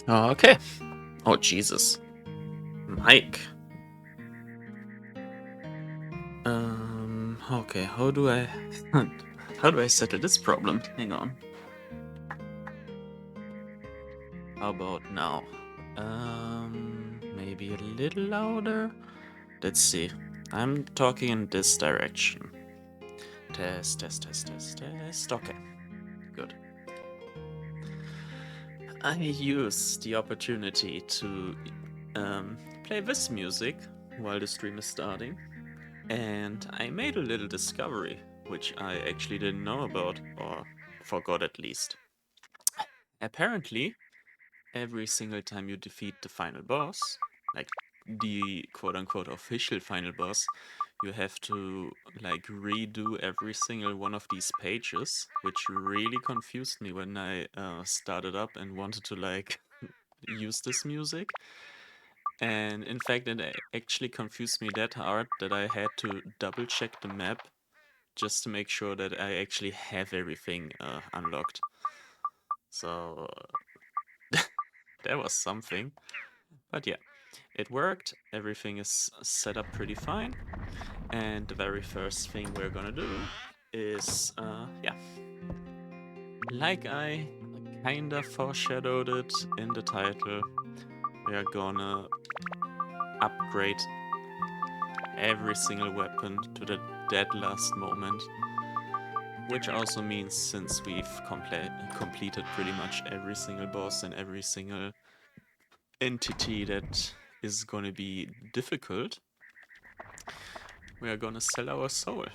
Oh, okay. Oh, Jesus. Mike. Okay, how do I... how do I settle this problem? Hang on. How about now? Maybe a little louder? Let's see. I'm talking in this direction. Test, test, test, test, test. Okay, good. I use the opportunity to play this music while the stream is starting, and I made a little discovery, which I actually didn't know about, or forgot at least. Apparently, every single time you defeat the final boss, like the quote-unquote official final boss, you have to like redo every single one of these pages, which really confused me when I started up and wanted to like use this music. And in fact, it actually confused me that hard that I had to double check the map just to make sure that I actually have everything unlocked. So that was something. But yeah, it worked. Everything is set up pretty fine. And the very first thing we're gonna do is, yeah, like I kinda foreshadowed it in the title, we are gonna upgrade every single weapon to the dead last moment. Which also means since we've completed pretty much every single boss and every single entity that is gonna be difficult, we are gonna sell our soul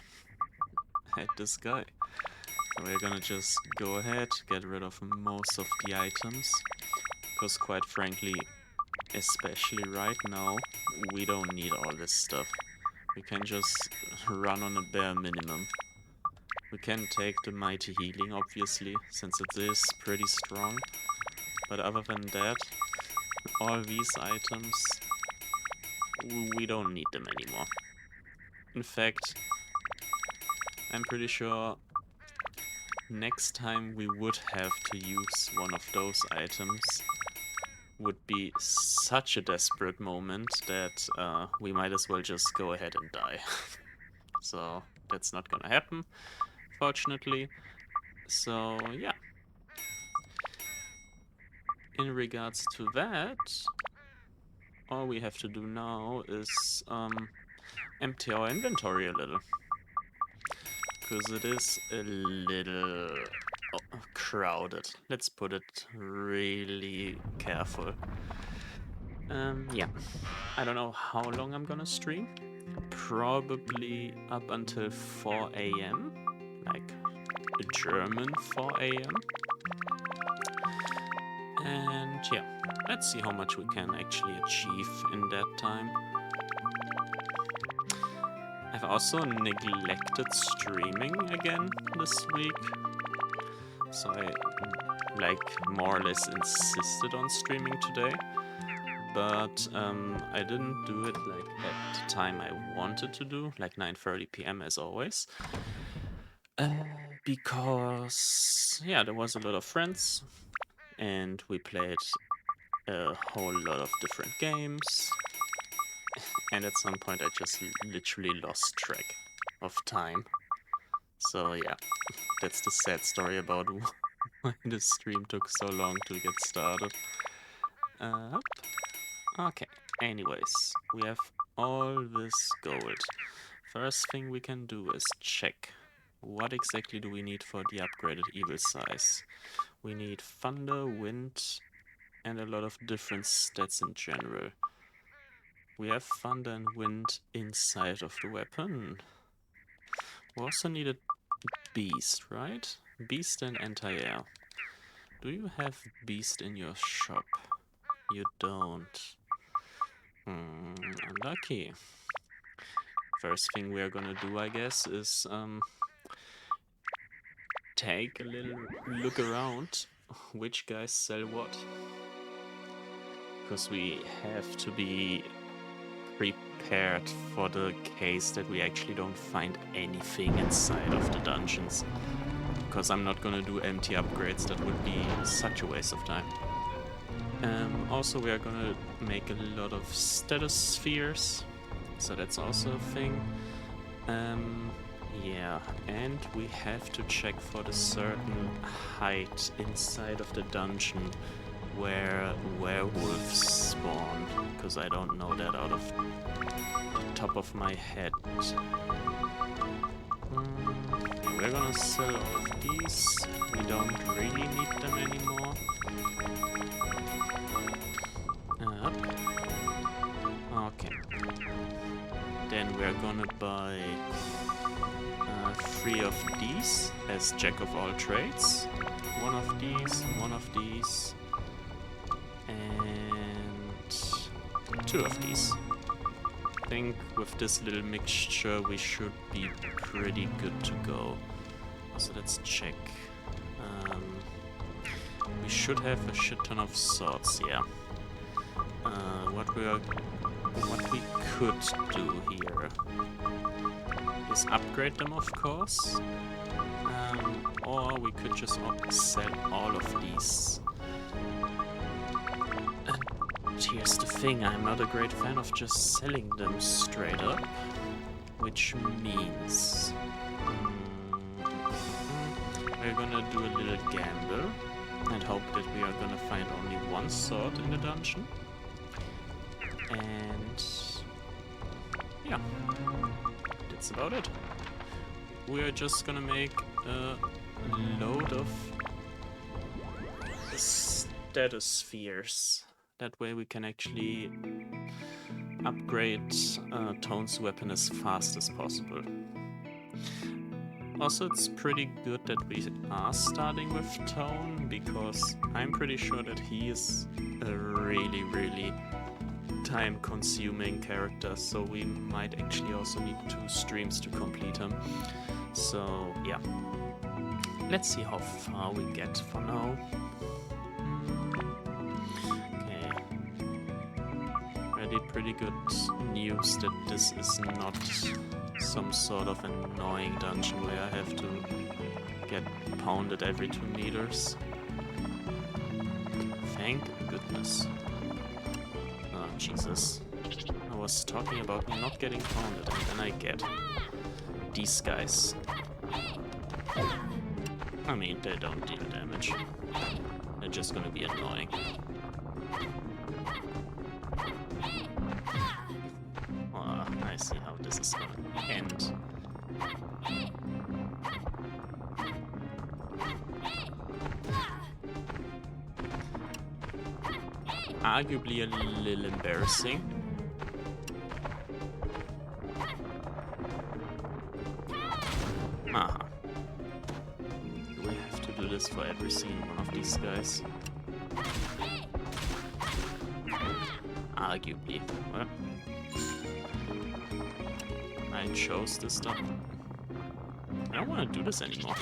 at this guy. And we're gonna just go ahead, get rid of most of the items, because quite frankly, especially right now, we don't need all this stuff. We can just run on a bare minimum. We can take the mighty healing, obviously, since it is pretty strong. But other than that, all these items, we don't need them anymore. In fact, I'm pretty sure next time we would have to use one of those items would be such a desperate moment that we might as well just go ahead and die. So that's not gonna happen, fortunately. So yeah. In regards to that, all we have to do now is empty our inventory a little. Because it is a little crowded. Let's put it really careful. Yeah. I don't know how long I'm gonna stream. Probably up until 4 a.m. Like a German 4 a.m. And yeah, let's see how much we can actually achieve in that time. I've also neglected streaming again this week. So I like more or less insisted on streaming today. But I didn't do it like at the time I wanted to do, like 9:30 p.m. as always. Because yeah, there was a lot of friends and we played a whole lot of different games. And at some point I just literally lost track of time. So yeah, that's the sad story about why the stream took so long to get started. Okay, anyways, we have all this gold. First thing we can do is check. What exactly do we need for the upgraded evil size? We need thunder, wind, and a lot of different stats in general. We have thunder and wind inside of the weapon. We also need a beast, right? Beast and anti-air. Do you have beast in your shop? You don't. Unlucky. First thing we are gonna do, I guess, is take a little look around which guys sell what. Because we have to be prepared for the case that we actually don't find anything inside of the dungeons. Because I'm not gonna do empty upgrades, that would be such a waste of time. Also, we are gonna make a lot of status spheres, so that's also a thing. Yeah, and we have to check for the certain height inside of the dungeon where werewolves spawn, because I don't know that out of the top of my head. We're gonna sell all of these. We don't really need them anymore. Okay. Then we're gonna buy 3 of these as jack of all trades. 1 of these, and 2 of these. I think with this little mixture we should be pretty good to go. So let's check. We should have a shit ton of swords, yeah. What we could do here is upgrade them, of course, or we could just sell all of these. And here's the thing, I'm not a great fan of just selling them straight up, which means we're gonna do a little gamble and hope that we are gonna find only one sword in the dungeon. And yeah, that's about it. We are just gonna make a load of status spheres. That way we can actually upgrade Toan's weapon as fast as possible. Also, it's pretty good that we are starting with Toan, because I'm pretty sure that he is a really time-consuming character, so we might actually also need 2 streams to complete him. So yeah, let's see how far we get for now. Okay, already pretty good news that this is not some sort of annoying dungeon where I have to get pounded every 2 meters. Thank goodness. Oh, Jesus. I was talking about not getting pounded, and then I get these guys. I mean, they don't deal damage. They're just gonna be annoying. Oh, I see how this is gonna end. Arguably a little embarrassing. Aha. Do we have to do this for every single one of these guys? Arguably. Well, I chose this stuff. I don't want to do this anymore.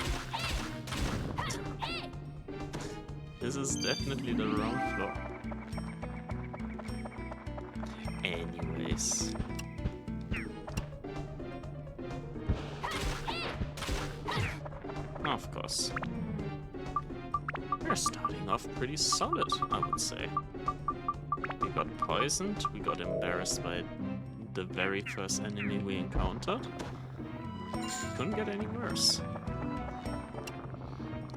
This is definitely the wrong floor. Anyways. Of course. We're starting off pretty solid, I would say. We got poisoned, we got embarrassed by the very first enemy we encountered. Couldn't get any worse.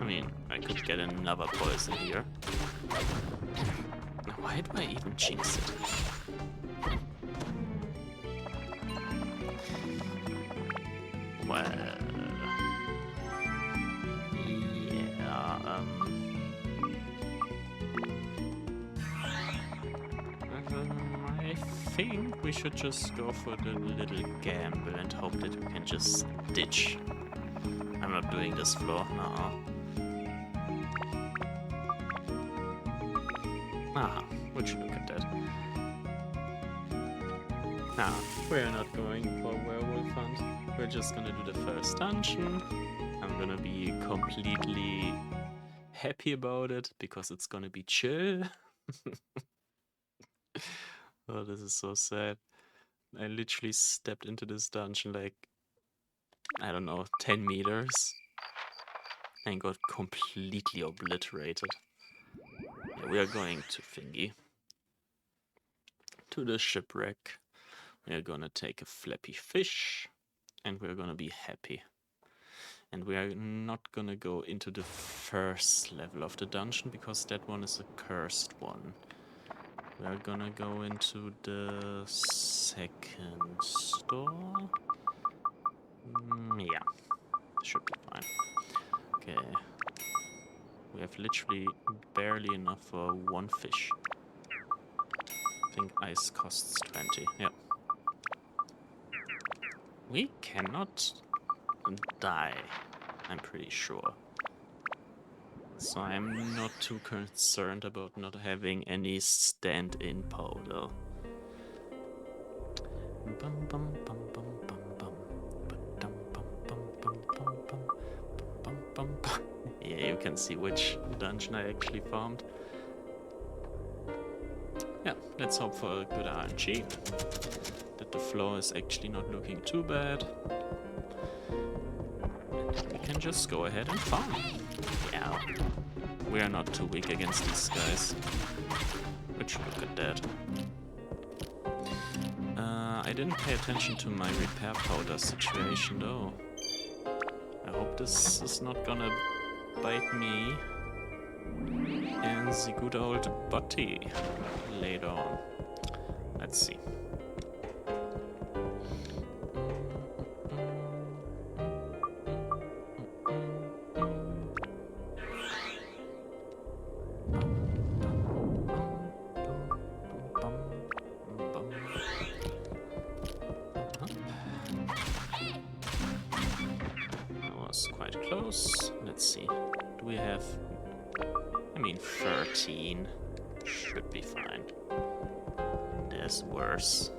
I mean, I could get another poison here. Why do I even jinx it? Well... yeah, I think we should just go for the little gamble and hope that we can just ditch. I'm not doing this floor, no. Ah, would you look at that? Nah, we're not going for werewolf hunt. We're just gonna do the first dungeon. I'm gonna be completely happy about it because it's gonna be chill. Oh, this is so sad. I literally stepped into this dungeon like, I don't know, 10 meters and got completely obliterated. We are going to Thingy. To the shipwreck. We are gonna take a flappy fish. And we're gonna be happy. And we are not gonna go into the first level of the dungeon, because that one is a cursed one. We are gonna go into the second store. Yeah, should be fine. Okay. We have literally barely enough for one fish. I think ice costs 20, yeah. We cannot die, I'm pretty sure. So I'm not too concerned about not having any stand-in powder. Bum, bum, bum, bum, bum, bum. Ba-dum, bum, bum, bum, bum, bum. Bum, bum, bum. Yeah, you can see which dungeon I actually farmed. Yeah, let's hope for a good RNG. That the floor is actually not looking too bad. And we can just go ahead and farm. Yeah, we are not too weak against these guys. Which, look at that. I didn't pay attention to my repair powder situation though. I hope this is not gonna bite me and the good old butty later on. Let's see. That was quite close. Let's see. Do we have... I mean, 13 should be fine. There's worse.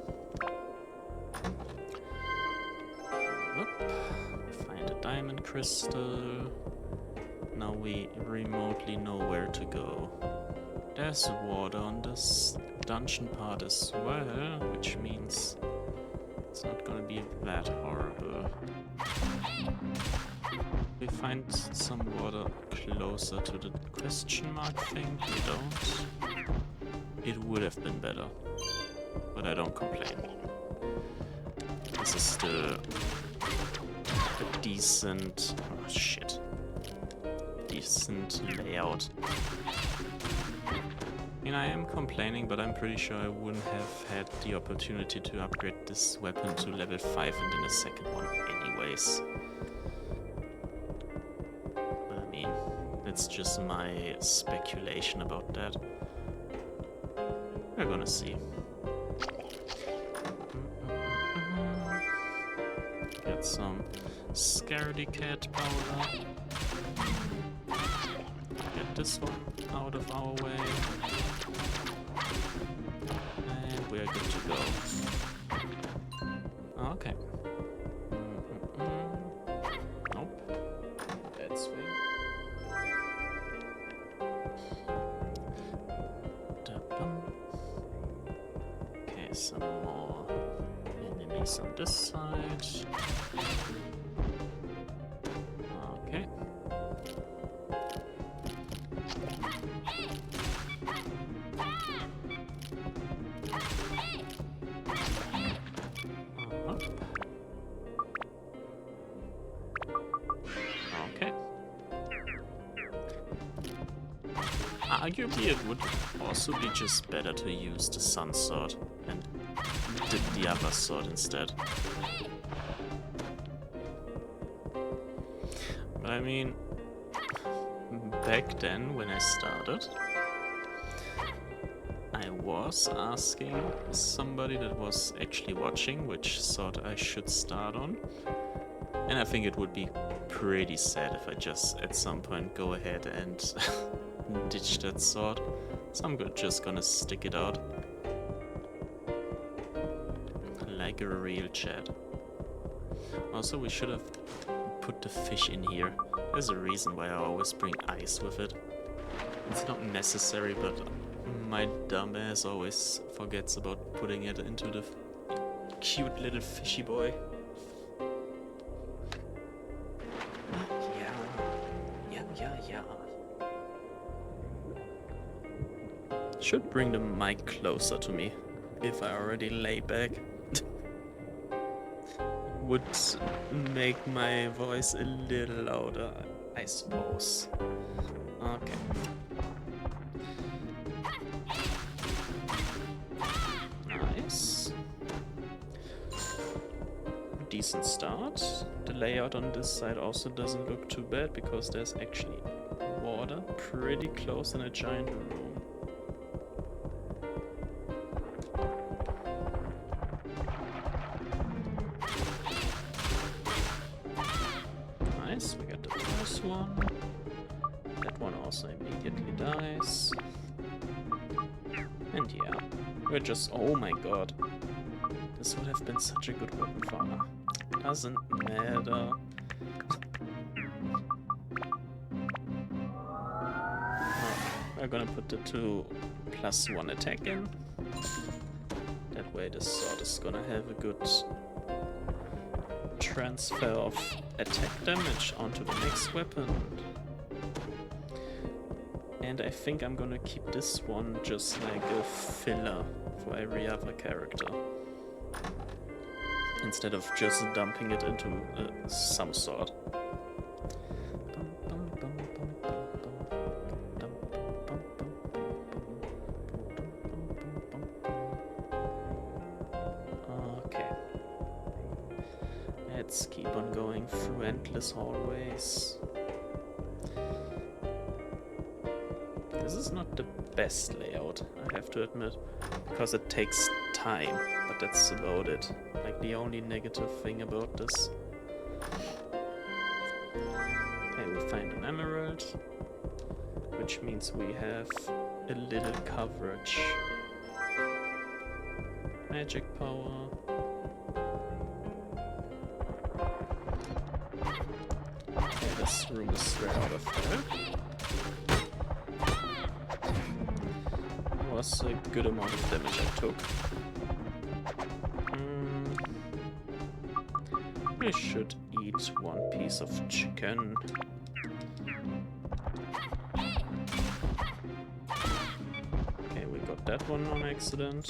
Oop. Find a diamond crystal. Now we remotely know where to go. There's water on this dungeon part as well, which means it's not gonna be that horrible. We find some water closer to the question mark thing. We don't. It would have been better, but I don't complain. This is still a decent... oh shit. Decent layout. I mean, I am complaining, but I'm pretty sure I wouldn't have had the opportunity to upgrade this weapon to level 5 and then a second one anyways. But I mean, that's just my speculation about that. We're gonna see. Get some scaredy cat powder. Get this one out of our way. And we're good to go. Okay. Nope. Bad swing. Okay, some more enemies on this side. Okay. Okay. Arguably, it would also be just better to use the sun sword and did the other sword instead. But I mean, back then when I started, I was asking somebody that was actually watching which sword I should start on. And I think it would be pretty sad if I just at some point go ahead and ditch that sword. So I'm just gonna stick it out. Like a real Chad. Also, we should have put the fish in here. There's a reason why I always bring ice with it. It's not necessary, but my dumb ass always forgets about putting it into the cute little fishy boy. Yeah. Should bring the mic closer to me if I already lay back. Would make my voice a little louder, I suppose. Okay. Nice. Decent start. The layout on this side also doesn't look too bad because there's actually water pretty close in a giant room. Nice, we got the first one. That one also immediately dies. And yeah, we're just... oh my god. This would have been such a good weapon farmer. Doesn't matter. We're gonna put the 2+1 attack in. That way this sword is gonna have a good transfer of attack damage onto the next weapon. And I think I'm gonna keep this one just like a filler for every other character, instead of just dumping it into some sword. Okay. Let's keep on going through endless hallways. This is not the best layout, I have to admit, because it takes time, but that's about it. Like the only negative thing about this. Okay, we find an emerald, which means we have a little coverage. Magic power. Okay, this room is straight out of there. Was a good amount of damage I took. I should eat one piece of chicken. Okay, we got that one on accident.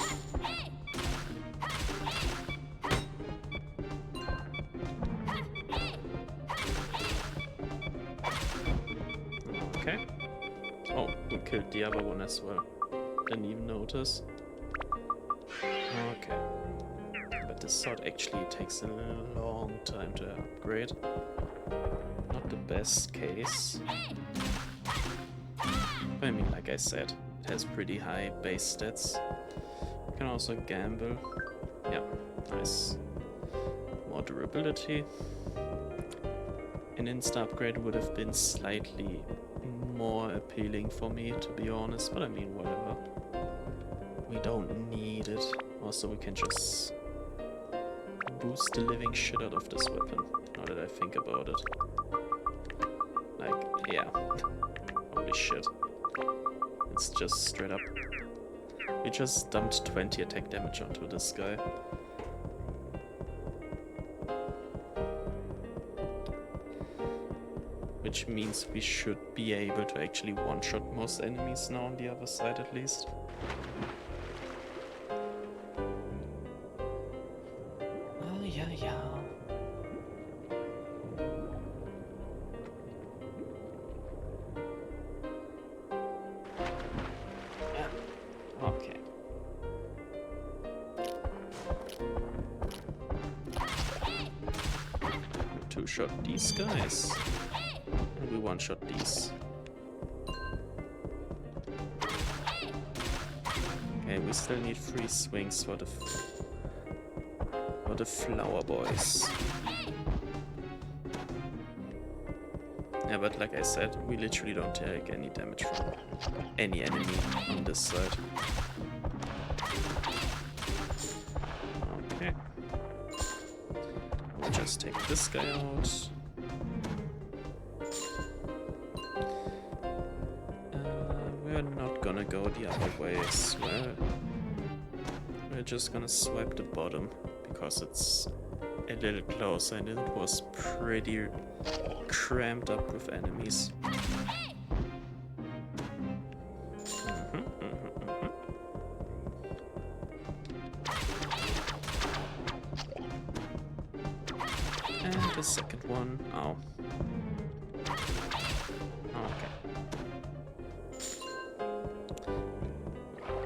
Okay. Oh, we killed the other one as well. Didn't even notice. Okay. But this sword actually takes a long time to upgrade. Not the best case. But I mean, like I said, it has pretty high base stats. You can also gamble. Yeah, nice. More durability. An insta upgrade would have been slightly more appealing for me, to be honest, but I mean, whatever. We don't need it. Also, we can just boost the living shit out of this weapon, now that I think about it. Like, yeah. Holy shit. It's just straight up. We just dumped 20 attack damage onto this guy. Which means we should be able to actually one-shot most enemies now on the other side at least. Oh, yeah, yeah. Okay. Two-shot these guys. And we one-shot these. Okay, we still need 3 swings for the flower boys. Yeah, but like I said, we literally don't take any damage from any enemy on this side. Okay. We'll just take this guy out. We're not gonna go the other way as well. We're just gonna swipe the bottom because it's a little closer and it was pretty cramped up with enemies. the second one. Ow. Okay.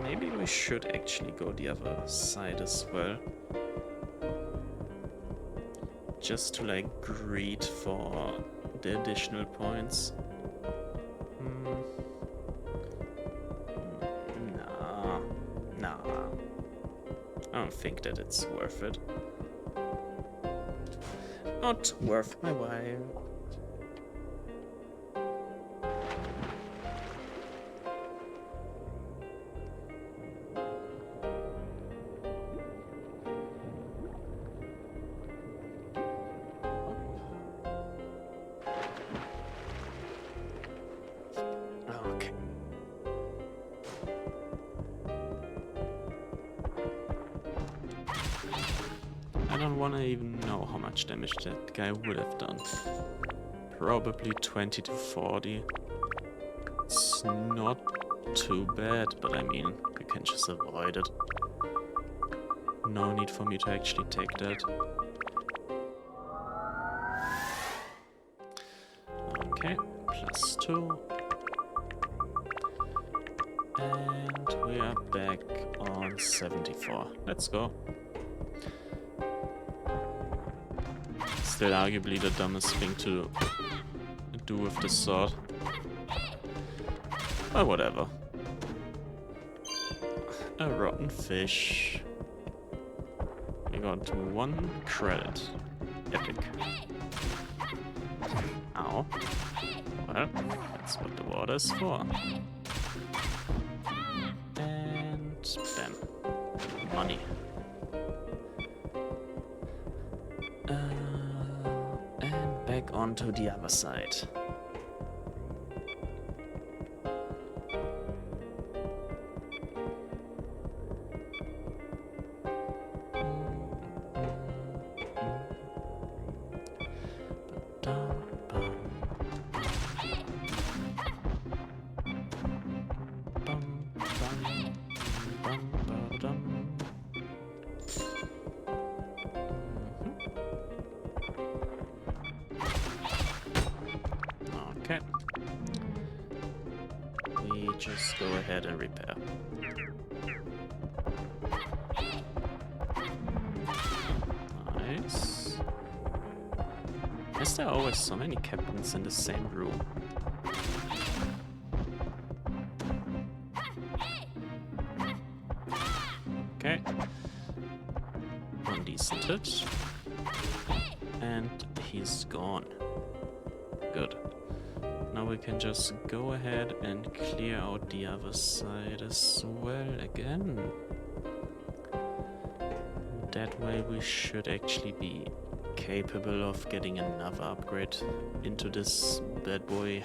Maybe we should actually go the other side as well. Just to like greed for the additional points. Nah. I don't think that it's worth it. Not worth my while. Okay. I don't want to even know how much damage that guy would have done. Probably 20 to 40. It's not too bad, but I mean, we can just avoid it. No need for me to actually take that. Okay, +2. And we are back on 74. Let's go. Still arguably the dumbest thing to do with the sword. But whatever. A rotten fish. We got 1 credit. Epic. Ow. Well, that's what the water is for. And bam. Money. And back onto the other side. Okay. We just go ahead and repair. Nice. Why is there always so many captains in the same room? Okay. One decent hit. And he's gone. Good. Now we can just go ahead and clear out the other side as well again. That way we should actually be capable of getting another upgrade into this bad boy.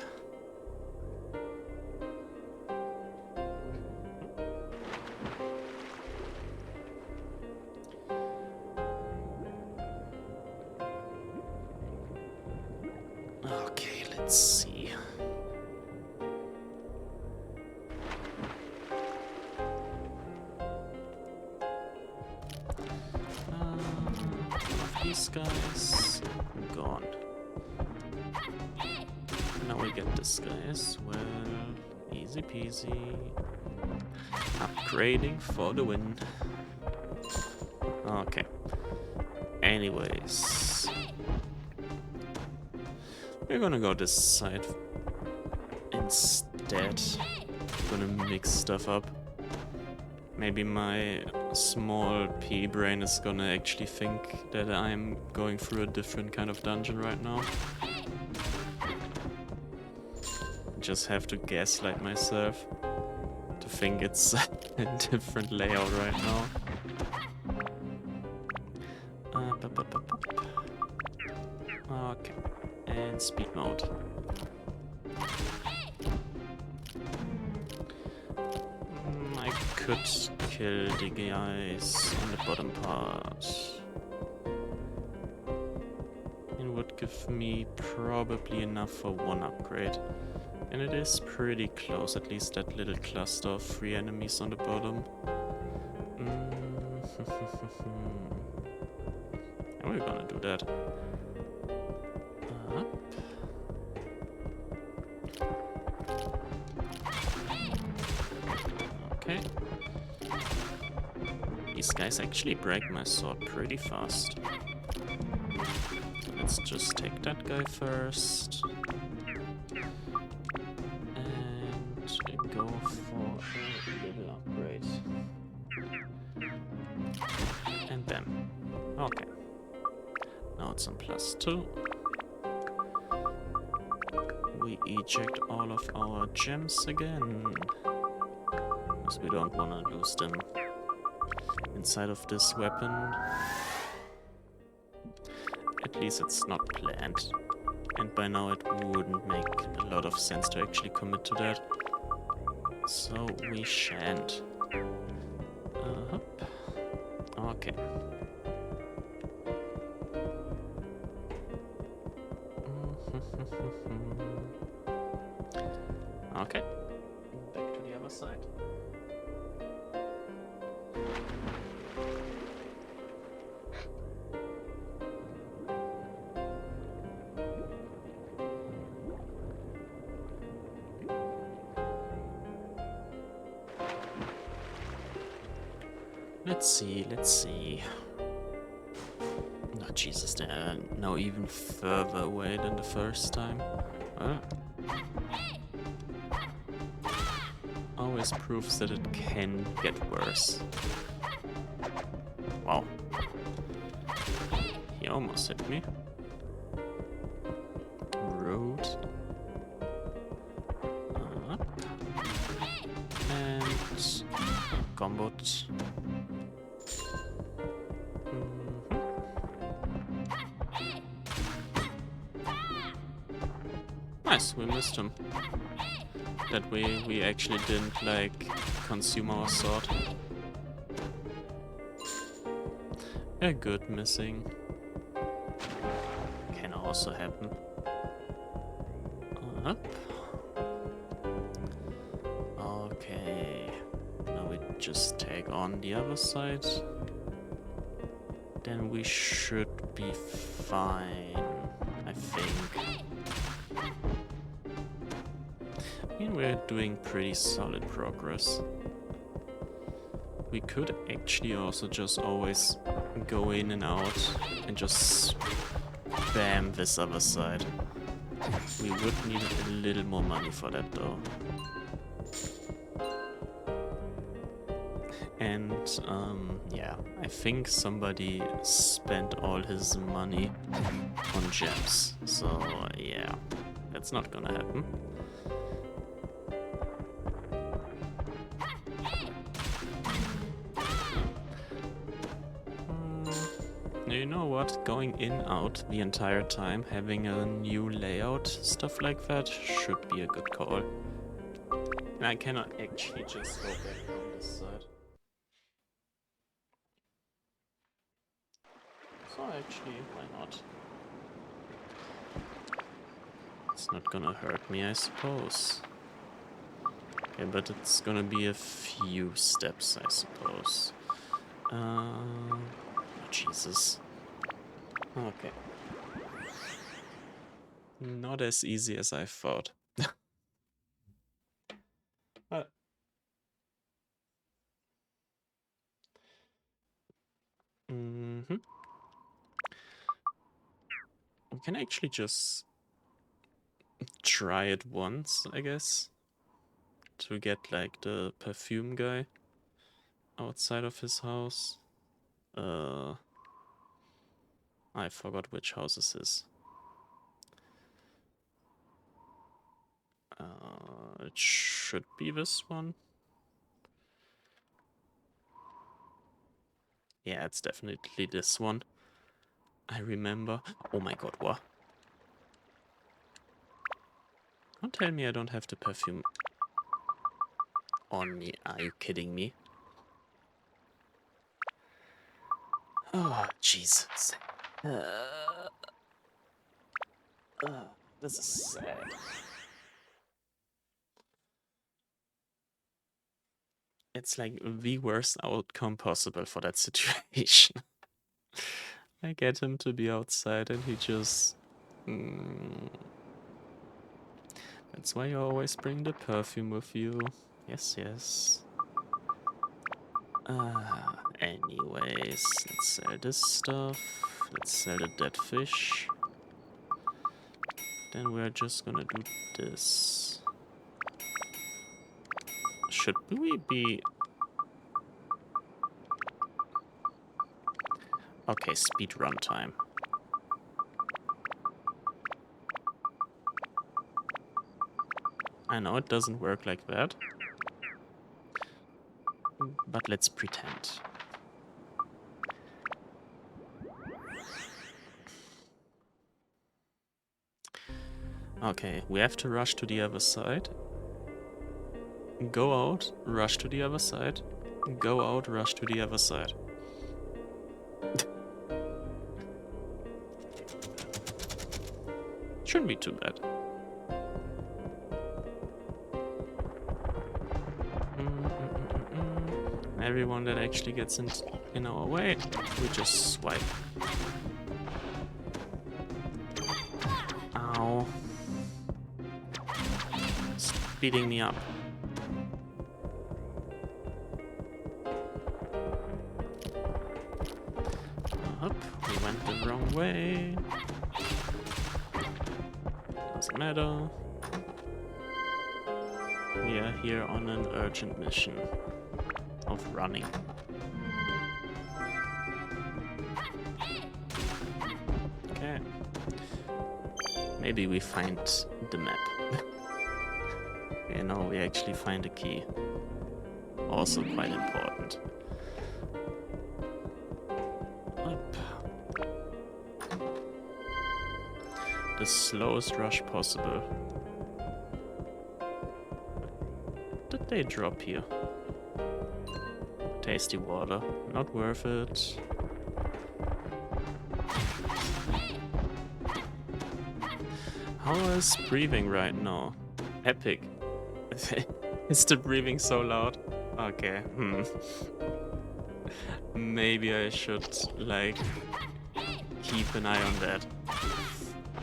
Okay, let's see. These guys gone. Now we get this guy as well. Easy peasy. Upgrading for the win. Okay. Anyways. We're gonna go this side instead. Gonna mix stuff up. Maybe my small pea brain is gonna actually think that I'm going through a different kind of dungeon right now. Just have to gaslight myself to think it's a different layout right now. Okay, and speed mode. I could kill the guys on the bottom part. It would give me probably enough for 1 upgrade. And it is pretty close, at least that little cluster of 3 enemies on the bottom. And we're gonna do that. Okay. These guys actually break my sword pretty fast. Let's just take that guy first. And go for a little upgrade. And bam. Okay. Now it's on +2. We eject all of our gems again. Because we don't want to lose them inside of this weapon. At least it's not planned. And by now it wouldn't make a lot of sense to actually commit to that. So we shan't. Okay. Okay. Back to the other side. Let's see. Oh, Jesus, they're now even further away than the first time. Always proves that it can get worse. Wow. He almost hit me. Rude. Up. And comboed. Nice, we missed him. That way we actually didn't, like, consume our sword. A good missing. Can also happen. Up. Okay. Now we just take on the other side. Then we should be fine, I think. I mean, we're doing pretty solid progress. We could actually also just always go in and out and just spam this other side. We would need a little more money for that though. And yeah, I think somebody spent all his money on gems. So yeah, that's not gonna happen. You know what? Going in, out the entire time, having a new layout, stuff like that, should be a good call. And I cannot actually just go back on this side. So actually, why not? It's not gonna hurt me, I suppose. Okay, but it's gonna be a few steps, I suppose. Oh, Jesus. Okay. Not as easy as I thought. We can actually just try it once, I guess, to get like the perfume guy outside of his house. I forgot which house this is. It should be this one. Yeah, it's definitely this one. I remember. Oh my god, what? Don't tell me I don't have the perfume on me. Are you kidding me? Oh, Jesus. This is sad. It's like the worst outcome possible for that situation. I get him to be outside and he just... That's why you always bring the perfume with you. Yes, yes. Anyways, let's sell this stuff. Let's sell the dead fish. Then we're just gonna do this. Should we be... Okay, speed run time. I know it doesn't work like that. But let's pretend. Okay, we have to rush to the other side. Go out, rush to the other side. Go out, rush to the other side. Shouldn't be too bad. Everyone that actually gets in our way, we just swipe. Ow. Speeding me up. Up, we went the wrong way. Doesn't matter. We are here on an urgent mission of running. Okay. Maybe we find the map. You know, we actually find a key. Also quite important. Up. The slowest rush possible. What did they drop here? Tasty water. Not worth it. How is breathing right now? Epic. Is the breathing so loud? Okay, Maybe I should, like, keep an eye on that.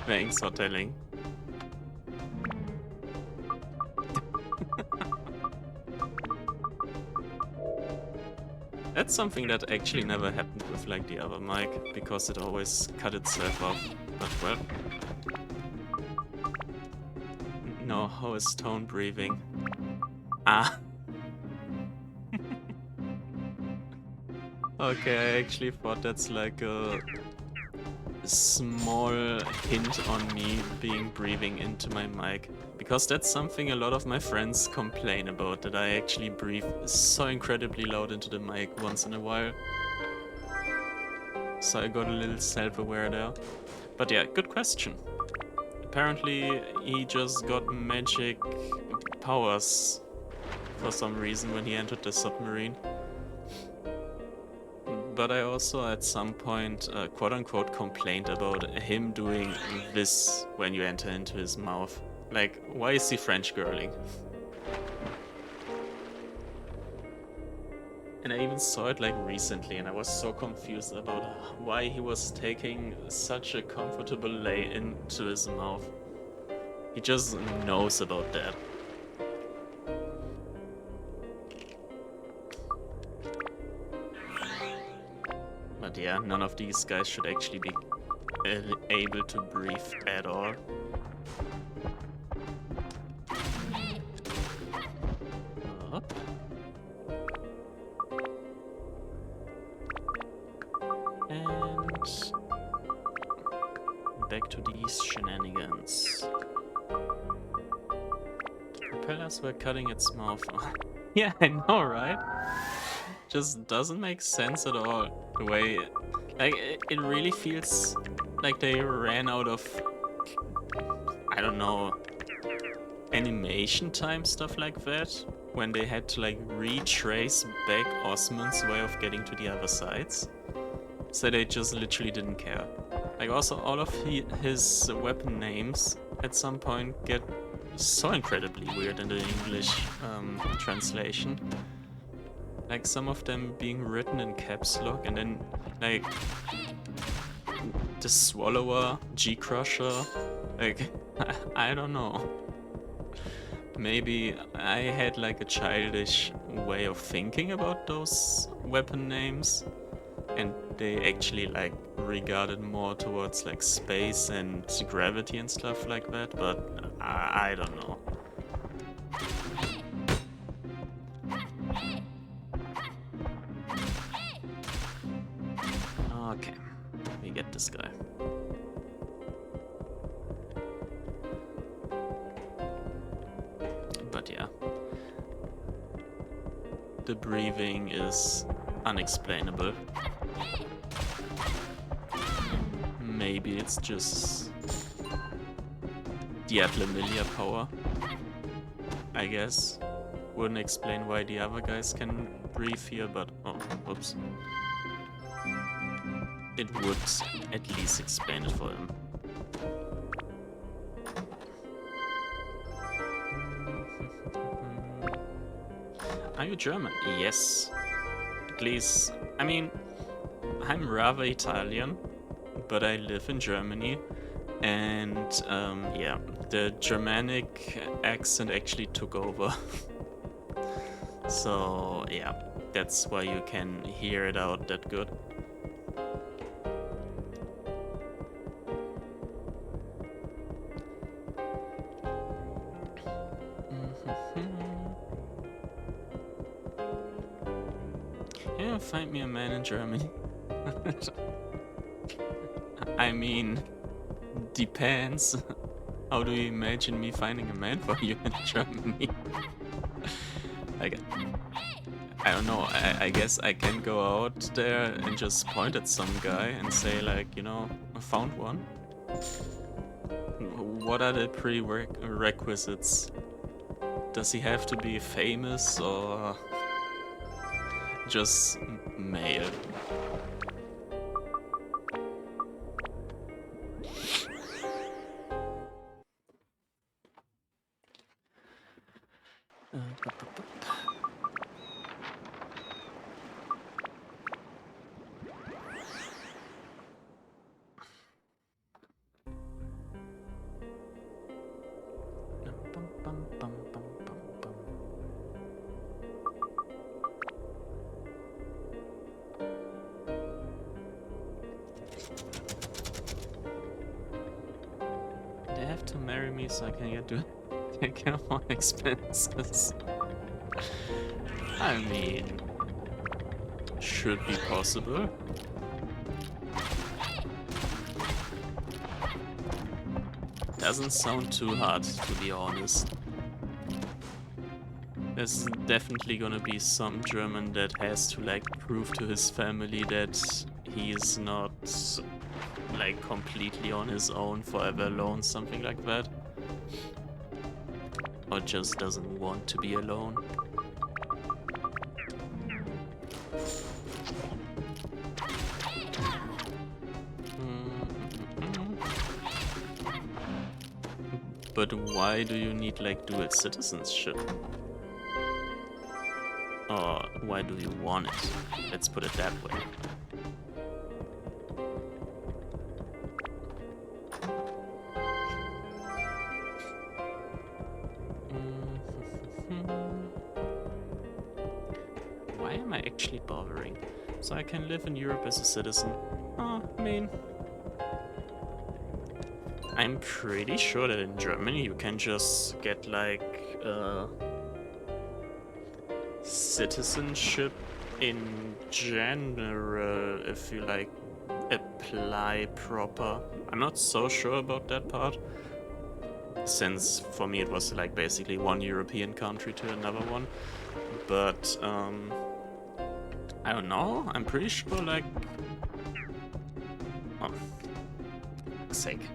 Thanks for telling. That's something that actually never happened with, like, the other mic, because it always cut itself off. But well. No, how is Toan breathing? Ah. Okay, I actually thought that's like a small hint on me being breathing into my mic. Because that's something a lot of my friends complain about, that I actually breathe so incredibly loud into the mic once in a while. So I got a little self-aware there. But yeah, good question. Apparently he just got magic powers for some reason when he entered the submarine. But I also at some point quote-unquote complained about him doing this when you enter into his mouth. Like, why is he French girling? And I even saw it like recently and I was so confused about why he was taking such a comfortable lay into his mouth. He just knows about that. But yeah, none of these guys should actually be able to breathe at all. Up. And back to these shenanigans. The propellers were cutting its mouth off. Yeah, I know, right? Just doesn't make sense at all. The way, like, it really feels like they ran out of, I don't know, animation time, stuff like that, when they had to, like, retrace back Osman's way of getting to the other sides. So they just literally didn't care. Like, also, all of his weapon names at some point get so incredibly weird in the English translation. Like, some of them being written in caps lock, and then, like, the Swallower, G-Crusher, like, I don't know. maybe I had like a childish way of thinking about those weapon names, and they actually like regarded more towards like space and gravity and stuff like that, but I don't know. Okay, we get this guy. But yeah, the breathing is unexplainable. Maybe it's just the Emilia power, I guess. Wouldn't explain why the other guys can breathe here, but oh, whoops. It would at least explain it for him. Are you German? Yes. At least, I mean, I'm rather Italian, but I live in Germany, and yeah, the Germanic accent actually took over. So yeah, that's why you can hear it out that good. Yeah, find me a man in Germany. I mean, depends. How do you imagine me finding a man for you in Germany? Like, I don't know, I guess I can go out there and just point at some guy and say like, you know, I found one. What are the prerequisites? Does he have to be famous or just male? They have to marry me so I can get to take care of my expenses. I mean, should be possible. Doesn't sound too hard, to be honest. There's definitely gonna be some German that has to like prove to his family that he's not like completely on his own, forever alone, something like that. Or just doesn't want to be alone. But why do you need like dual citizenship? Or why do you want it? Let's put it that way. Why am I actually bothering? So I can live in Europe as a citizen. I mean, I'm pretty sure that in Germany you can just get like citizenship in general if you like apply proper. I'm not so sure about that part, since for me it was like basically one European country to another one, but I don't know, I'm pretty sure like, oh, for sake.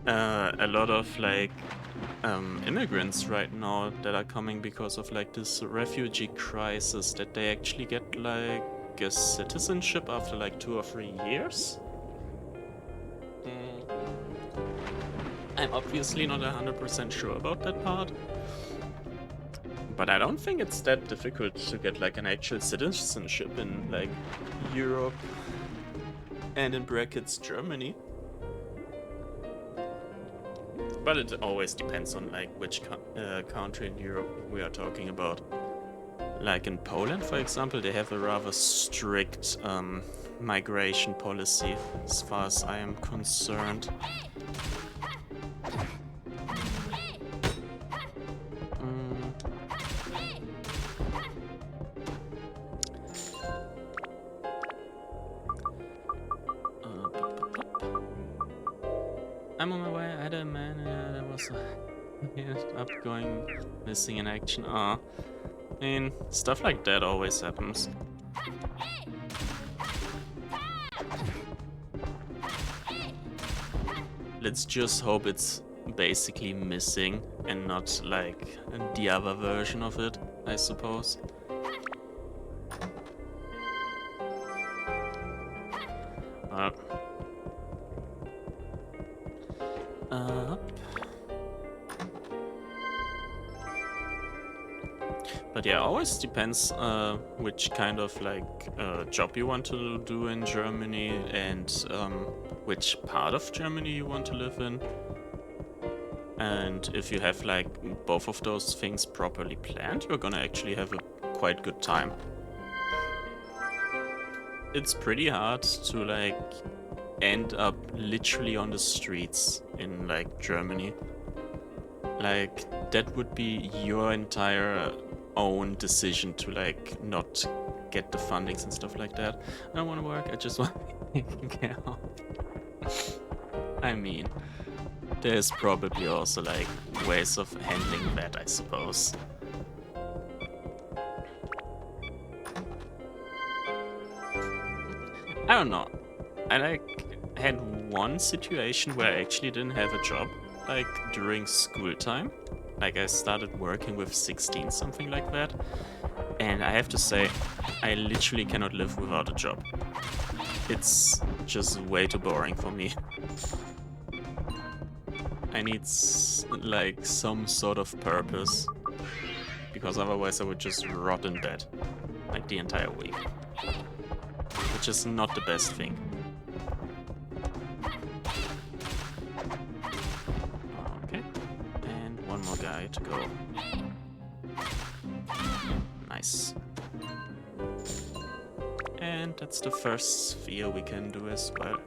A lot of like immigrants right now that are coming because of like this refugee crisis, that they actually get like a citizenship after like 2 or 3 years. I'm obviously not 100% sure about that part, but I don't think it's that difficult to get like an actual citizenship in like Europe and in brackets Germany. But it always depends on like which country in Europe we are talking about. Like in Poland, for example, they have a rather strict migration policy, as far as I am concerned. I'm on my way. I had a man that was up going missing in action. I mean, stuff like that always happens. Let's just hope it's basically missing and not like the other version of it, I suppose. But yeah, always depends which kind of like job you want to do in Germany and which part of Germany you want to live in. And if you have like both of those things properly planned, you're gonna actually have a quite good time. It's pretty hard to like end up literally on the streets in like Germany. Like that would be your entire own decision to like not get the fundings and stuff like that. I don't want to work, I just want to take care of. I mean, there's probably also like ways of handling that, I suppose. I don't know. I like had one situation where I actually didn't have a job, like during school time. Like I started working with 16, something like that. And I have to say, I literally cannot live without a job. It's just way too boring for me. I need like some sort of purpose, because otherwise I would just rot in bed like the entire week, which is not the best thing. Okay, and one more guy to go. Nice. And that's the first sphere we can do as well.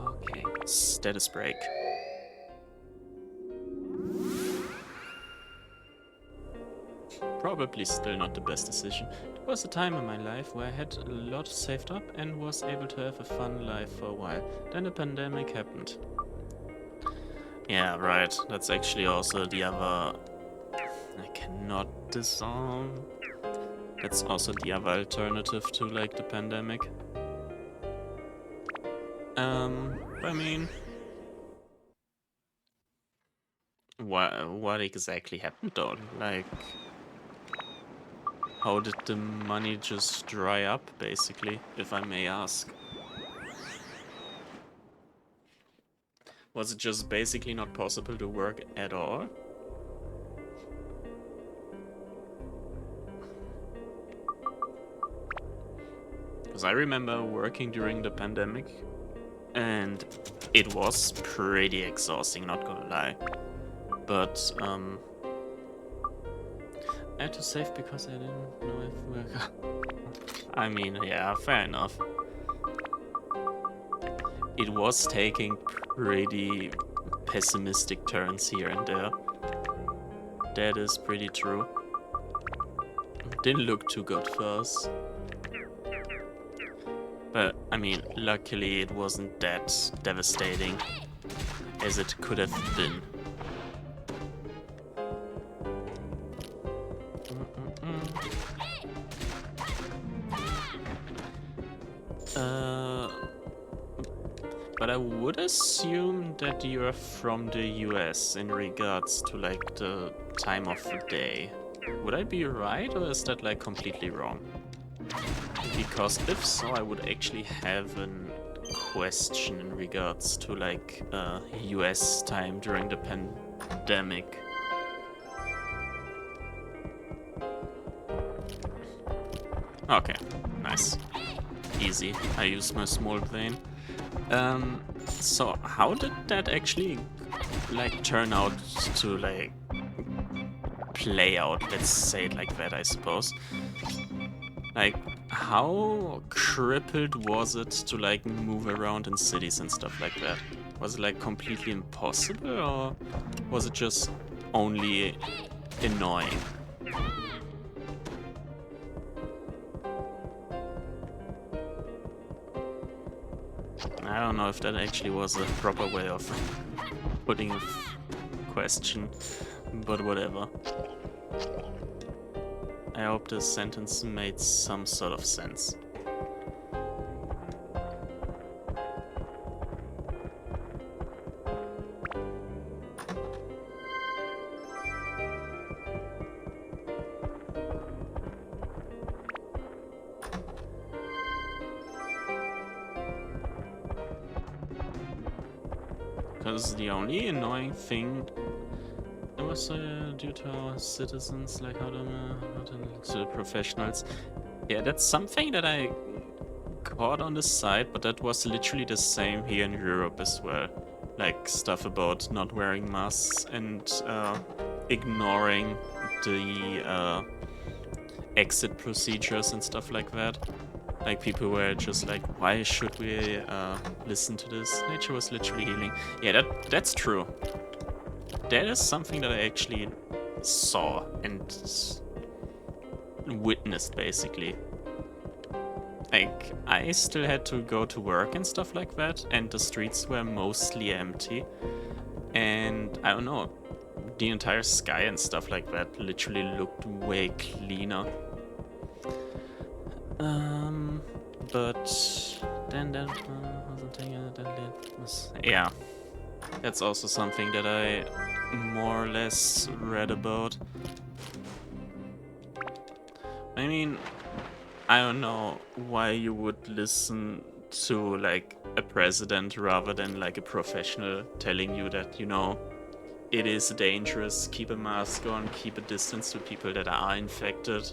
Okay, status break. Probably still not the best decision. There was a time in my life where I had a lot saved up and was able to have a fun life for a while. Then the pandemic happened. Yeah, right. That's actually also the other... I cannot disarm. That's also the other alternative to, like, the pandemic. I mean... What exactly happened though? Like... How did the money just dry up, basically, if I may ask? Was it just basically not possible to work at all? Because I remember working during the pandemic, and it was pretty exhausting, not gonna lie. But, I had to save because I didn't know if we're... I mean, yeah, fair enough. It was taking pretty pessimistic turns here and there. That is pretty true. Didn't look too good for us. But, I mean, luckily it wasn't that devastating as it could have been. But I would assume that you're from the US in regards to like the time of the day. Would I be right, or is that like completely wrong? Because if so, I would actually have a question in regards to like US time during the Pandemic. Okay, nice. Easy. I use my small vein. So how did that actually like turn out to like play out? Let's say it like that, I suppose. Like, how crippled was it to like move around in cities and stuff like that? Was it like completely impossible, or was it just only annoying? I don't know if that actually was a proper way of putting a question, but whatever. I hope this sentence made some sort of sense. Because the only annoying thing it was due to our citizens, like how to professionals. Yeah, that's something that I caught on the side, but that was literally the same here in Europe as well. Like stuff about not wearing masks and ignoring the exit procedures and stuff like that. Like people were just like, why should we listen to this? Nature was literally healing. Yeah, that's true. That is something that I actually saw and witnessed, basically. Like, I still had to go to work and stuff like that, and the streets were mostly empty. And I don't know, the entire sky and stuff like that literally looked way cleaner. But then yeah, that's also something that I more or less read about. I mean, I don't know why you would listen to like a president rather than like a professional telling you that, you know, it is dangerous, keep a mask on, keep a distance to people that are infected.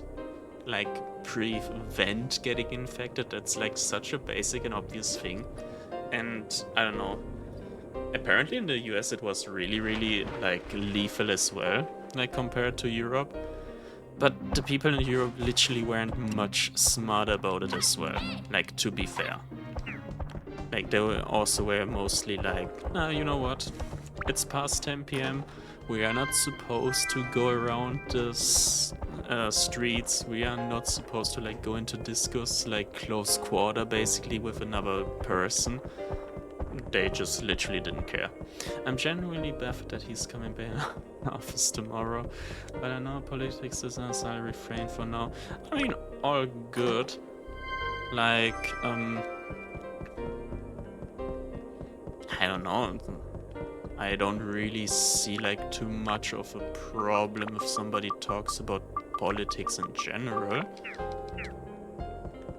Like, prevent getting infected. That's like such a basic and obvious thing. And I don't know, apparently in the US it was really like lethal as well, like compared to Europe. But the people in Europe literally weren't much smarter about it as well, like, to be fair. Like, they were mostly like, nah, you know what, it's past 10 p.m, we are not supposed to go around the streets, we are not supposed to like go into discos, like close quarter basically with another person. They just literally didn't care. I'm genuinely baffled that he's coming back in office tomorrow, but I know politics is a silent refrain for now. I mean, all good. Like, I don't know. I don't really see like too much of a problem if somebody talks about politics in general.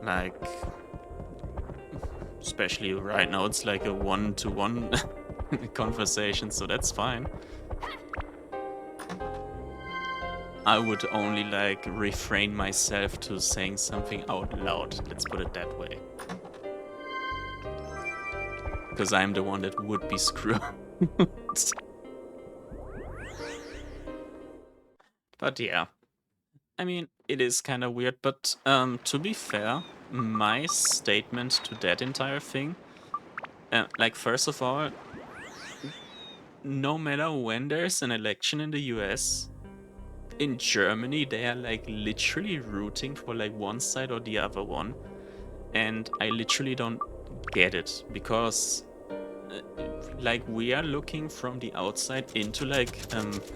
Like, especially right now, it's like a one-to-one conversation, so that's fine. I would only like refrain myself to saying something out loud, let's put it that way. Because I'm the one that would be screwed. But yeah, I mean, it is kind of weird, but to be fair, my statement to that entire thing, like, first of all, no matter when there's an election in the US, in Germany, they are like literally rooting for like one side or the other one. And I literally don't get it, because like, we are looking from the outside into like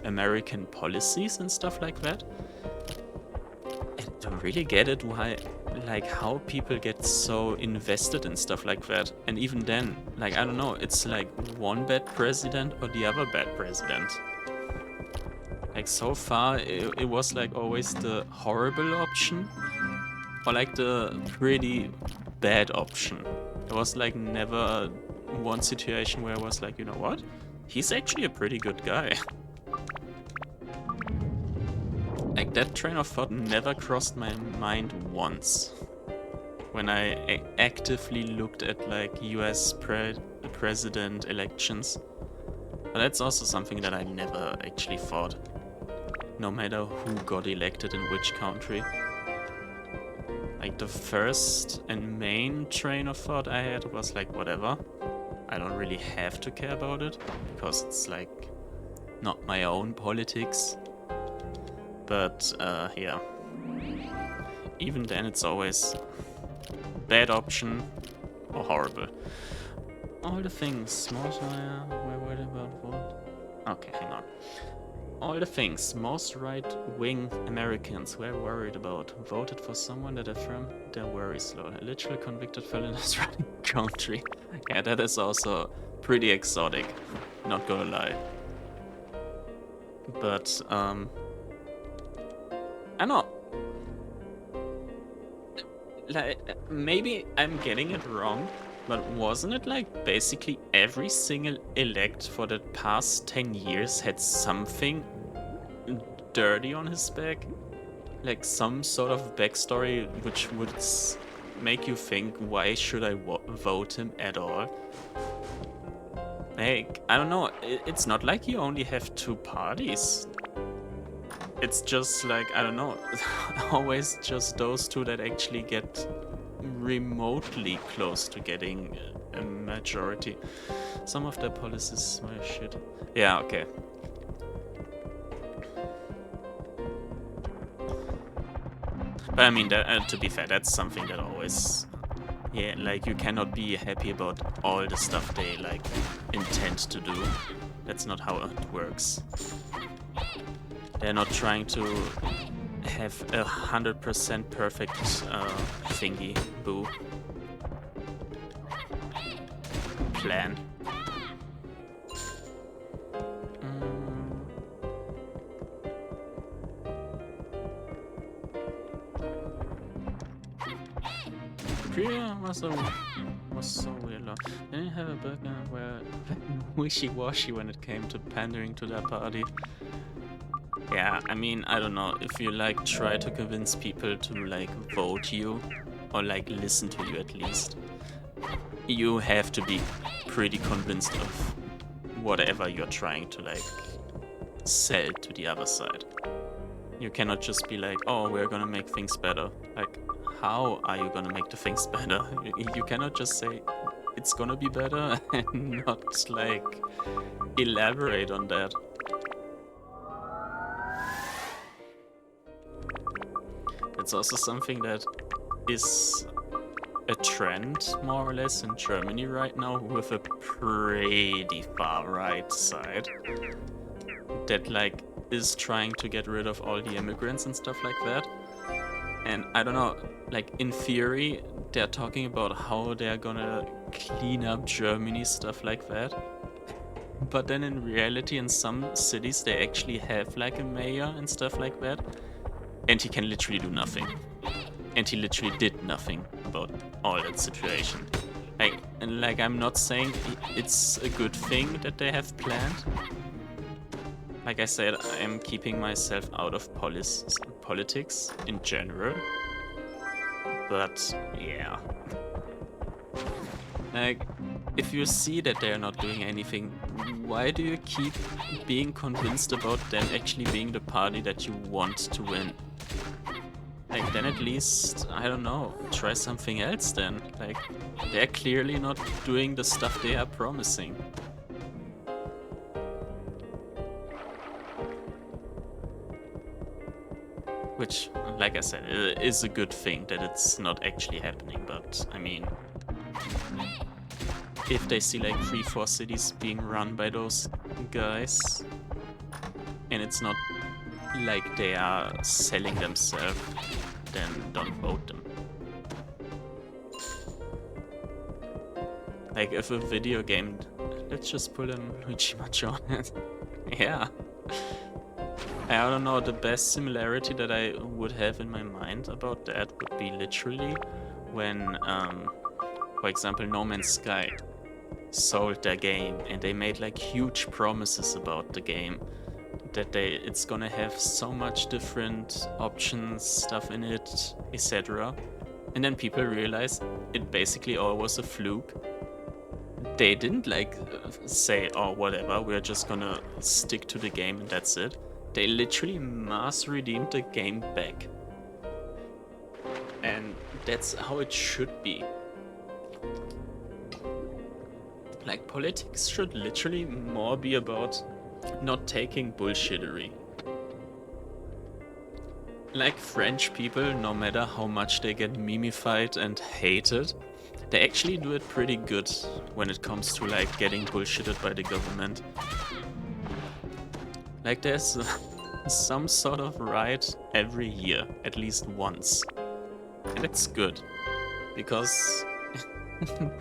American policies and stuff like that. And I don't really get it why, like, how people get so invested in stuff like that. And even then, like, I don't know, it's like one bad president or the other bad president. Like, so far, it was like always the horrible option or like the pretty bad option. There was like never one situation where I was like, you know what? He's actually a pretty good guy. Like, that train of thought never crossed my mind once. When I actively looked at, like, US president elections. But that's also something that I never actually thought. No matter who got elected in which country. Like, the first and main train of thought I had was like, whatever. I don't really have to care about it, because it's like not my own politics. But yeah. Even then it's always bad option or horrible. All the things, most we're worried about what? Okay, hang on. All the things most right-wing Americans were worried about voted for someone that affirmed their worries low. A literal convicted felon in a running country. Yeah, that is also pretty exotic, not gonna lie. But, I don't know. Like, maybe I'm getting it wrong, but wasn't it like basically every single elect for the past 10 years had something dirty on his back? Like some sort of backstory which would make you think, why should I vote him at all? Like, I don't know, it's not like you only have two parties. It's just like, I don't know, always just those two that actually get remotely close to getting a majority. Some of their policies were shit. Yeah, okay. But I mean, that, to be fair, that's something that always... Yeah, like, you cannot be happy about all the stuff they, like, intend to do. That's not how it works. They're not trying to have 100% perfect thingy boo plan. Priya was so weird. Didn't have a background where wishy-washy when it came to pandering to their party. Yeah, I mean, I don't know, if you like try to convince people to like vote you or like listen to you at least, you have to be pretty convinced of whatever you're trying to like sell to the other side. You cannot just be like, oh, we're gonna make things better. Like, how are you gonna make the things better? You cannot just say it's gonna be better and not like elaborate on that. It's also something that is a trend, more or less, in Germany right now, with a pretty far-right side that, like, is trying to get rid of all the immigrants and stuff like that. And I don't know, like, in theory, they're talking about how they're gonna clean up Germany, stuff like that. But then in reality, in some cities, they actually have, like, a mayor and stuff like that. And he can literally do nothing. And he literally did nothing about all that situation. Like, I'm not saying it's a good thing that they have planned. Like I said, I'm keeping myself out of politics in general. But, yeah. Like, if you see that they're not doing anything, why do you keep being convinced about them actually being the party that you want to win? Like, then at least, I don't know, try something else then. Like, they're clearly not doing the stuff they are promising. Which, like I said, is a good thing that it's not actually happening, but, I mean... If they see like 3-4 cities being run by those guys, and it's not like they are selling themselves, then don't vote them. Like, if a video game... Let's just put in Luigi Macho on it. Yeah. I don't know, the best similarity that I would have in my mind about that would be literally when, for example, No Man's Sky sold their game and they made like huge promises about the game that it's gonna have so much different options, stuff in it, etc. And then people realize it basically all was a fluke. They didn't like say, oh, whatever, we're just gonna stick to the game and that's it. They literally mass redeemed the game back. And that's how it should be. Like, politics should literally more be about not taking bullshittery. Like, French people, no matter how much they get memified and hated, they actually do it pretty good when it comes to, like, getting bullshitted by the government. Like, there's some sort of riot every year, at least once. And it's good, because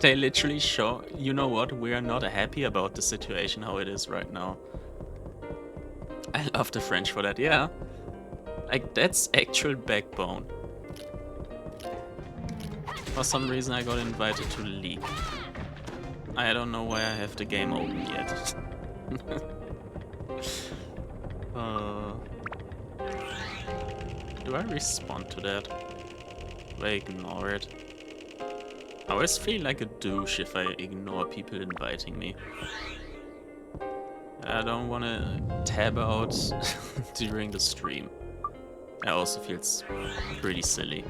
they literally show, you know what, we are not happy about the situation how it is right now. I love the French for that, yeah. Like, that's actual backbone. For some reason I got invited to the league. I don't know why I have the game open yet. Do I respond to that? Do I ignore it? I always feel like a douche if I ignore people inviting me. I don't want to tab out during the stream. It also feels pretty silly.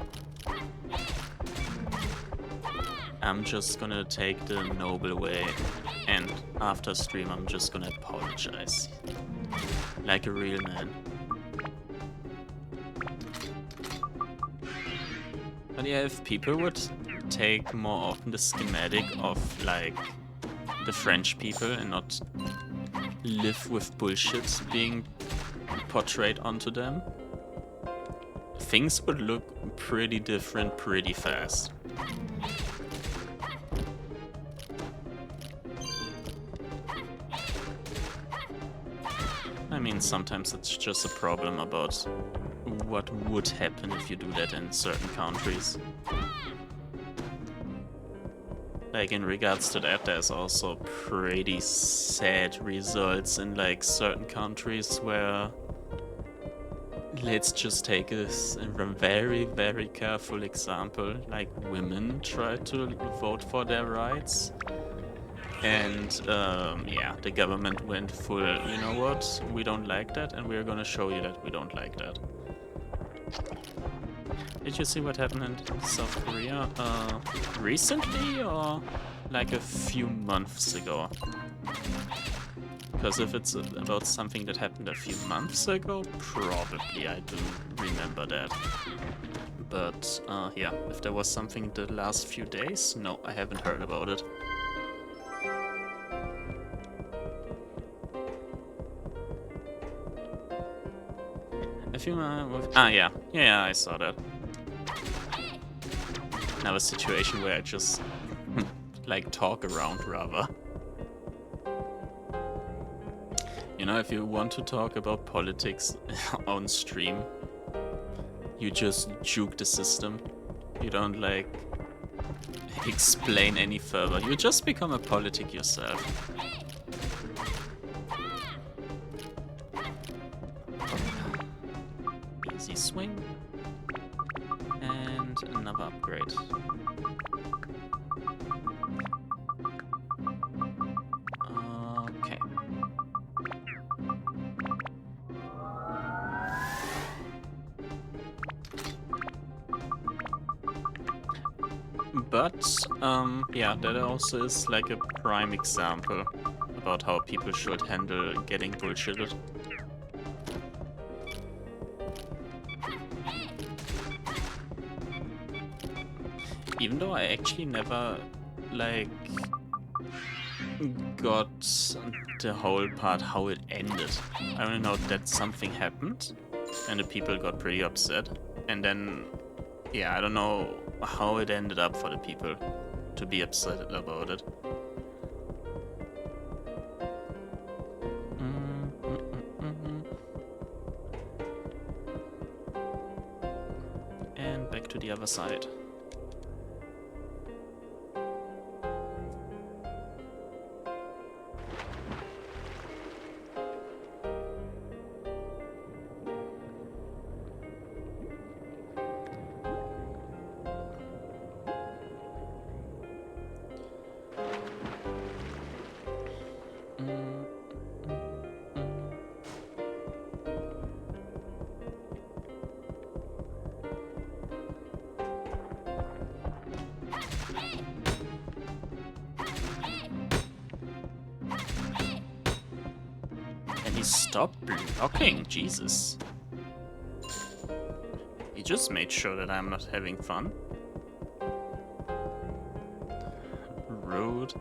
I'm just gonna take the noble way, and after stream I'm just gonna apologize. Like a real man. But yeah, if people would take more often the schematic of, like, the French people and not live with bullshit being portrayed onto them, things would look pretty different pretty fast. I mean, sometimes it's just a problem about what would happen if you do that in certain countries. Like, in regards to that, there's also pretty sad results in, like, certain countries where, let's just take a very, very careful example, like, women try to vote for their rights. And, yeah, the government went full, you know what, we don't like that, and we're gonna show you that we don't like that. Did you see what happened in South Korea? Recently, or like a few months ago? Because if it's about something that happened a few months ago, probably I do remember that. But, yeah, if there was something the last few days, no, I haven't heard about it. A few yeah, I saw that. Now a situation where I just like talk around rather. You know, if you want to talk about politics on stream, you just juke the system. You don't like explain any further. You just become a politic yourself. Easy swing. And another upgrade. Okay. But, yeah, that also is like a prime example about how people should handle getting bullshitted. Even though I actually never, like, got the whole part how it ended. I only know that something happened, and the people got pretty upset. And then, yeah, I don't know how it ended up for the people to be upset about it. And back to the other side. Stop blocking, Jesus. He just made sure that I'm not having fun. Rude.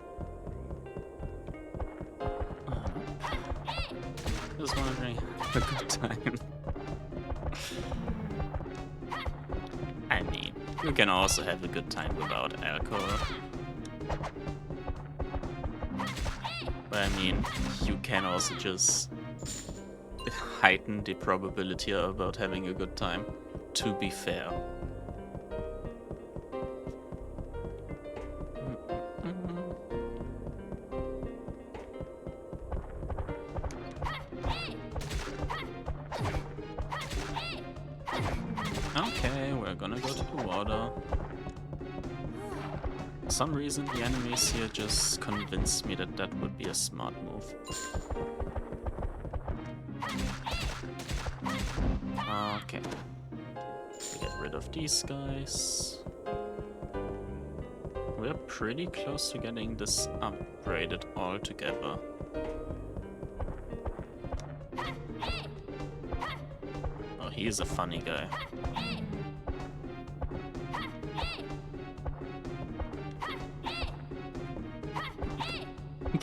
Just wondering, have a good time. I mean, you can also have a good time without alcohol. But I mean, you can also just heighten the probability about having a good time, to be fair. Okay, we're gonna go to the water. For some reason, the enemies here just convinced me that that would be a smart move. Okay. Get rid of these guys. We're pretty close to getting this upgraded altogether. Oh, he's a funny guy.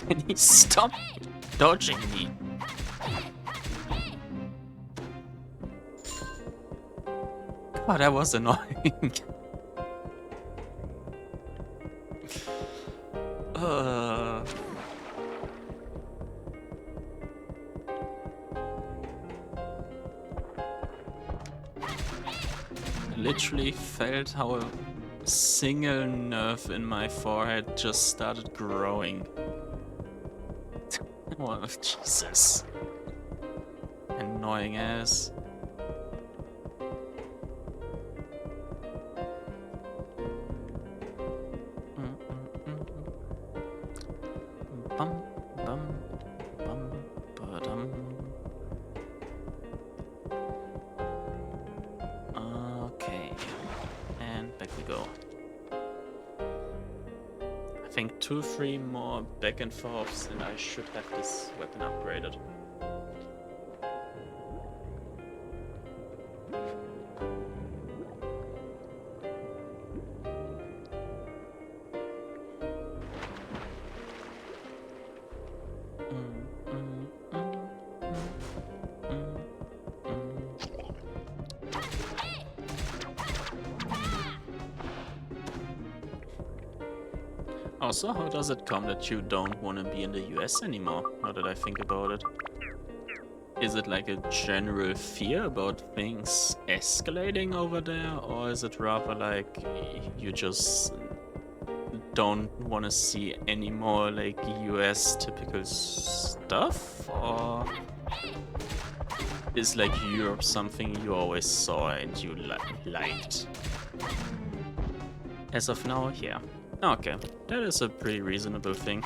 Can he stop dodging me? God, that was annoying. I literally felt how a single nerve in my forehead just started growing. Oh, Jesus. Annoying ass. Bum, bum, bum, ba-dum. Okay. And back we go. I think 2-3 more back and forths and I should have this weapon upgraded. Also, how does it come that you don't want to be in the US anymore, now that I think about it? Is it like a general fear about things escalating over there, or is it rather like you just don't want to see any more like US typical stuff, or is like Europe something you always saw and you liked? As of now, yeah. Okay, that is a pretty reasonable thing.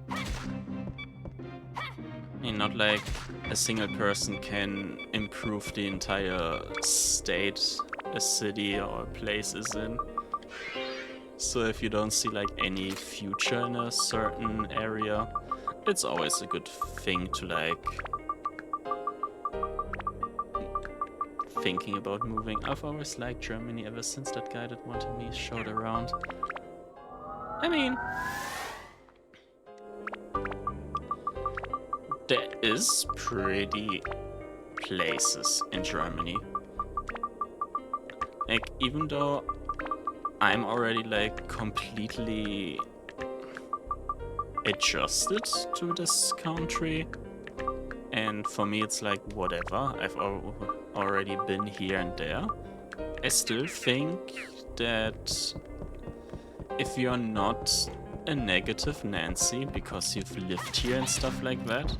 I mean, not like a single person can improve the entire state a city or a place is in. So if you don't see like any future in a certain area, it's always a good thing to like thinking about moving. I've always liked Germany ever since that guy that wanted me showed around. I mean, there is pretty places in Germany. Like, even though I'm already like completely adjusted to this country, and for me it's like whatever, I've already been here and there, I still think that if you're not a negative Nancy because you've lived here and stuff like that,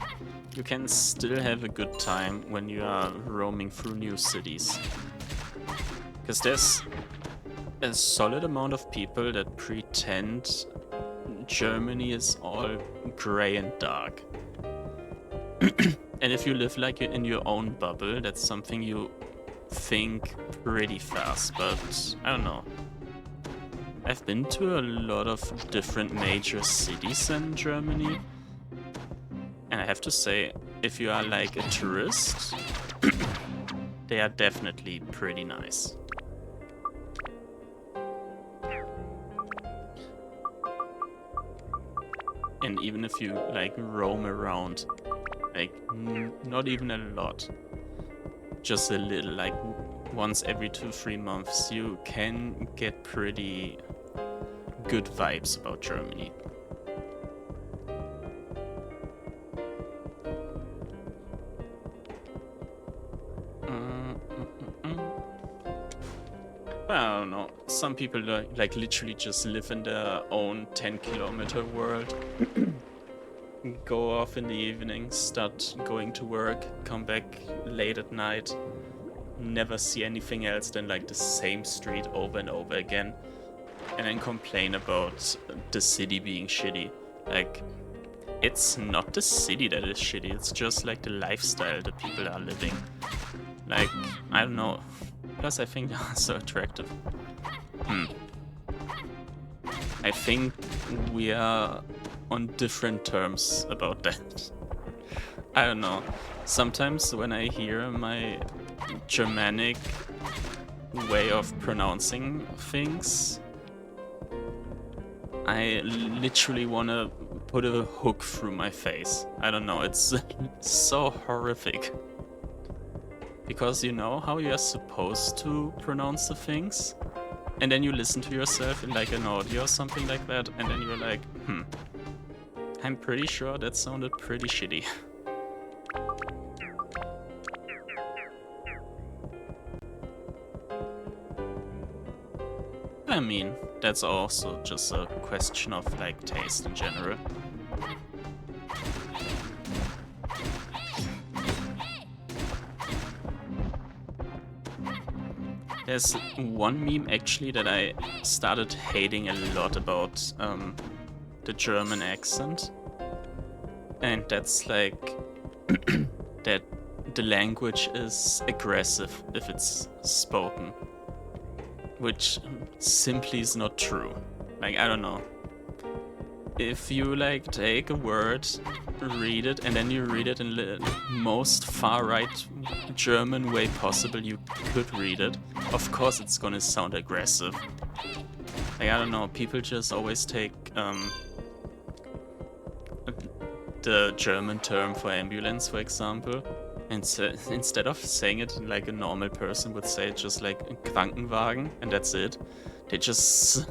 you can still have a good time when you are roaming through new cities. Because there's a solid amount of people that pretend Germany is all grey and dark. And if you live like in your own bubble, that's something you think pretty fast, but I don't know. I've been to a lot of different major cities in Germany, and I have to say, if you are like a tourist, they are definitely pretty nice. And even if you like roam around, like not even a lot, just a little, like once every 2-3 months, you can get pretty good vibes about Germany. I don't know, some people like literally just live in their own 10-kilometer world. Go off in the evening, start going to work, come back late at night, never see anything else than like the same street over and over again, and then complain about the city being shitty. Like, it's not the city that is shitty, it's just like the lifestyle that people are living. Like, I don't know. Plus, I think they're so attractive. I think we are on different terms about that. I don't know. Sometimes when I hear my Germanic way of pronouncing things, I literally want to put a hook through my face. I don't know, it's so horrific. Because you know how you're supposed to pronounce the things, and then you listen to yourself in like an audio or something like that, and then you're like, I'm pretty sure that sounded pretty shitty. I mean, that's also just a question of like taste in general. There's one meme actually that I started hating a lot about the German accent. And that's like that the language is aggressive if it's spoken. Which simply is not true. Like, I don't know. If you like take a word, read it, and then you read it in the most far-right German way possible you could read it, of course it's gonna sound aggressive. Like, I don't know, people just always take the German term for ambulance, for example, and instead of saying it like a normal person would say, it just like Krankenwagen, and that's it. They just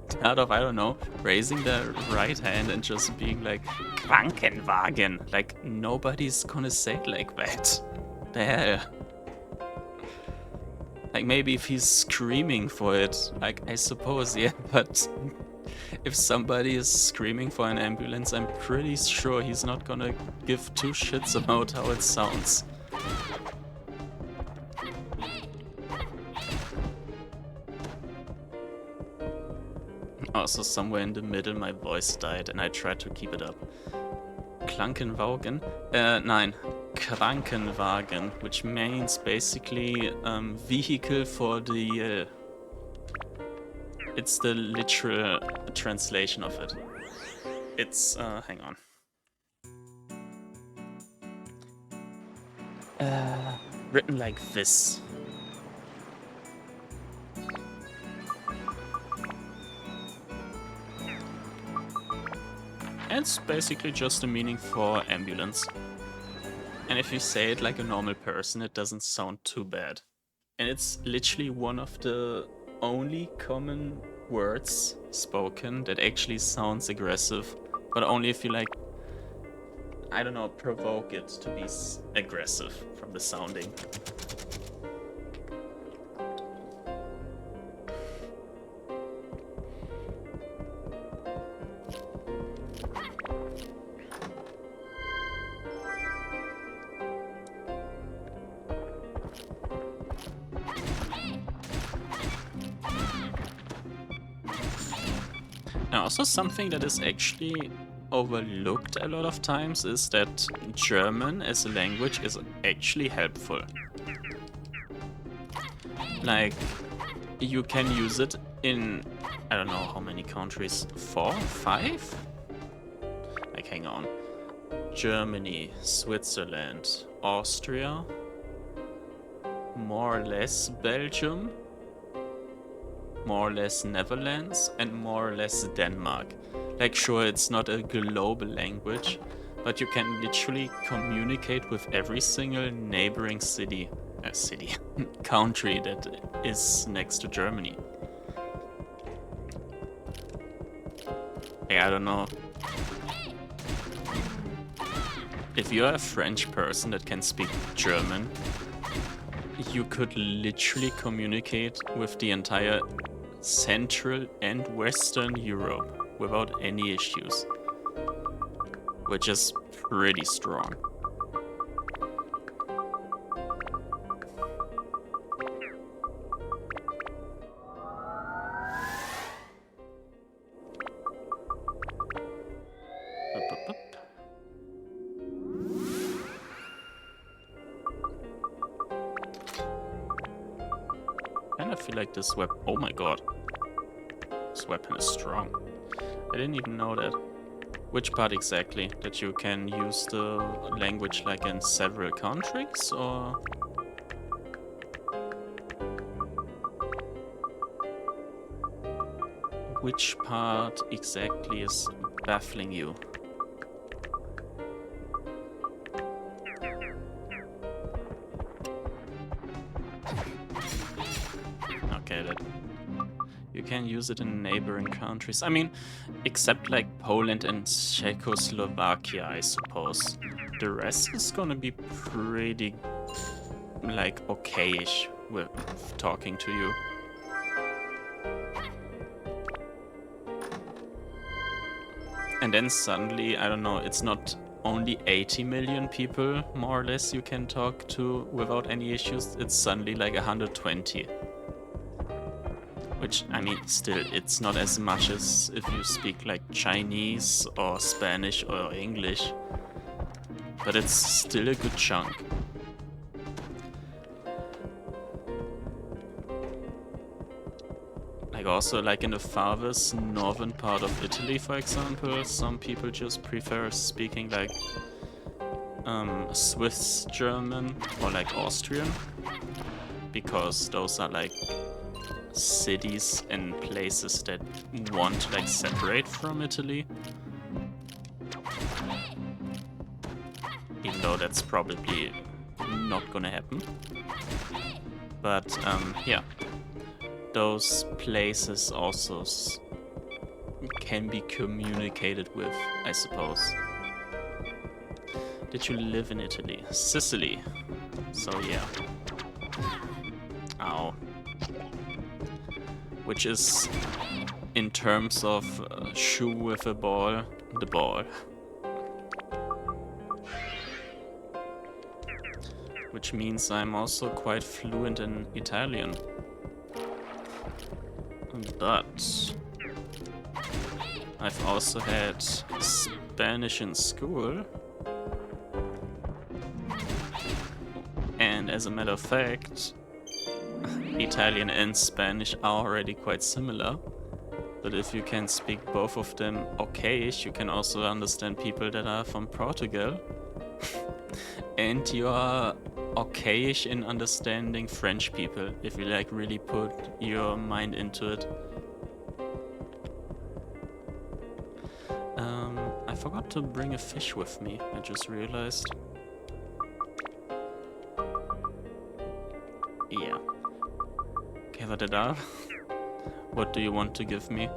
start off, I don't know, raising their right hand and just being like, Krankenwagen. Like, nobody's gonna say it like that. The hell? Like, maybe if he's screaming for it, like, I suppose, yeah, but if somebody is screaming for an ambulance, I'm pretty sure he's not gonna give two shits about how it sounds. Also, somewhere in the middle my voice died and I tried to keep it up. Krankenwagen? Nein. Krankenwagen, which means basically vehicle for the... it's the literal translation of it. It's, hang on. Written like this. And it's basically just the meaning for ambulance. And if you say it like a normal person, it doesn't sound too bad. And it's literally one of the only common words spoken that actually sounds aggressive, but only if you like, I don't know, provoke it to be aggressive from the sounding. Now, also something that is actually overlooked a lot of times is that German as a language is actually helpful. Like, you can use it in I don't know how many countries. 4? 5? Like, hang on. Germany, Switzerland, Austria, more or less Belgium, more or less Netherlands, and more or less Denmark. Like, sure, it's not a global language, but you can literally communicate with every single neighboring country that is next to Germany. Like, I don't know. If you're a French person that can speak German, you could literally communicate with the entire Central and Western Europe without any issues, which is pretty strong. And I feel like this weapon... Oh my god. This weapon is strong. I didn't even know that. Which part exactly? That you can use the language like in several countries, or...? Which part exactly is baffling you? Okay, that... You can use it in neighboring countries. I mean, except like Poland and Czechoslovakia, I suppose. The rest is gonna be pretty, like, okay-ish with talking to you. And then suddenly, I don't know, it's not only 80 million people, more or less, you can talk to without any issues. It's suddenly like 120. Which, I mean, still, it's not as much as if you speak like Chinese or Spanish or English. But it's still a good chunk. Like also, like in the farthest northern part of Italy, for example, some people just prefer speaking like Swiss German or like Austrian. Because those are like cities and places that want to like separate from Italy. Even though that's probably not gonna happen. But yeah, those places also can be communicated with, I suppose. Did you live in Italy? Sicily. So yeah. Ow. Which is, in terms of shoe with a ball, the ball. Which means I'm also quite fluent in Italian. But I've also had Spanish in school. And as a matter of fact, Italian and Spanish are already quite similar. But if you can speak both of them okay-ish, you can also understand people that are from Portugal. And you are okay-ish in understanding French people, if you like really put your mind into it. I forgot to bring a fish with me, I just realized. Yeah. Okay, what did I? What do you want to give me?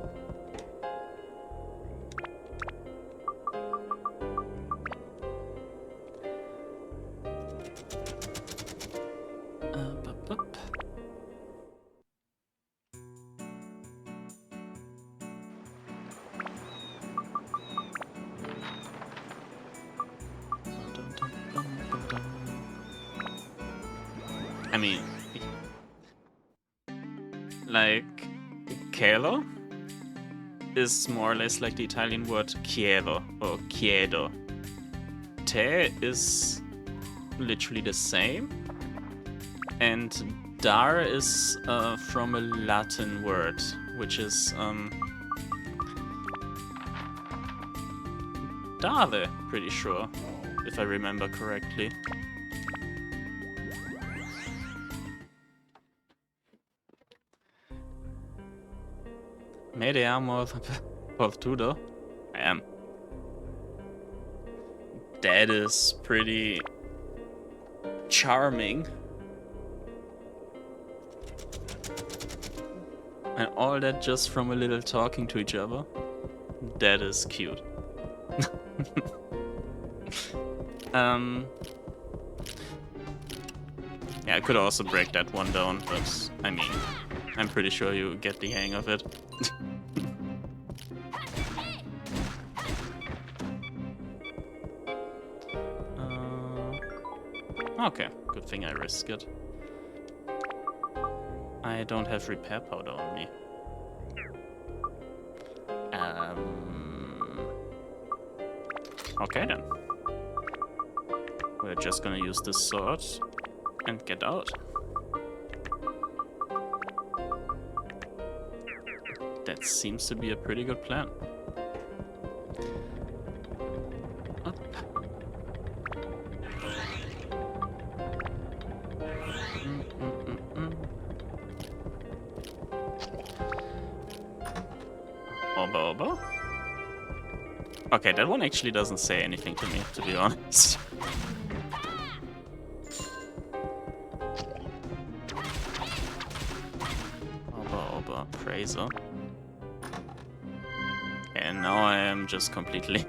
I mean, like, cielo is more or less like the Italian word chiedo or chiedo. Te is literally the same, and dar is from a Latin word, which is Dave, pretty sure, if I remember correctly. Mayday armor of Tudor? I am. That is pretty charming. And all that just from a little talking to each other. That is cute. Yeah, I could also break that one down, but I mean, I'm pretty sure you get the hang of it. Okay, good thing I risked it. I don't have repair powder on me. Okay then. We're just gonna use this sword and get out. That seems to be a pretty good plan. Up. Oba. Okay, that one actually doesn't say anything to me, to be honest. Oba, Praiser. And now I am just completely...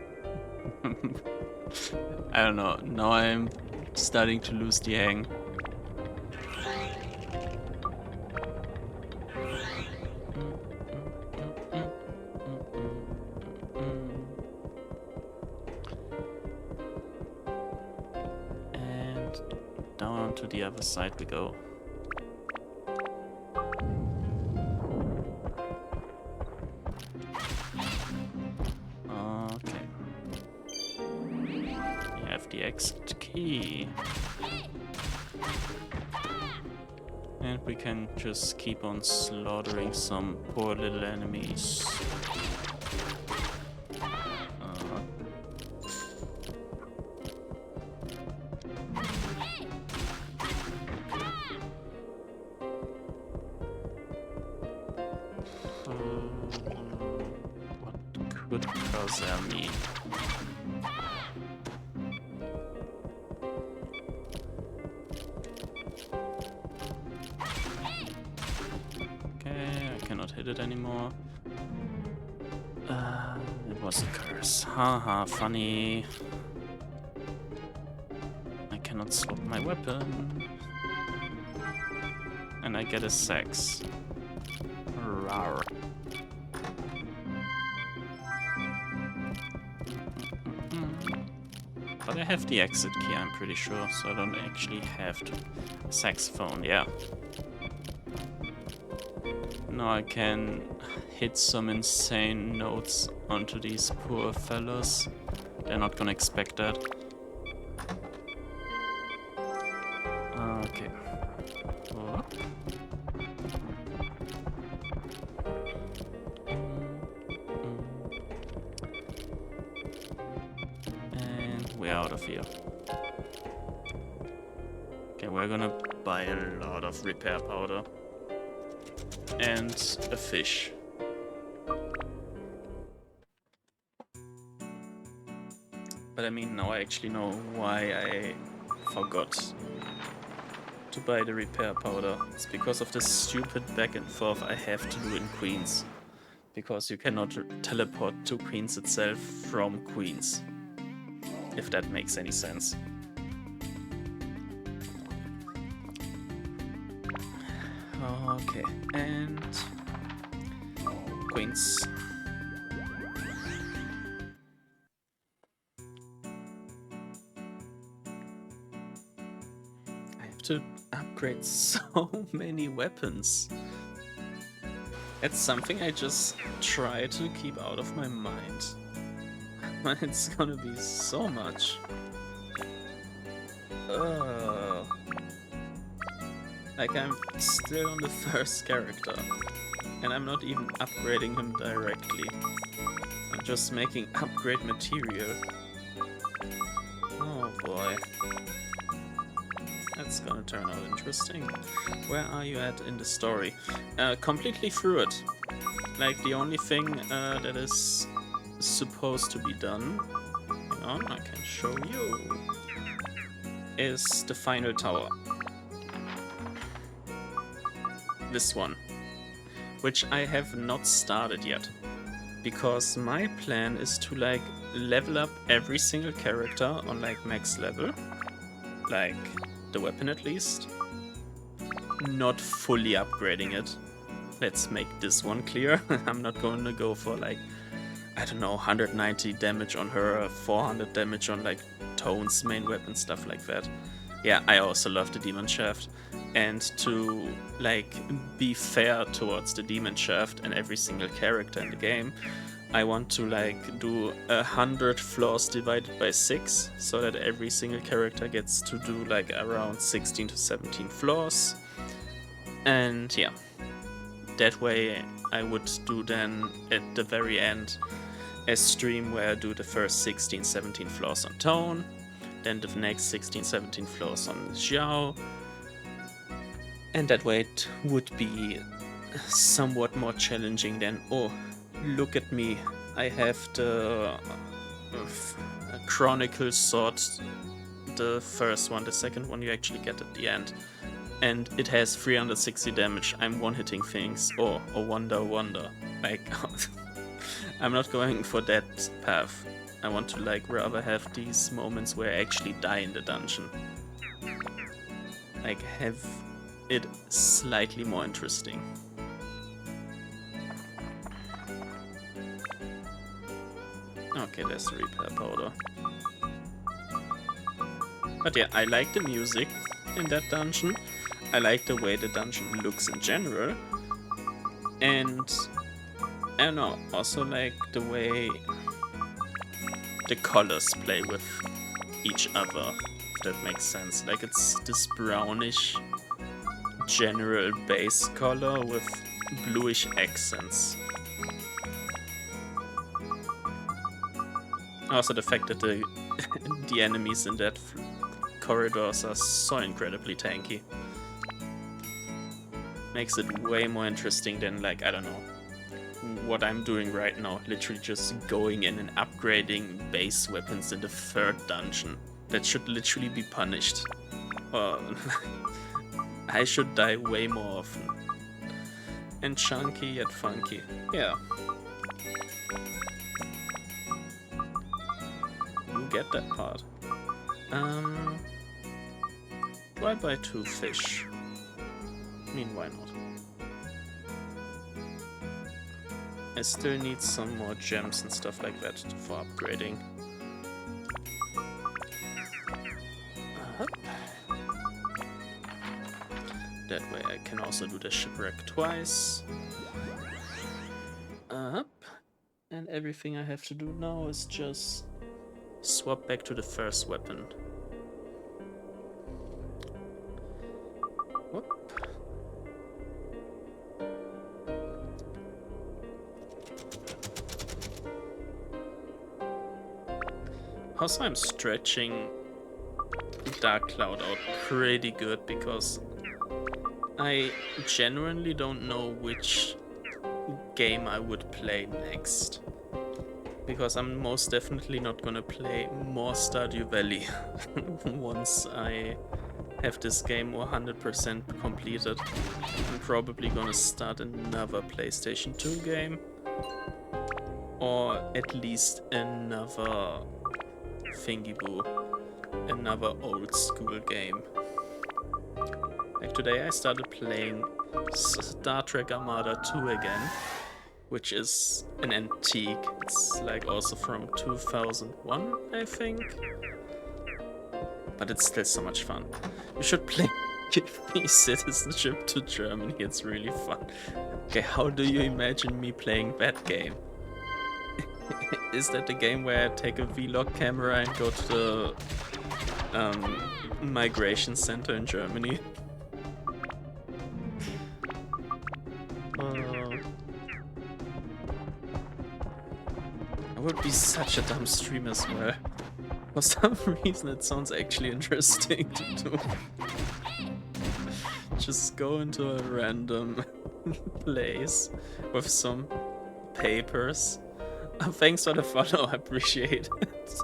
I don't know, now I'm starting to lose the hang. And down to the other side we go. The exit key. And we can just keep on slaughtering some poor little enemies. What could Crosshair mean? Hit it anymore. It was a curse. Haha, funny. I cannot swap my weapon. And I get a sex. Rawr. But I have the exit key, I'm pretty sure, so I don't actually have to. Saxophone, yeah. Now I can hit some insane notes onto these poor fellas. They're not gonna expect that. Okay. Oh. And we're out of here. Okay, we're gonna buy a lot of repair powder. And a fish. But I mean, now I actually know why I forgot to buy the repair powder. It's because of this stupid back and forth I have to do in Queens. Because you cannot teleport to Queens itself from Queens. If that makes any sense. Okay, and Queens. I have to upgrade so many weapons. It's something I just try to keep out of my mind. But it's gonna be so much. Like I'm still on the first character. And I'm not even upgrading him directly. I'm just making upgrade material. Oh boy. That's gonna turn out interesting. Where are you at in the story? Completely through it. Like, the only thing that is supposed to be done, hang on, I can show you, is the final tower. This one. Which I have not started yet. Because my plan is to, like, level up every single character on, like, max level. Like, the weapon at least. Not fully upgrading it. Let's make this one clear. I'm not going to go for, like, I don't know, 190 damage on her, 400 damage on, like, Toan's main weapon, stuff like that. Yeah, I also love the Demon Shaft. And to, like, be fair towards the Demon Shaft and every single character in the game, I want to, like, do 100 floors divided by 6, so that every single character gets to do, like, around 16 to 17 floors. And yeah, that way I would do then at the very end a stream where I do the first 16, 17 floors on Toan, then the next 16, 17 floors on Xiao. And that way it would be somewhat more challenging than, oh, look at me, I have the Chronicle Sword, the first one, the second one you actually get at the end. And it has 360 damage, I'm one-hitting things, oh wonder. Like, I'm not going for that path. I want to, like, rather have these moments where I actually die in the dungeon. Like, have it slightly more interesting. Okay, there's the repair powder. But yeah, I like the music in that dungeon. I like the way the dungeon looks in general. And I don't know, also like the way the colors play with each other, if that makes sense. Like, it's this brownish general base color with bluish accents. Also the fact that the enemies in that corridors are so incredibly tanky makes it way more interesting than, like, I don't know, what I'm doing right now. Literally just going in and upgrading base weapons in the 3rd dungeon. That should literally be punished. I should die way more often. And chunky yet funky. Yeah. You get that part. Do I buy 2 fish? I mean, why not? I still need some more gems and stuff like that for upgrading. That way I can also do the shipwreck twice. And everything I have to do now is just swap back to the first weapon. Whoop. Also, I'm stretching Dark Cloud out pretty good because I genuinely don't know which game I would play next. Because I'm most definitely not gonna play more Stardew Valley once I have this game 100% completed. I'm probably gonna start another PlayStation 2 game. Or at least another thingy-boo. Another old school game. Like today I started playing Star Trek Armada 2 again, which is an antique. It's like also from 2001, I think. But it's still so much fun. You should play Give Me Citizenship to Germany, it's really fun. Okay, how do you imagine me playing that game? Is that the game where I take a vlog camera and go to the migration center in Germany? would be such a dumb stream as well. For some reason it sounds actually interesting to do. Just go into a random place with some papers. Thanks for the follow, I appreciate it.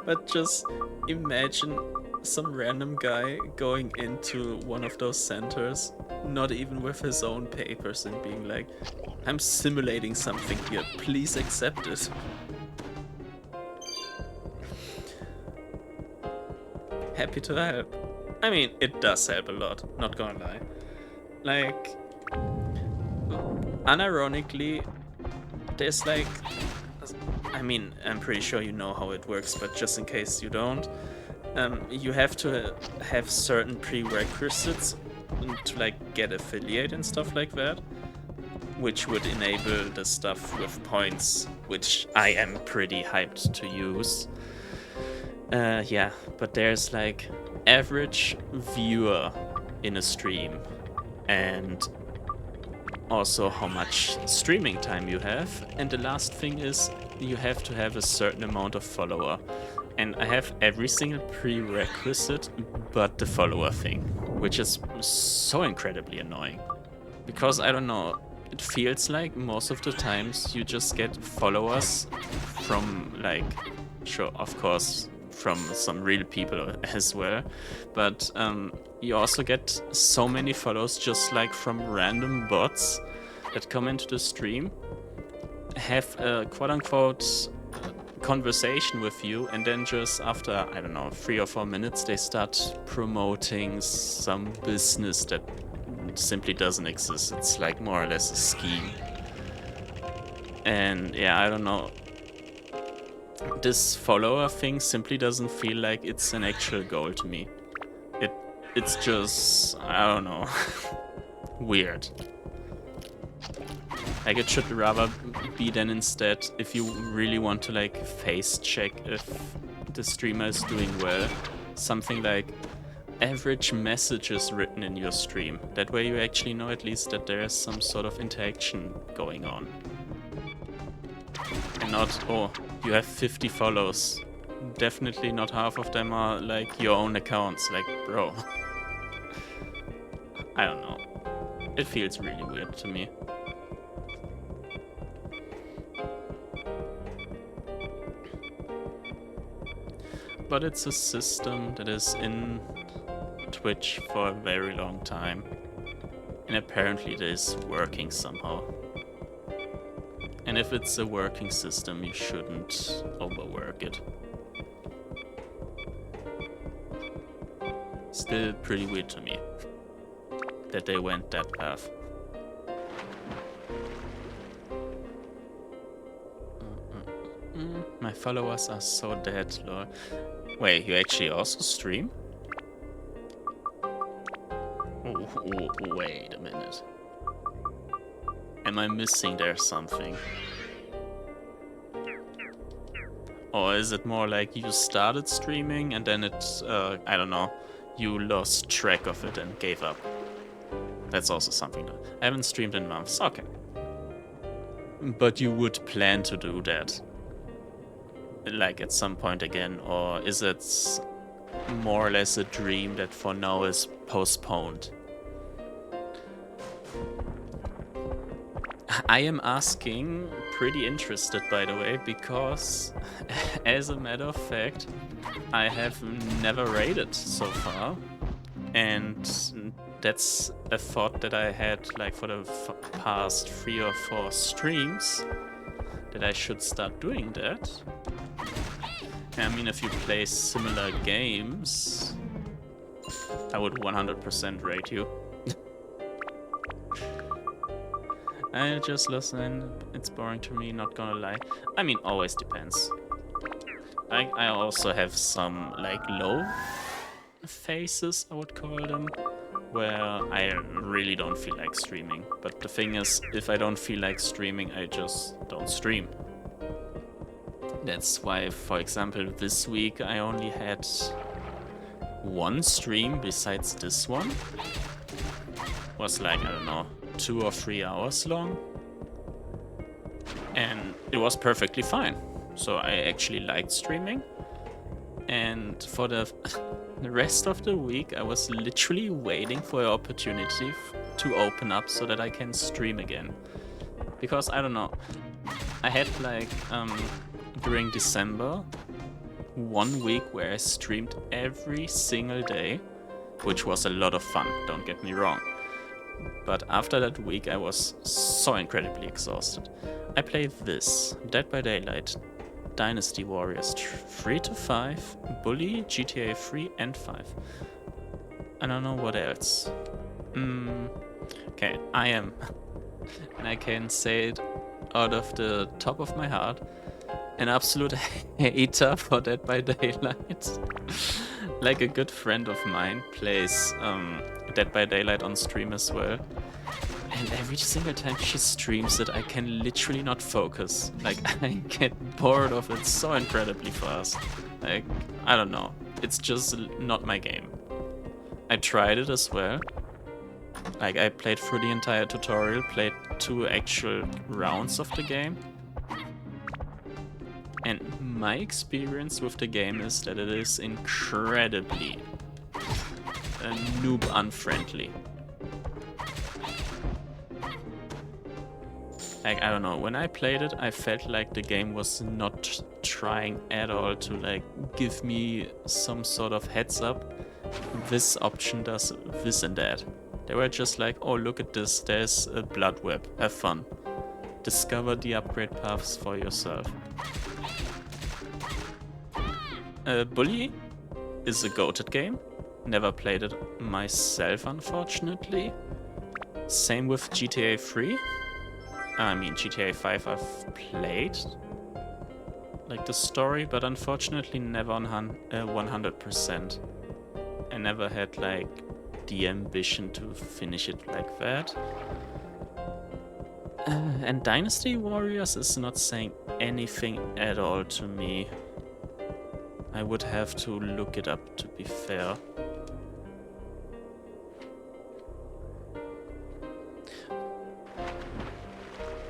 But just imagine some random guy going into one of those centers, not even with his own papers, and being like, I'm simulating something here, please accept it. Happy to help. I mean, it does help a lot, not gonna lie. Like, unironically, there's like, I mean, I'm pretty sure you know how it works, but just in case you don't, you have to have certain prerequisites to like get affiliate and stuff like that, which would enable the stuff with points, which I am pretty hyped to use. Yeah, but there's like average viewer in a stream, and also how much streaming time you have, and the last thing is you have to have a certain amount of follower. And I have every single prerequisite but the follower thing, which is so incredibly annoying. Because I don't know, it feels like most of the times you just get followers from like, sure, of course, from some real people as well, but you also get so many follows just like from random bots that come into the stream, have a quote-unquote conversation with you, and then just after, I don't know, 3 or 4 minutes they start promoting some business that simply doesn't exist. It's like more or less a scheme. And yeah, I don't know, this follower thing simply doesn't feel like it's an actual goal to me. It's just, I don't know, weird. Like, it should rather be then instead, if you really want to like face check if the streamer is doing well, something like average messages written in your stream. That way you actually know at least that there is some sort of interaction going on. And not, oh, you have 50 follows. Definitely not half of them are like your own accounts. Like, bro. I don't know. It feels really weird to me. But it's a system that is in Twitch for a very long time. And apparently it is working somehow. And if it's a working system, you shouldn't overwork it. Still pretty weird to me that they went that path. My followers are so dead, lol. Wait, you actually also stream? Oh, wait a minute. Am I missing there something? Or is it more like you started streaming and then it, I don't know, you lost track of it and gave up? That's also something that I haven't streamed in months. Okay. But you would plan to do that, like at some point again, or is it more or less a dream that for now is postponed? I am asking, pretty interested by the way, because as a matter of fact, I have never raided so far, and that's a thought that I had like for the past 3 or 4 streams, that I should start doing that. I mean, if you play similar games, I would 100% rate you. I just listen, it's boring to me, not gonna lie. I mean, always depends. I also have some, like, low phases, I would call them, where I really don't feel like streaming. But the thing is, if I don't feel like streaming, I just don't stream. That's why, for example, this week I only had 1 stream besides this one. Was like, I don't know, 2 or 3 hours long. And it was perfectly fine. So I actually liked streaming. And for the rest of the week, I was literally waiting for an opportunity to open up so that I can stream again. Because I don't know, I had like during December 1 week where I streamed every single day, which was a lot of fun, don't get me wrong. But after that week, I was so incredibly exhausted. I played this, Dead by Daylight, Dynasty Warriors 3 to 5, Bully, GTA 3 and 5. I don't know what else. Okay, I am, and I can say it out of the top of my heart, an absolute hater for Dead by Daylight. Like a good friend of mine plays Dead by Daylight on stream as well. And every single time she streams it, I can literally not focus. Like, I get bored of it so incredibly fast. Like, I don't know. It's just not my game. I tried it as well. Like, I played through the entire tutorial, played 2 actual rounds of the game. And my experience with the game is that it is incredibly noob unfriendly. Like, I don't know, when I played it, I felt like the game was not trying at all to like give me some sort of heads up. This option does this and that. They were just like, oh, look at this, there's a blood web, have fun. Discover the upgrade paths for yourself. Bully is a goated game. Never played it myself, unfortunately. Same with GTA 3. I mean, GTA 5 I've played, like the story, but unfortunately never on 100%. I never had like the ambition to finish it like that. And Dynasty Warriors is not saying anything at all to me. I would have to look it up, to be fair.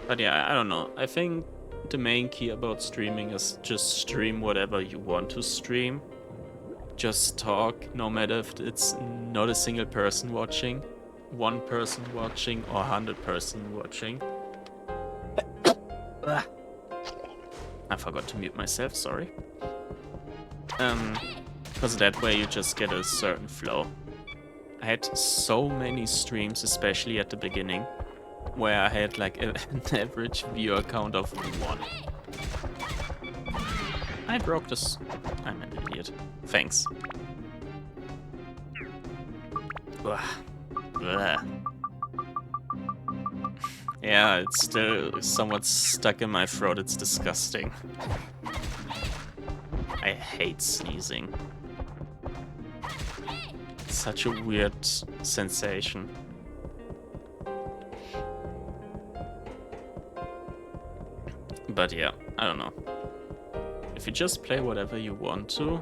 But yeah, I don't know. I think the main key about streaming is just stream whatever you want to stream. Just talk, no matter if it's not a single person watching, 1 person watching, or 100 person watching. I forgot to mute myself, sorry. Because that way you just get a certain flow. I had so many streams, especially at the beginning, where I had like an average viewer count of 1. I broke this. I'm an idiot. Thanks. Ugh. Ugh. Yeah, it's still somewhat stuck in my throat. It's disgusting. I hate sneezing. It's such a weird sensation. But yeah, I don't know. If you just play whatever you want to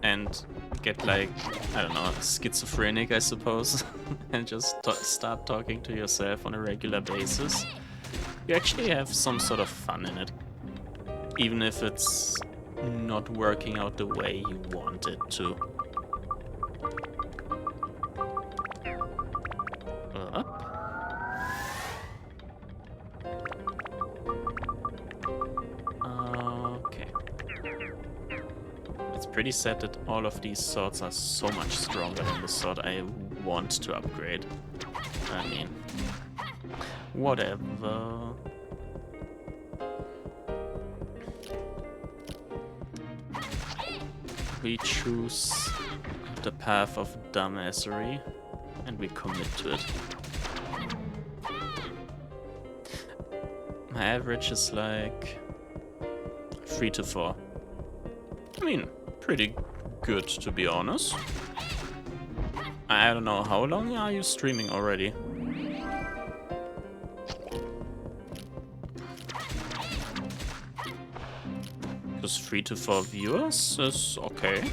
and get like, I don't know, schizophrenic, I suppose, and just start talking to yourself on a regular basis, you actually have some sort of fun in it. Even if it's not working out the way you want it to. Up. Okay. It's pretty sad that all of these swords are so much stronger than the sword I want to upgrade. I mean, whatever. We choose the path of dumbassery and we commit to it. My average is like 3 to 4. I mean, pretty good, to be honest. I don't know, how long are you streaming already? Because 3 to 4 viewers is okay.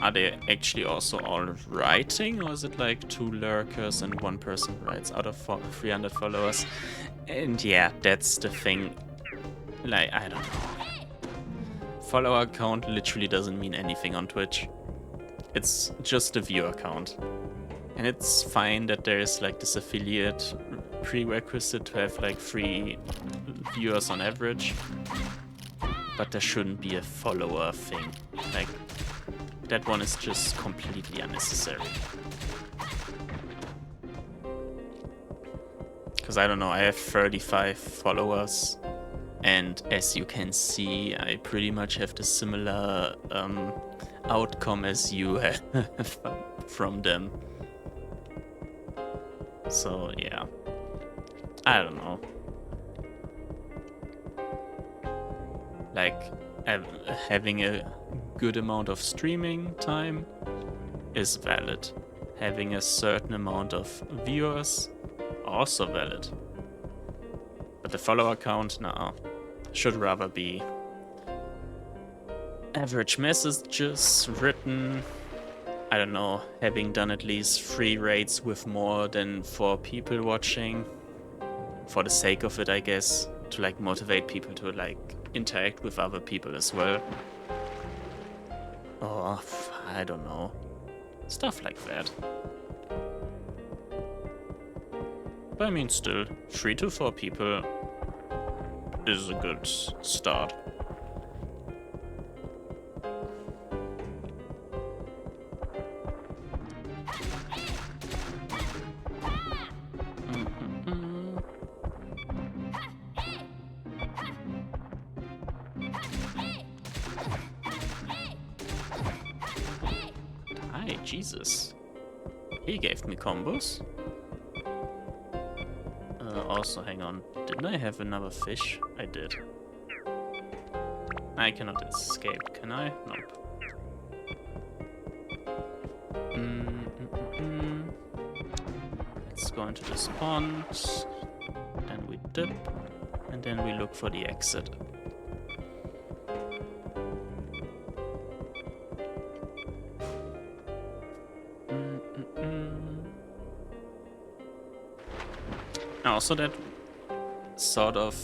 are they actually also all writing, or is it like 2 lurkers and 1 person writes out of 300 followers? And yeah, that's the thing. Like, I don't know. Follower count literally doesn't mean anything on Twitch. It's just a viewer count. And it's fine that there's like this affiliate prerequisite to have like 3 viewers on average. But there shouldn't be a follower thing. Like, that one is just completely unnecessary. Because I don't know, I have 35 followers. And as you can see, I pretty much have the similar outcome as you have from them. So yeah, I don't know. Like, having a good amount of streaming time is valid. Having a certain amount of viewers, also valid. But the follower count, nah, should rather be average messages written, I don't know, having done at least 3 raids with more than 4 people watching, for the sake of it, I guess, to like motivate people to like interact with other people as well. Or, I don't know, stuff like that. But I mean, still, 3 to 4 people is a good start. Hi, Jesus. He gave me combos. Also, hang on. Didn't I have another fish? I did. I cannot escape, can I? Nope. Let's go into this pond. Then we dip. And then we look for the exit. Also, that sort of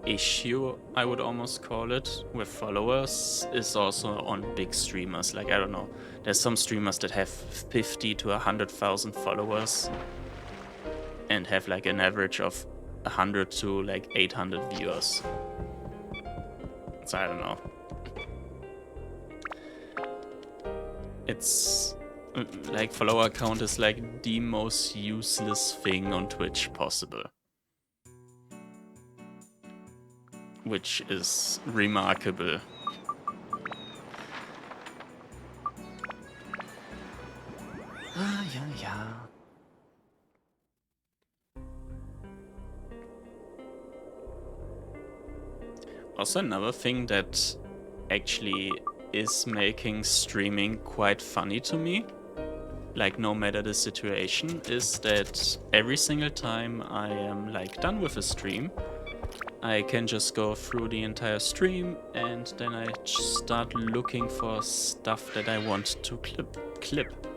issue, I would almost call it, with followers is also on big streamers. Like, I don't know, there's some streamers that have 50 to 100,000 followers and have like an average of 100 to like 800 viewers. So I don't know. It's like, follower count is like the most useless thing on Twitch possible. Which is remarkable. Yeah. Also, another thing that actually is making streaming quite funny to me, like no matter the situation, is that every single time I am like done with a stream, I can just go through the entire stream and then I start looking for stuff that I want to clip.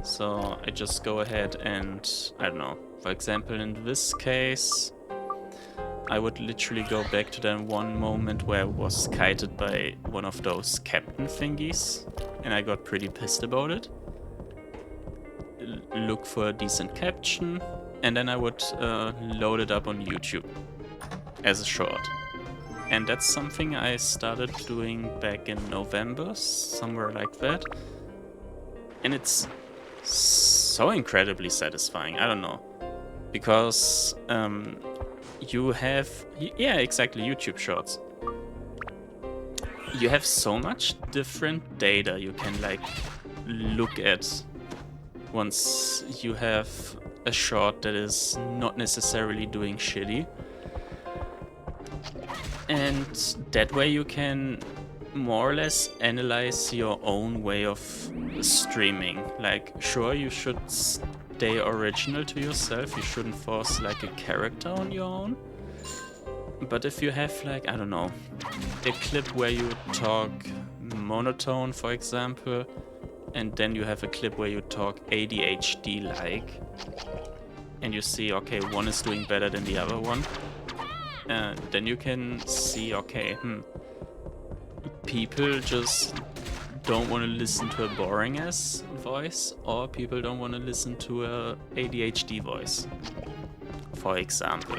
So I just go ahead and, I don't know, for example in this case, I would literally go back to that one moment where I was kited by one of those captain thingies and I got pretty pissed about it. Look for a decent caption and then I would load it up on YouTube as a short. And that's something I started doing back in November, somewhere like that. And it's so incredibly satisfying, I don't know. Because you have, yeah, exactly, YouTube Shorts. You have so much different data you can like look at once you have a short that is not necessarily doing shitty. And that way you can more or less analyze your own way of streaming. Like, sure, you should stay original to yourself, you shouldn't force like a character on your own. But if you have like, I don't know, a clip where you talk monotone, for example, and then you have a clip where you talk ADHD-like, and you see, okay, one is doing better than the other one, then you can see, okay, people just don't want to listen to a boring-ass voice, or people don't want to listen to a ADHD voice, for example.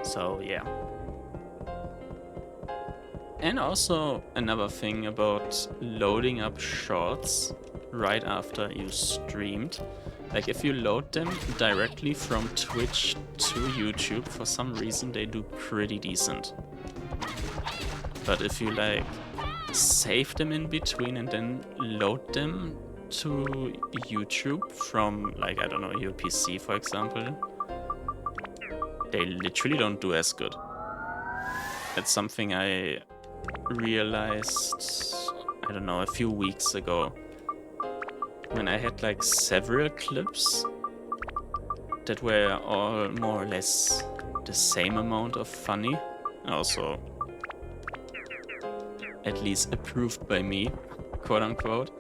So yeah. And also another thing about loading up shorts right after you streamed. Like if you load them directly from Twitch to YouTube, for some reason they do pretty decent. But if you like save them in between and then load them to YouTube from, like, I don't know, your PC for example, they literally don't do as good. That's something I realized, I don't know, a few weeks ago, when I had like several clips that were all more or less the same amount of funny, also at least approved by me, quote unquote.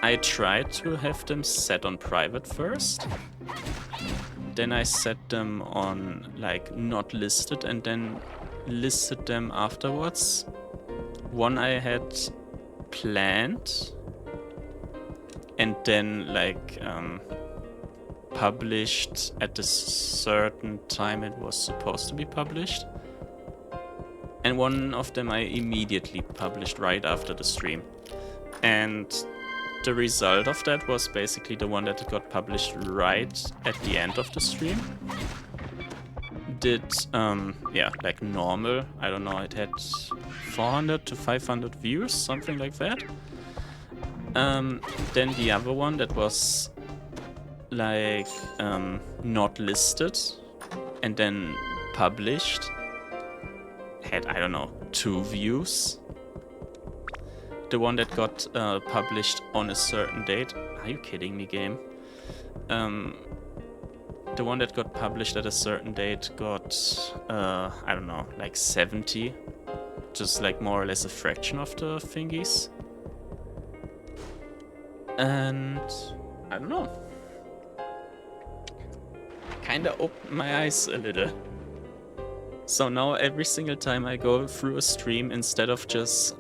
I tried to have them set on private first. Then I set them on like not listed and then listed them afterwards. One I had planned and then like published at a certain time it was supposed to be published. And one of them I immediately published right after the stream. And the result of that was basically the one that got published right at the end of the stream. Did, yeah, like normal. I don't know, it had 400 to 500 views, something like that. Then the other one that was like not listed and then published had, I don't know, 2 views. The one that got published on a certain date. Are you kidding me, game? The one that got published at a certain date got, I don't know, like 70. Just like more or less a fraction of the thingies. And I don't know. Kinda opened my eyes a little. So now every single time I go through a stream, instead of just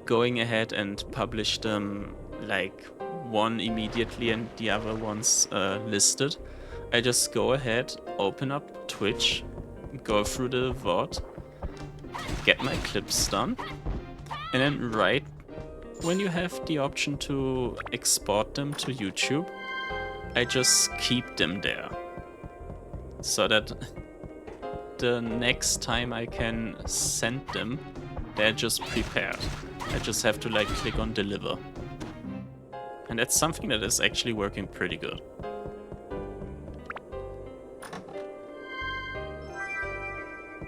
going ahead and publish them like one immediately and the other ones listed, I just go ahead, open up Twitch, go through the VOD, get my clips done, and then right when you have the option to export them to YouTube, I just keep them there. So that the next time I can send them, they're just prepared. I just have to like click on deliver. And that's something that is actually working pretty good.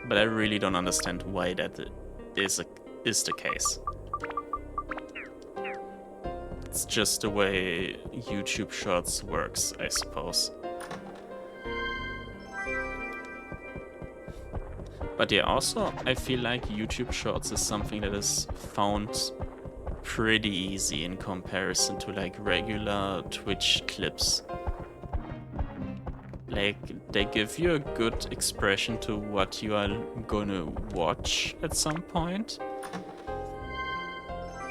But I really don't understand why that is the case. It's just the way YouTube Shorts works, I suppose. But yeah, also I feel like YouTube Shorts is something that is found pretty easy in comparison to like regular Twitch clips. Like, they give you a good expression to what you are gonna watch at some point.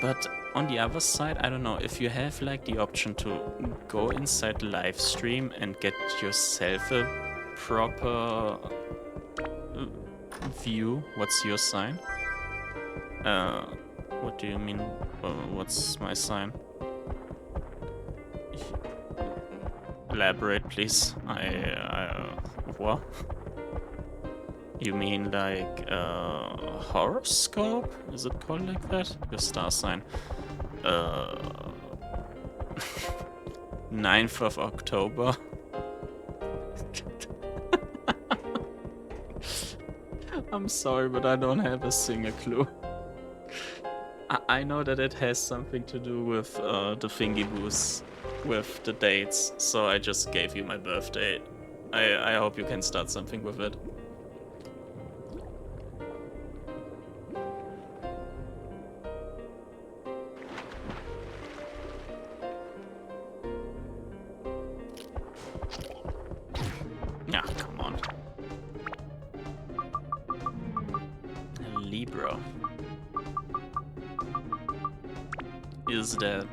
But on the other side, I don't know, if you have like the option to go inside the live stream and get yourself a proper view. What's your sign? What do you mean? What's my sign? Elaborate, please. What? You mean like horoscope? Is it called like that? Your star sign. 9th of October. I'm sorry, but I don't have a single clue. I know that it has something to do with the thingy boos, with the dates, so I just gave you my birthday I hope you can start something with it. Yeah, come on. Libra. Is that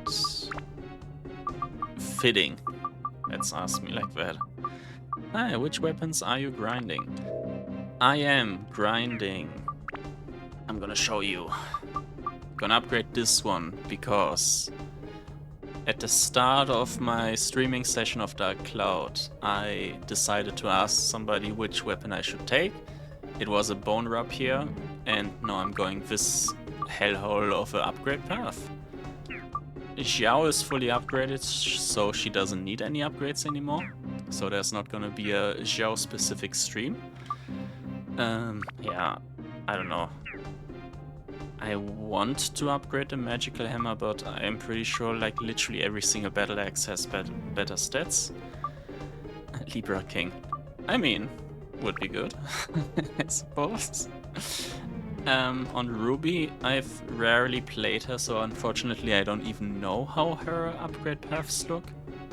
fitting? Let's ask me like that. Hi, which weapons are you grinding? I am grinding. I'm gonna show you. Gonna upgrade this one because at the start of my streaming session of Dark Cloud, I decided to ask somebody which weapon I should take. It was a bone rapier, and now I'm going this hellhole of an upgrade path. Xiao is fully upgraded, so she doesn't need any upgrades anymore. So there's not gonna be a Xiao specific stream. Yeah, I don't know. I want to upgrade the magical hammer, but I'm pretty sure like literally every single battle axe has better stats. Libra King. I mean, would be good, I suppose. On Ruby, I've rarely played her, so unfortunately I don't even know how her upgrade paths look.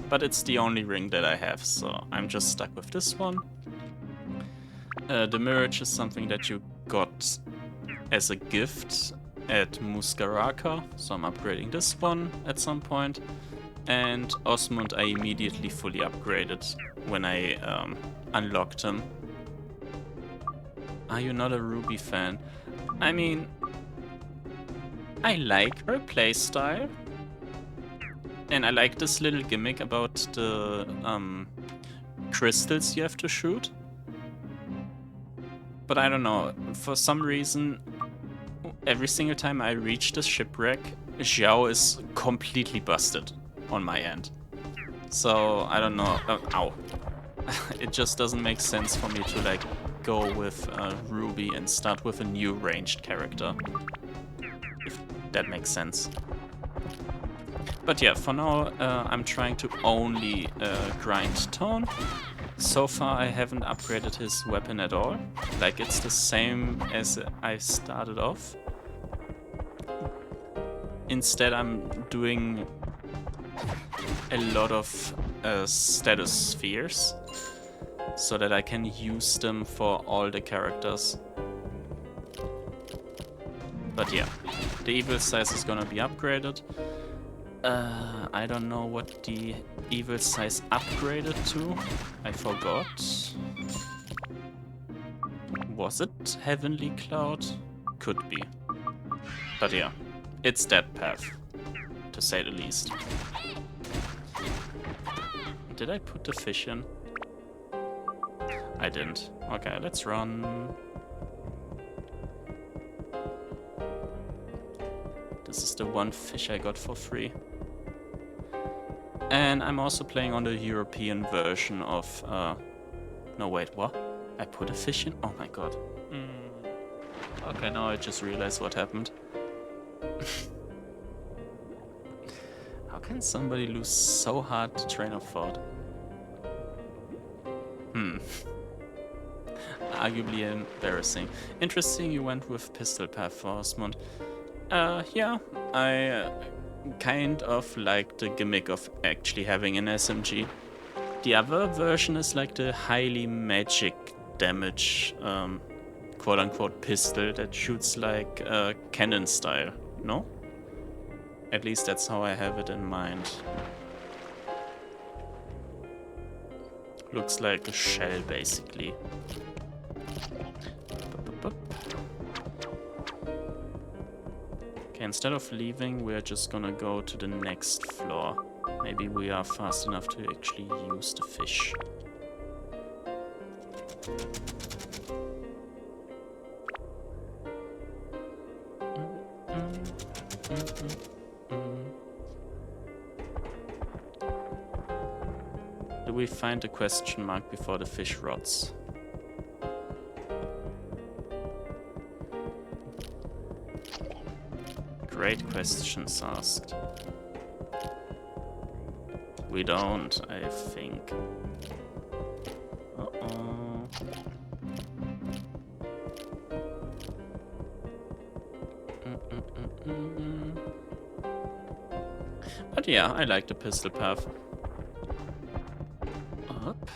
But it's the only ring that I have, so I'm just stuck with this one. The Mirage is something that you got as a gift at Muskaraka, so I'm upgrading this one at some point. And Osmond I immediately fully upgraded when I unlocked him. Are you not a Ruby fan? I mean, I like her playstyle. And I like this little gimmick about the crystals you have to shoot. But I don't know, for some reason, every single time I reach the shipwreck, Xiao is completely busted on my end. So, I don't know, ow. It just doesn't make sense for me to like go with Ruby and start with a new ranged character. If that makes sense. But yeah, for now, I'm trying to only grind Toan. So far, I haven't upgraded his weapon at all. Like, it's the same as I started off. Instead, I'm doing a lot of status spheres, so that I can use them for all the characters. But yeah, the evil size is gonna be upgraded. I don't know what the evil size upgraded to. I forgot. Was it Heavenly Cloud? Could be. But yeah, it's that path, to say the least. Did I put the fish in? I didn't. Okay, let's run. This is the one fish I got for free. And I'm also playing on the European version of... No, wait, what? I put a fish in? Oh my god. Okay, now I just realized what happened. How can somebody lose so hard to train of thought? Arguably embarrassing. Interesting you went with pistol path for Osmond. Yeah, I kind of like the gimmick of actually having an SMG. The other version is like the highly magic damage, quote-unquote pistol that shoots like cannon style, no? At least that's how I have it in mind. Looks like a shell, basically. Okay, instead of leaving, we're just gonna go to the next floor. Maybe we are fast enough to actually use the fish. Do we find the question mark before the fish rots? Great questions asked. We don't, I think. But yeah, I like the pistol path. Up.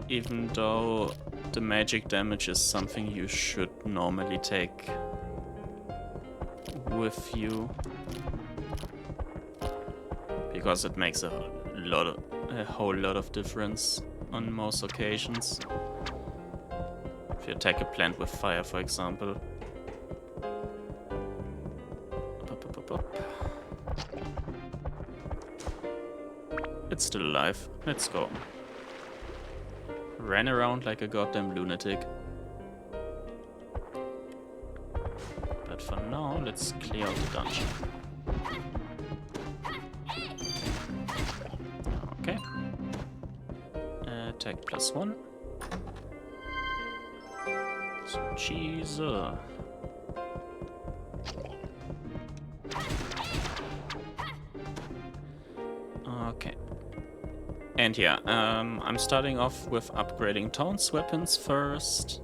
Even though the magic damage is something you should normally take with you, because it makes a whole lot of difference on most occasions. If you attack a plant with fire, for example. It's still alive. Let's go. Ran around like a goddamn lunatic. But for now, let's clear out the dungeon. Okay. Attack +1. So cheese. Okay. And yeah, I'm starting off with upgrading Toan's weapons first.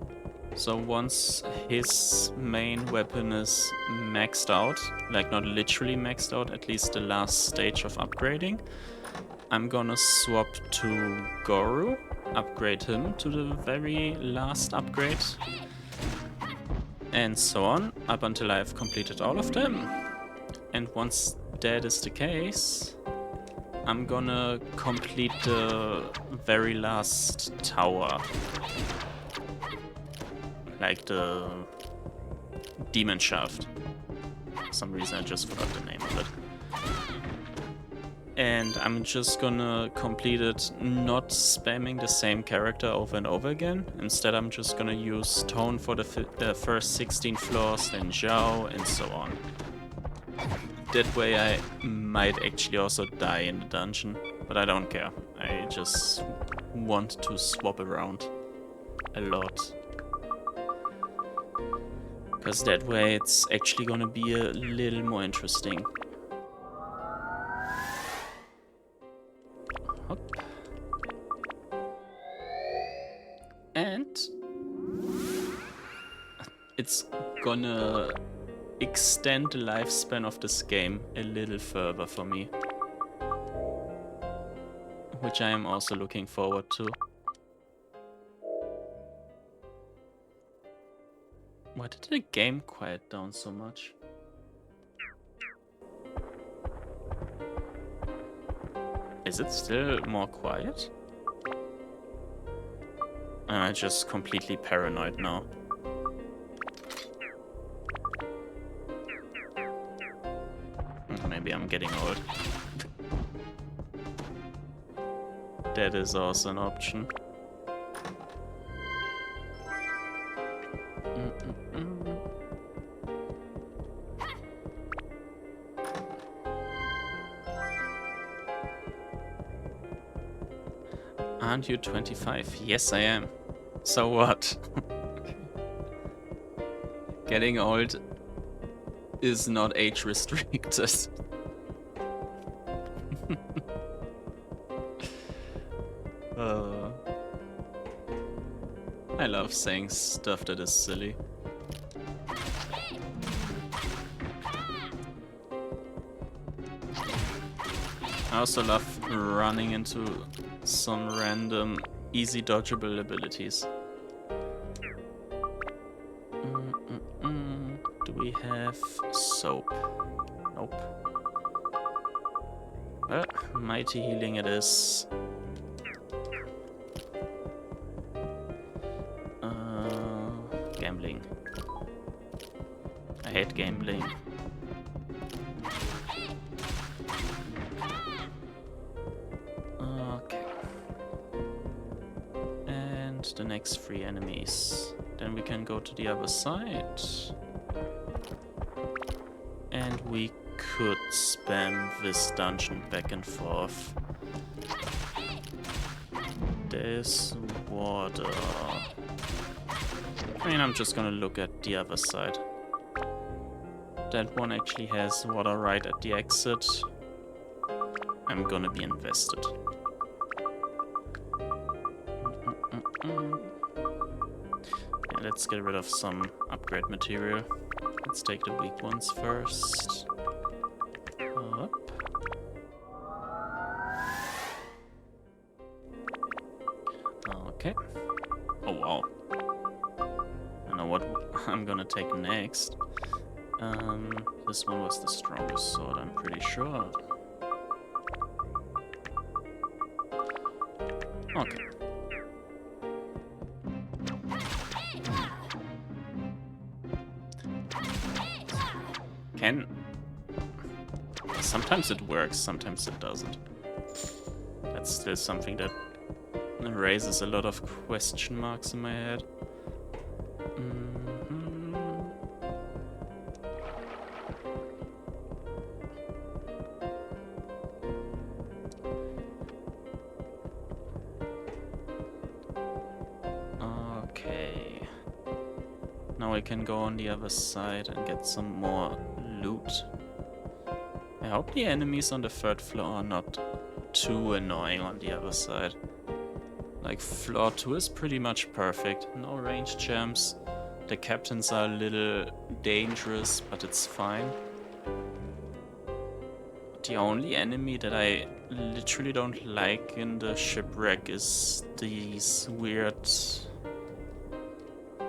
So once his main weapon is maxed out, like not literally maxed out, at least the last stage of upgrading, I'm gonna swap to Goro, upgrade him to the very last upgrade, and so on, up until I've completed all of them. And once that is the case, I'm gonna complete the very last tower. Like the demon shaft. For some reason I just forgot the name of it. And I'm just gonna complete it not spamming the same character over and over again. Instead I'm just gonna use Toan for the first 16 floors, then Zhao, and so on. That way I might actually also die in the dungeon, but I don't care. I just want to swap around a lot. Because that way it's actually gonna be a little more interesting. Hop. And it's gonna extend the lifespan of this game a little further for me, which I am also looking forward to. Why did the game quiet down so much? Is it still more quiet? Am I just completely paranoid now? Maybe I'm getting old. That is also an option. Aren't you 25? Yes, I am. So what? Getting old is not age restricted. I love saying stuff that is silly. I also love running into some random easy dodgeable abilities. Do we have soap? Nope. Mighty healing it is. Gambling. I hate gambling. Okay. And the next 3 enemies. Then we can go to the other side. And we could spam this dungeon back and forth. There's water. I mean, I'm just gonna look at the other side. That one actually has water right at the exit. I'm gonna be invested. let's get rid of some upgrade material. Let's take the weak ones first. Up. Okay. Oh wow. I know what I'm gonna take next. This one was the strongest sword, I'm pretty sure. Okay. Sometimes it works, sometimes it doesn't. That's still something that raises a lot of question marks in my head. Okay. Now I can go on the other side and get some more loot. I hope the enemies on the third floor are not too annoying on the other side. Like, floor 2 is pretty much perfect. No ranged gems. The captains are a little dangerous, but it's fine. The only enemy that I literally don't like in the shipwreck is these weird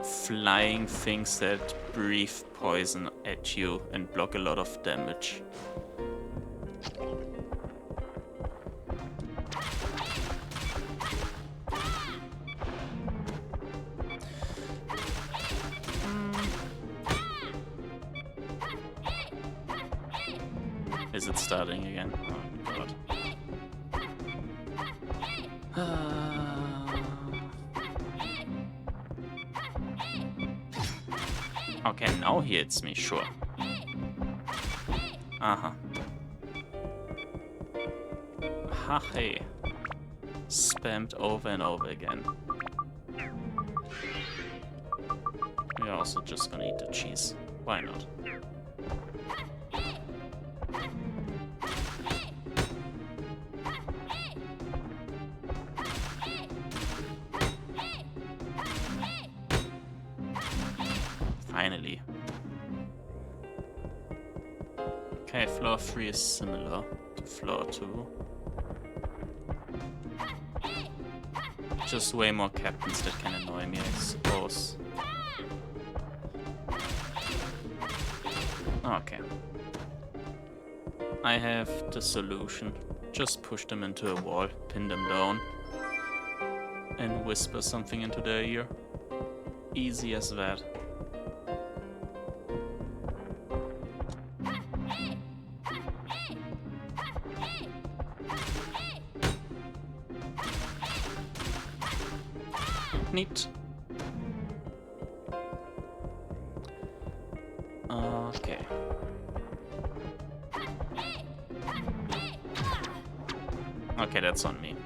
flying things that breathe poison at you and block a lot of damage. Is it starting again? Oh god. Okay, now he hits me, sure. Uh-huh. Ha hey. Spammed over and over again. We're also just gonna eat the cheese. Why not? Finally. Okay, floor 3 is similar to floor 2. Just way more captains that can annoy me, I suppose. Okay. I have the solution. Just push them into a wall, pin them down, and whisper something into their ear. Easy as that. Neat. Okay. Okay, that's on me.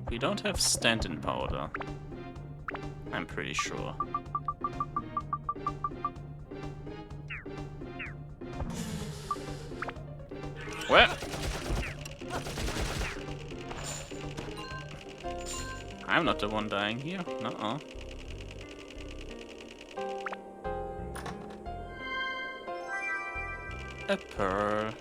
We don't have stand-in powder. I'm pretty sure. Well, I'm not the one dying here. Nuh-uh. A pearl.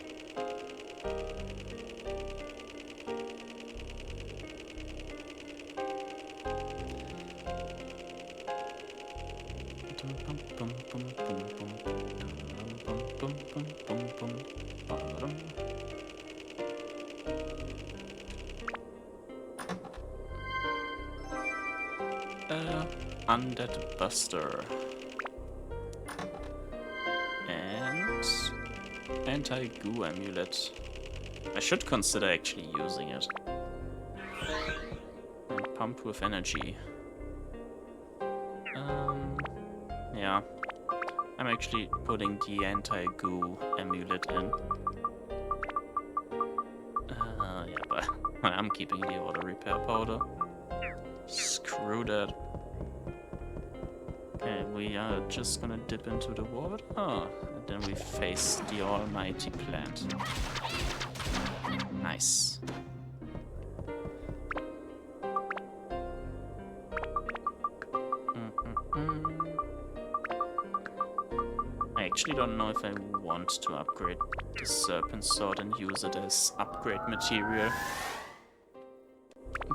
Undead Buster. And anti-goo amulet. I should consider actually using it. And pump with energy. Yeah. I'm actually putting the anti-goo amulet in. Yeah, but I'm keeping the auto repair powder. Screw that. Okay, we are just gonna dip into the water. Oh, Then we face the almighty plant. Nice. I actually don't know if I want to upgrade the Serpent Sword and use it as upgrade material.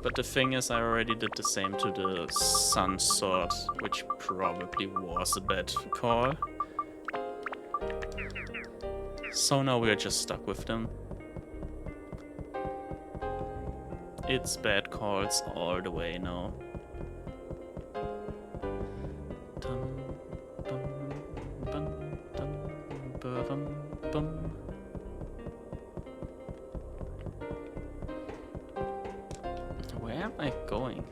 But the thing is, I already did the same to the Sun Sword, which probably was a bad call. So now we're just stuck with them. It's bad calls all the way now. Where am I going?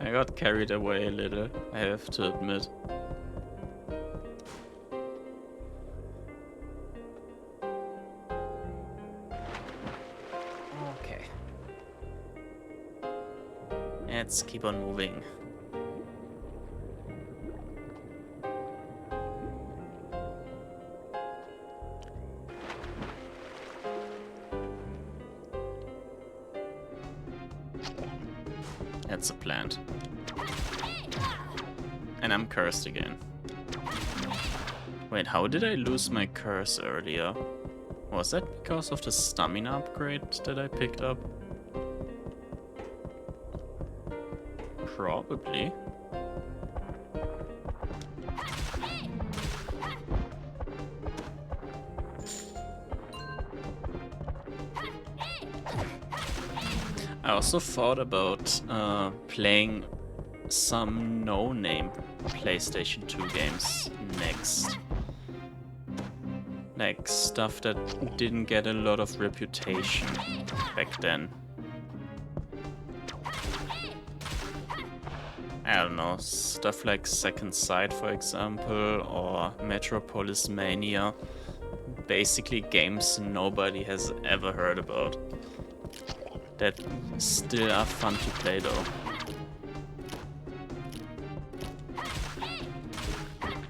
I got carried away a little, I have to admit. Okay. Let's keep on moving. That's a plant. And I'm cursed again. Wait, how did I lose my curse earlier? Was that because of the stamina upgrade that I picked up? Probably. I also thought about playing some no-name PlayStation 2 games next. Like stuff that didn't get a lot of reputation back then. I don't know, stuff like Second Sight, for example, or Metropolis Mania. Basically games nobody has ever heard about. That still are fun to play though.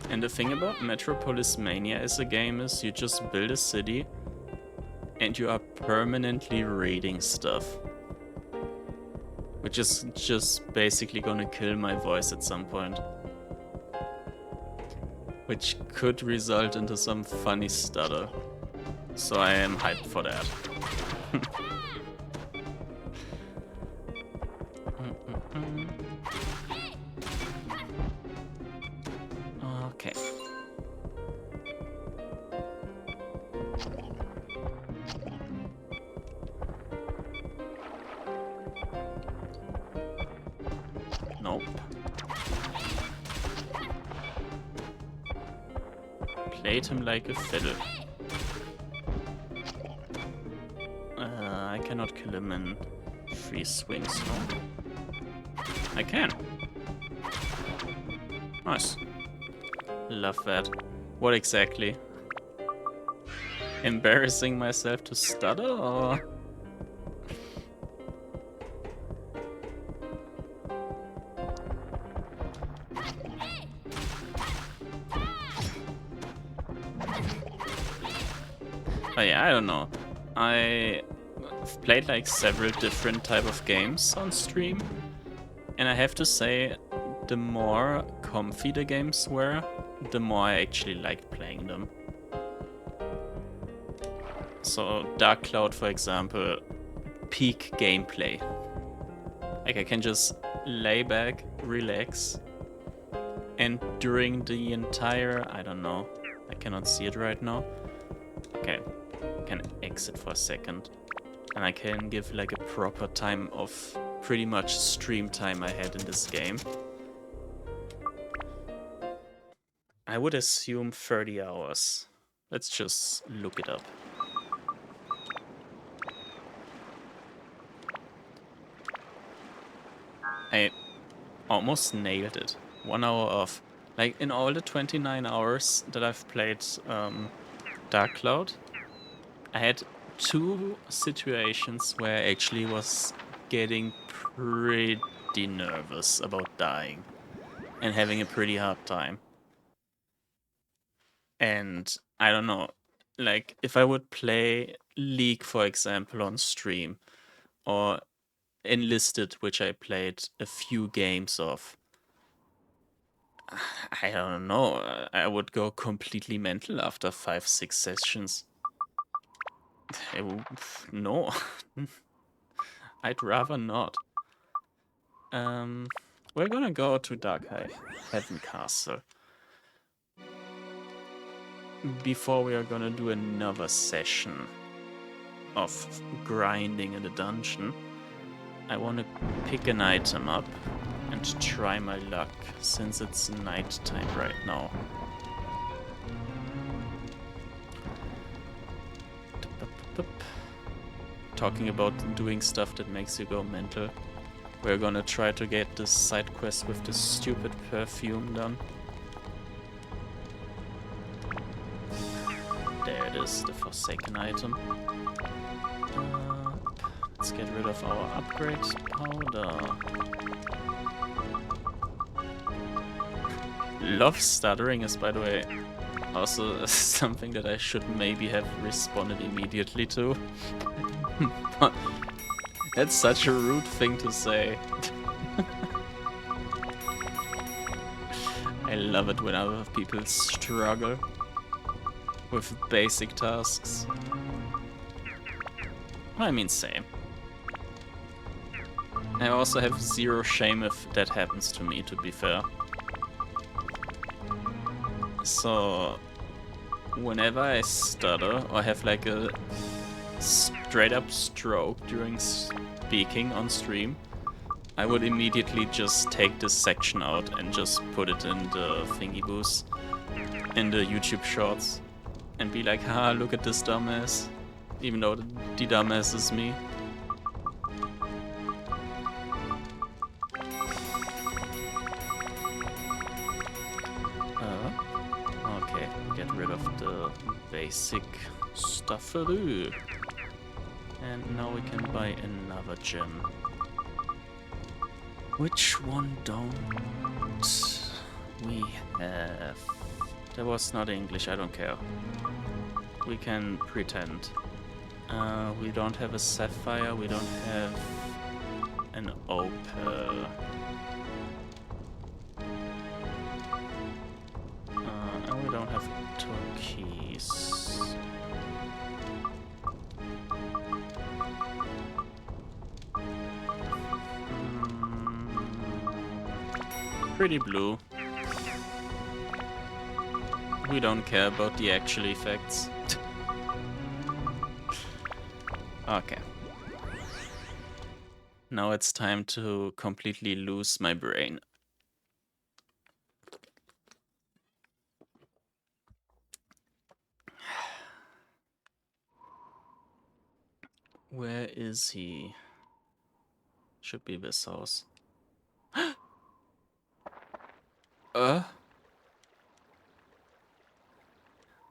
And the thing about Metropolis Mania as a game is you just build a city and you are permanently reading stuff. Which is just basically gonna kill my voice at some point. Which could result into some funny stutter. So I am hyped for that. Okay. Nope. Played him like a fiddle. I cannot kill him in 3 swings, no? I can. Nice. Love that. What exactly? Embarrassing myself to stutter, or...? Oh yeah, I don't know. I've played like several different type of games on stream, and I have to say, the more comfy the games were, the more I actually liked playing them. So Dark Cloud, for example, peak gameplay. Like I can just lay back, relax, and during the entire, I don't know, I cannot see it right now. Okay, I can exit for a second, and I can give like a proper time of pretty much stream time I had in this game. I would assume 30 hours. Let's just look it up. I almost nailed it. 1 hour off. Like in all the 29 hours that I've played Dark Cloud, I had 2 situations where I actually was getting pretty pretty nervous about dying and having a pretty hard time. And I don't know, like if I would play League, for example, on stream, or Enlisted, which I played a few games of, I don't know, I would go completely mental after 5, 6 sessions. No, I'd rather not. We're gonna go to Dark Heaven Castle. Before we are gonna do another session of grinding in the dungeon, I want to pick an item up and try my luck, since it's night time right now. Talking about doing stuff that makes you go mental, we're gonna try to get this side quest with this stupid perfume done. There it is, the Forsaken item. Let's get rid of our upgrade powder. Love stuttering is, by the way, also something that I should maybe have responded immediately to. But that's such a rude thing to say. I love it when other people struggle with basic tasks. I mean, same. I also have zero shame if that happens to me, to be fair. So, whenever I stutter or have like a straight up stroke during speaking on stream, I would immediately just take this section out and just put it in the thingy boos, in the YouTube shorts, and be like, haha, look at this dumbass, even though the dumbass is me. Okay, get rid of the basic stufferoo. And now we can buy another gem. Which one don't we have? That was not English, I don't care. We can pretend. We don't have a sapphire, we don't have an opal. And we don't have turquoise. Pretty blue. We don't care about the actual effects. Okay. Now it's time to completely lose my brain. Where is he? Should be this house. Ah,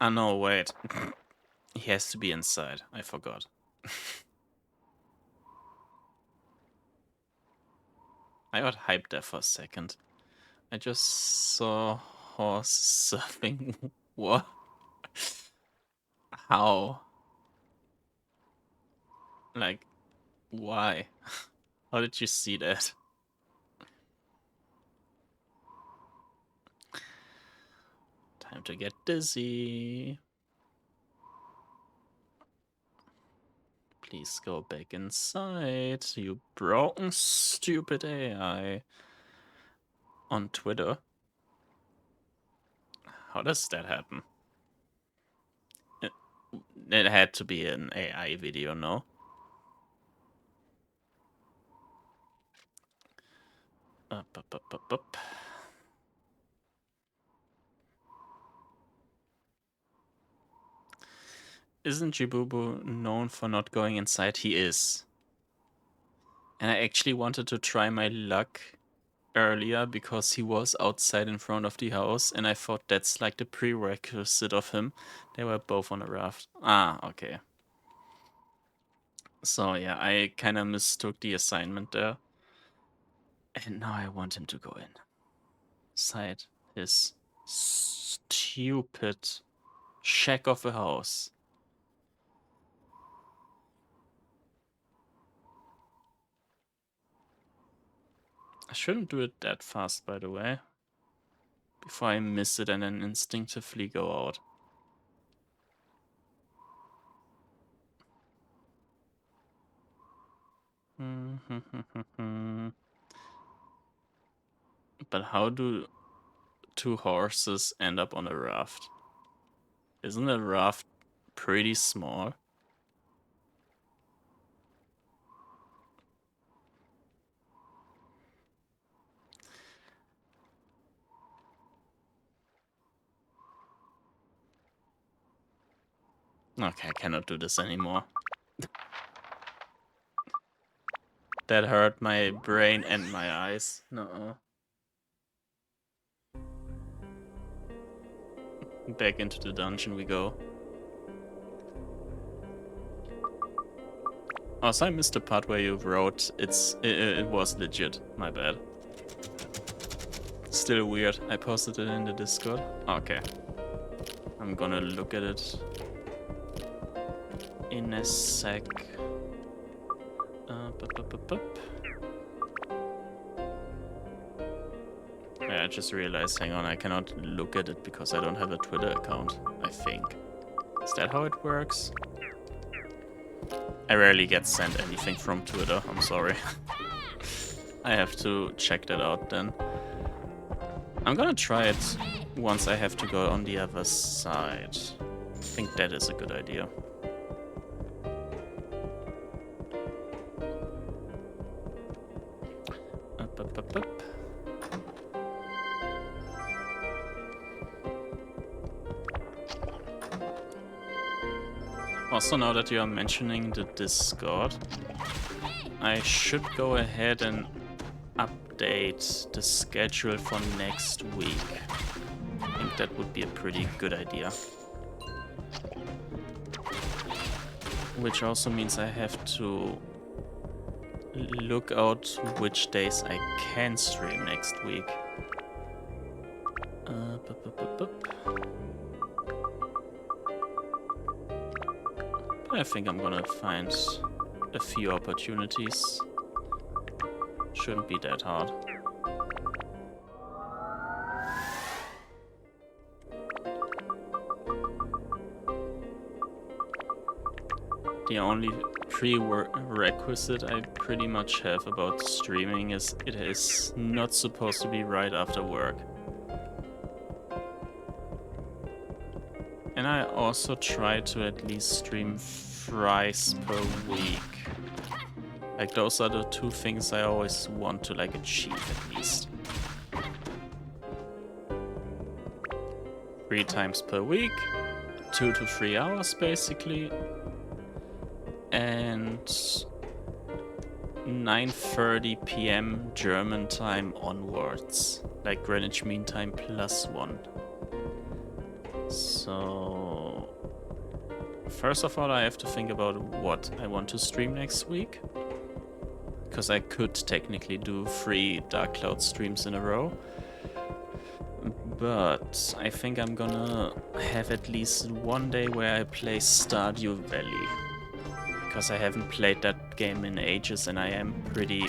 no, wait. He has to be inside. I forgot. I got hyped there for a second. I just saw horse surfing. What? How? Like, why? How did you see that? Time to get dizzy. Please go back inside, you broken, stupid AI. On Twitter. How does that happen? It had to be an AI video, no? Up. Isn't Jibubu known for not going inside? He is. And I actually wanted to try my luck earlier because he was outside in front of the house, and I thought that's like the prerequisite of him. They were both on a raft. Ah, okay. So yeah, I kind of mistook the assignment there. And now I want him to go inside his stupid shack of a house. I shouldn't do it that fast, by the way. Before I miss it and then instinctively go out. But how do 2 horses end up on a raft? Isn't a raft pretty small? Okay, I cannot do this anymore. That hurt my brain and my eyes. No. Back into the dungeon we go. Also, I missed the part where you wrote it was legit. My bad. Still weird. I posted it in the Discord. Okay. I'm gonna look at it in a sec. Yeah, I just realized, hang on, I cannot look at it because I don't have a Twitter account, I think. Is that how it works? I rarely get sent anything from Twitter, I'm sorry. I have to check that out then. I'm gonna try it once I have to go on the other side. I think that is a good idea. Up. Also, now that you are mentioning the Discord, I should go ahead and update the schedule for next week. I think that would be a pretty good idea. Which also means I have to look out which days I can stream next week. I think I'm gonna find a few opportunities. Shouldn't be that hard. The only prerequisite I pretty much have about streaming is it is not supposed to be right after work. And I also try to at least stream thrice per week. Like, those are the 2 things I always want to, like, achieve at least. 3 times per week, 2 to 3 hours basically. And 9:30 PM German time onwards. Like Greenwich Mean Time +1. So, first of all, I have to think about what I want to stream next week. Because I could technically do 3 Dark Cloud streams in a row. But I think I'm gonna have at least one day where I play Stardew Valley. Because I haven't played that game in ages and I am pretty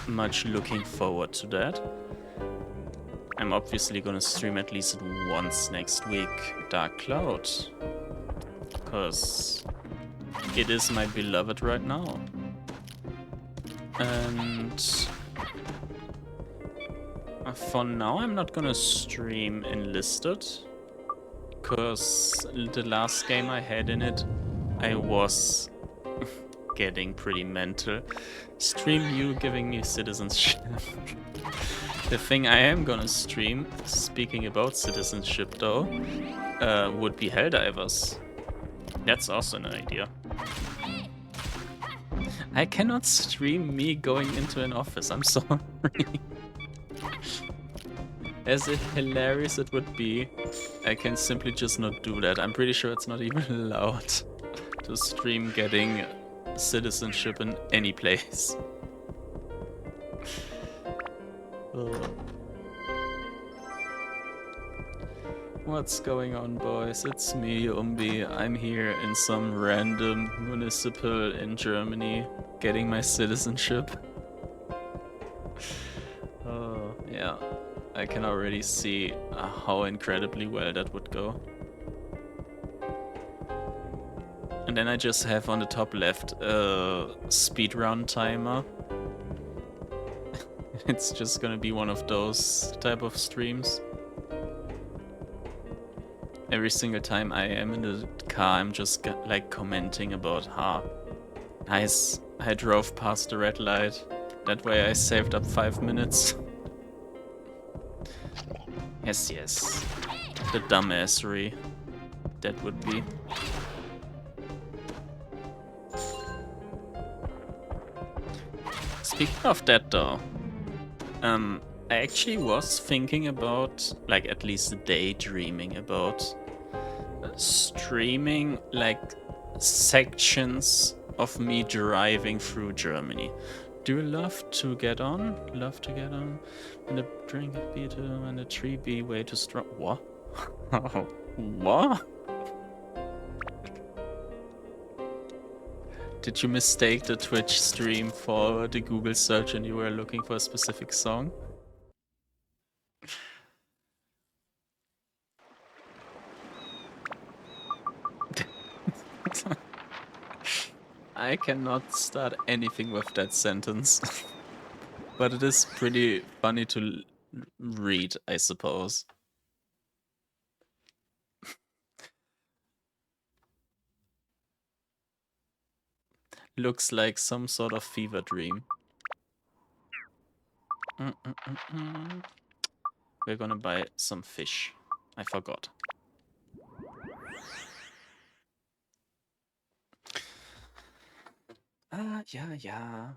much looking forward to that. I'm obviously gonna stream at least once next week Dark Cloud. Because it is my beloved right now. And for now I'm not gonna stream Enlisted. Because the last game I had in it, I was getting pretty mental. Stream you giving me citizenship. The thing I am gonna stream, speaking about citizenship though, would be Helldivers. That's also an idea. I cannot stream me going into an office, I'm sorry. As hilarious it would be, I can simply just not do that. I'm pretty sure it's not even allowed to stream getting citizenship in any place. What's going on, boys? It's me, Umbi. I'm here in some random municipal in Germany, getting my citizenship. Oh, yeah. I can already see how incredibly well that would go. And then I just have on the top left a speedrun timer. It's just gonna be one of those type of streams. Every single time I am in the car, I'm just like commenting about how nice I drove past the red light. That way I saved up 5 minutes. Yes, yes. The dumbassery that would be. Speaking of that though, I actually was thinking about, like at least daydreaming about streaming like sections of me driving through Germany. Do you love to get on? Love to get on? And the drink be to and the tree be way too strong. What? What? Did you mistake the Twitch stream for the Google search and you were looking for a specific song? I cannot start anything with that sentence. But it is pretty funny to read, I suppose. Looks like some sort of fever dream. We're gonna buy some fish. I forgot. Yeah.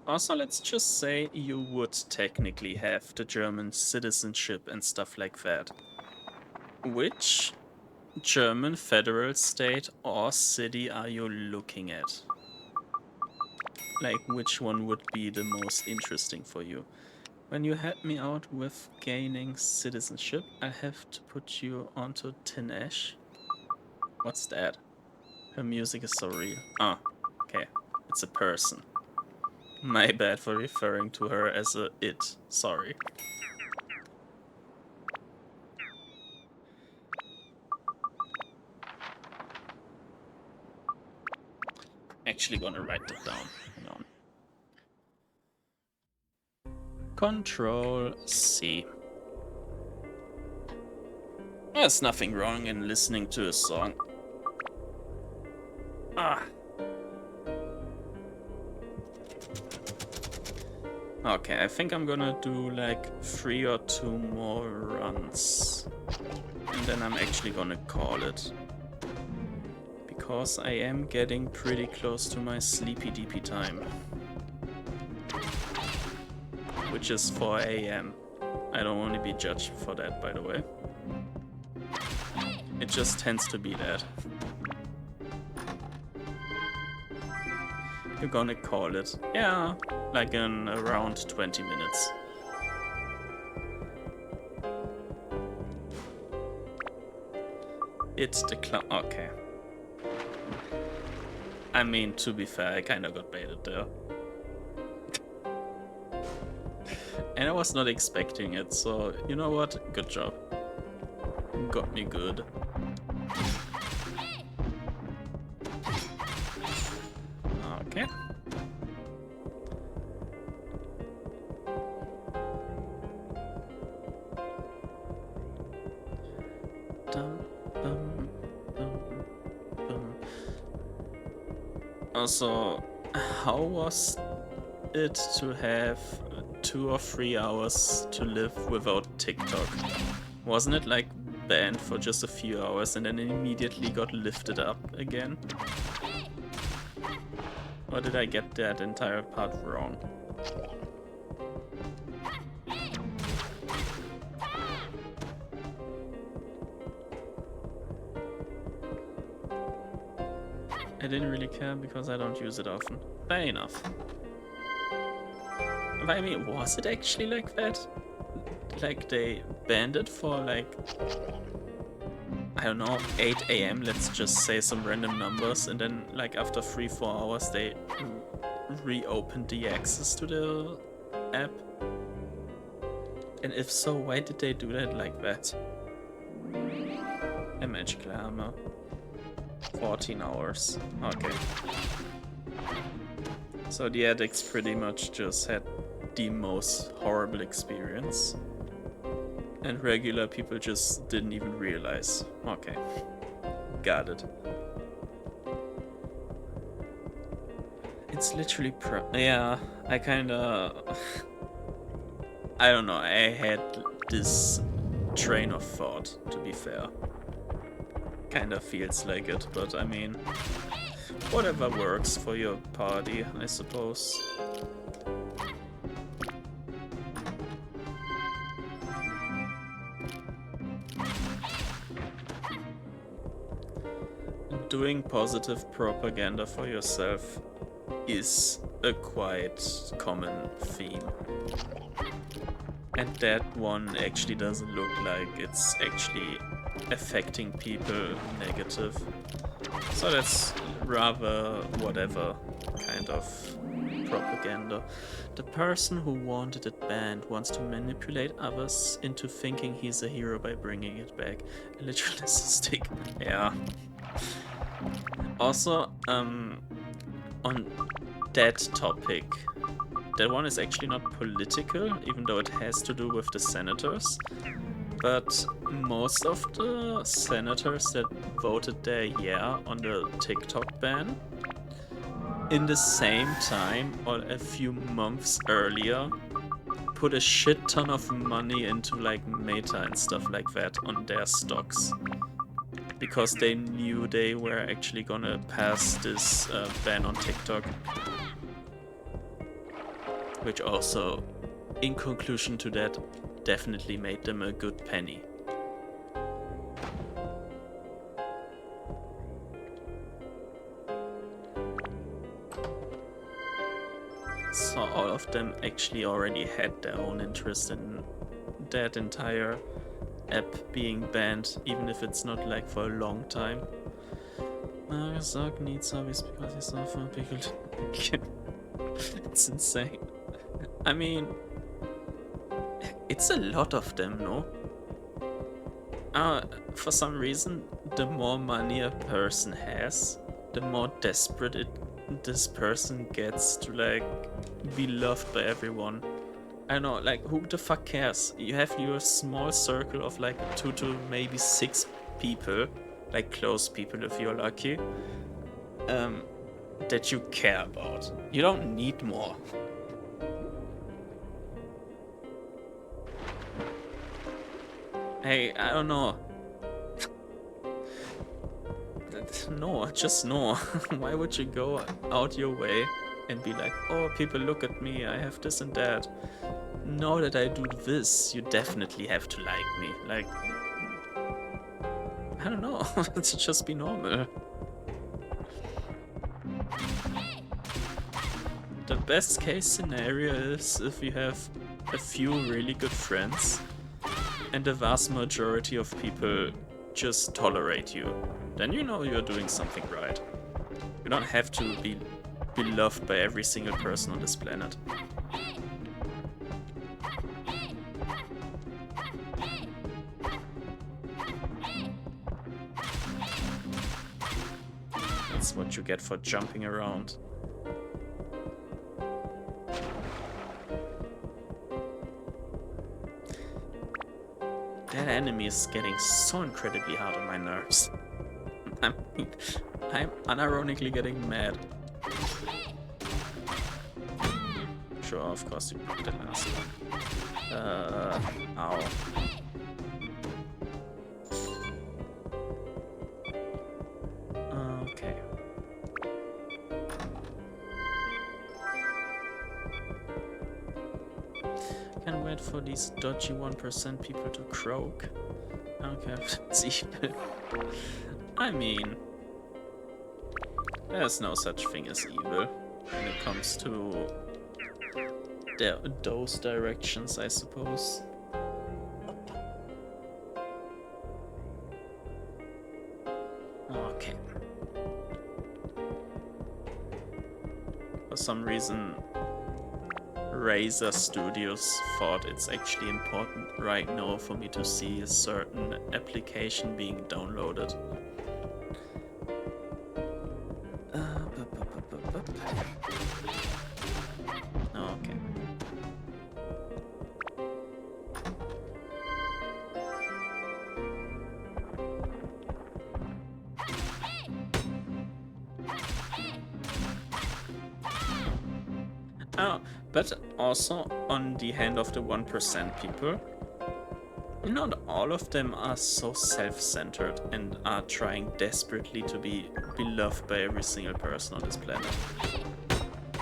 Also, let's just say you would technically have the German citizenship and stuff like that. Which German federal state or city are you looking at? Like, which one would be the most interesting for you? When you help me out with gaining citizenship, I have to put you onto Tin Ash. What's that? Her music is so real. Ah, okay. It's a person. My bad for referring to her as a it. Sorry. Actually gonna write that down. Hang on. Control C. There's nothing wrong in listening to a song. Ah. Okay, I think I'm gonna do like 3 or 2 more runs. And then I'm actually gonna call it. Because I am getting pretty close to my sleepy deepy time. Which is 4 AM. I don't want to be judged for that, by the way. It just tends to be that. You're gonna call it. Yeah, like in around 20 minutes. It's the clown. Okay. I mean, to be fair, I kinda got baited there. And I was not expecting it, so you know what? Good job. Got me good. Okay. Also, how was it to have 2 or 3 hours to live without TikTok? Wasn't it like banned for just a few hours and then it immediately got lifted up again? Or did I get that entire part wrong? I didn't really care because I don't use it often. Fair enough. But I mean, was it actually like that? Like they banned it for like, I don't know, 8 AM, let's just say some random numbers, and then like after 3-4 hours they reopened the access to the app? And if so, why did they do that like that? A magical armor. 14 hours. Okay. So the addicts pretty much just had the most horrible experience. And regular people just didn't even realize. Okay. Got it. It's literally yeah, I kinda... I don't know, I had this train of thought, to be fair. Kinda feels like it, but I mean... whatever works for your party, I suppose. Doing positive propaganda for yourself is a quite common theme. And that one actually doesn't look like it's actually affecting people negative. So that's rather whatever kind of propaganda. The person who wanted it banned wants to manipulate others into thinking he's a hero by bringing it back. A literal narcissistic. Yeah. Also, on that topic, that one is actually not political, even though it has to do with the senators. But most of the senators that voted their yeah on the TikTok ban, in the same time or a few months earlier, put a shit ton of money into like Meta and stuff like that on their stocks. Because they knew they were actually gonna pass this ban on TikTok. Which also, in conclusion to that, definitely made them a good penny. So all of them actually already had their own interest in that entire app being banned, even if it's not like for a long time. Nagasaki needs hobbies because he's so fun pickled. It's insane. I mean, it's a lot of them, no? For some reason, the more money a person has, the more desperate this person gets to like be loved by everyone. I don't know, like who the fuck cares? You have your small circle of like 2 to maybe 6 people, like close people if you're lucky, that you care about. You don't need more. Hey, I don't know. No, just no. Why would you go out your way and be like, oh, people look at me, I have this and that. Now that I do this, you definitely have to like me. Like, I don't know. Let's just be normal. The best case scenario is if you have a few really good friends and the vast majority of people just tolerate you. Then you know you're doing something right. You don't have to be beloved by every single person on this planet. That's what you get for jumping around. That enemy is getting so incredibly hard on my nerves. I mean, I'm unironically getting mad. Sure, of course you picked the last one. Ow. Okay. Can't wait for these dodgy 1% people to croak. I don't care if it's evil. I mean, There's no such thing as evil when it comes to those directions, I suppose. Okay. For some reason, Razer Studios thought it's actually important right now for me to see a certain application being downloaded. Okay. Oh, but also on the hand of the 1% people, not all of them are so self-centered and are trying desperately to be beloved by every single person on this planet.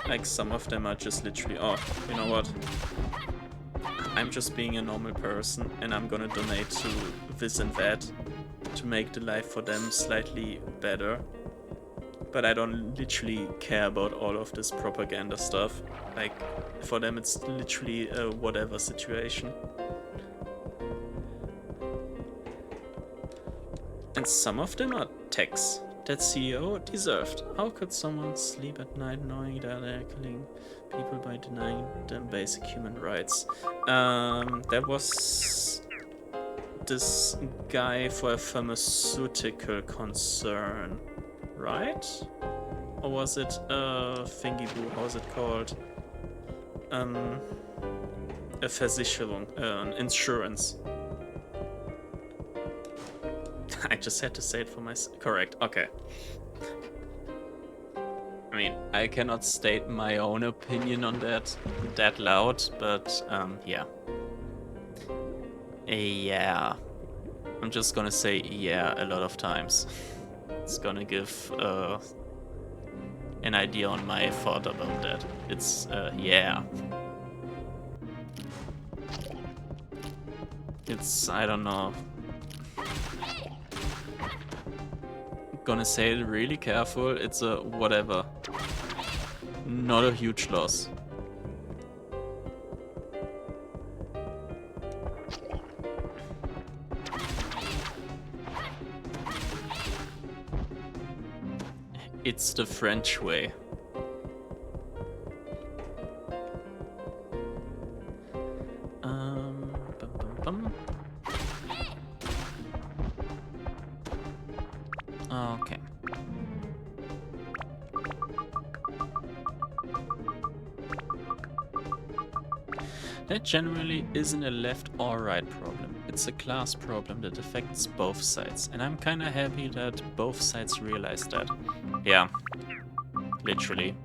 Like, some of them are just literally, oh, you know what? I'm just being a normal person and I'm gonna donate to this and that to make the life for them slightly better. But I don't literally care about all of this propaganda stuff. Like, for them it's literally a whatever situation. And some of them are techs that CEO deserved. How could someone sleep at night knowing that they're killing people by denying them basic human rights? There was this guy for a pharmaceutical concern, right? Or was it thingy boo, how's it called? A Versicherung, an insurance. I just had to say it for myself. Correct, okay. I mean, I cannot state my own opinion on that loud, but yeah. Yeah. I'm just gonna say yeah a lot of times. It's gonna give an idea on my thought about that. It's yeah. It's, I don't know. Gonna say it really careful, it's a whatever. Not a huge loss. It's the French way. Bum, bum, bum. Okay. That generally isn't a left or right problem. It's a class problem that affects both sides. And I'm kinda happy that both sides realize that. Yeah. Literally.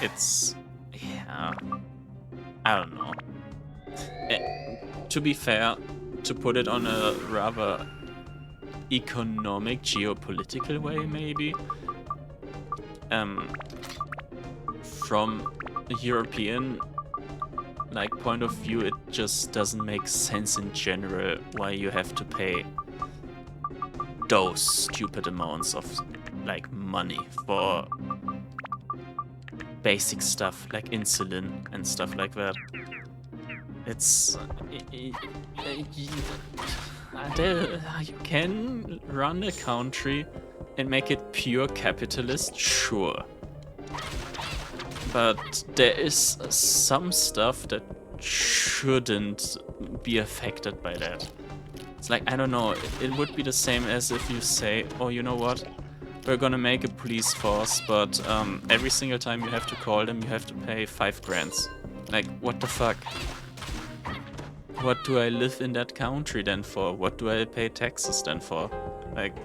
It's... yeah. I don't know. To be fair, to put it on a rather economic, geopolitical way, maybe. From a European point of view, it just doesn't make sense in general why you have to pay those stupid amounts of money for basic stuff like insulin and stuff like that. It's you can run a country and make it pure capitalist, sure. But there is some stuff that shouldn't be affected by that. It's like, I don't know, it would be the same as if you say, oh, you know what? We're gonna make a police force, but every single time you have to call them, you have to pay 5 grand. Like, what the fuck? What do I live in that country then for? What do I pay taxes then for? Like,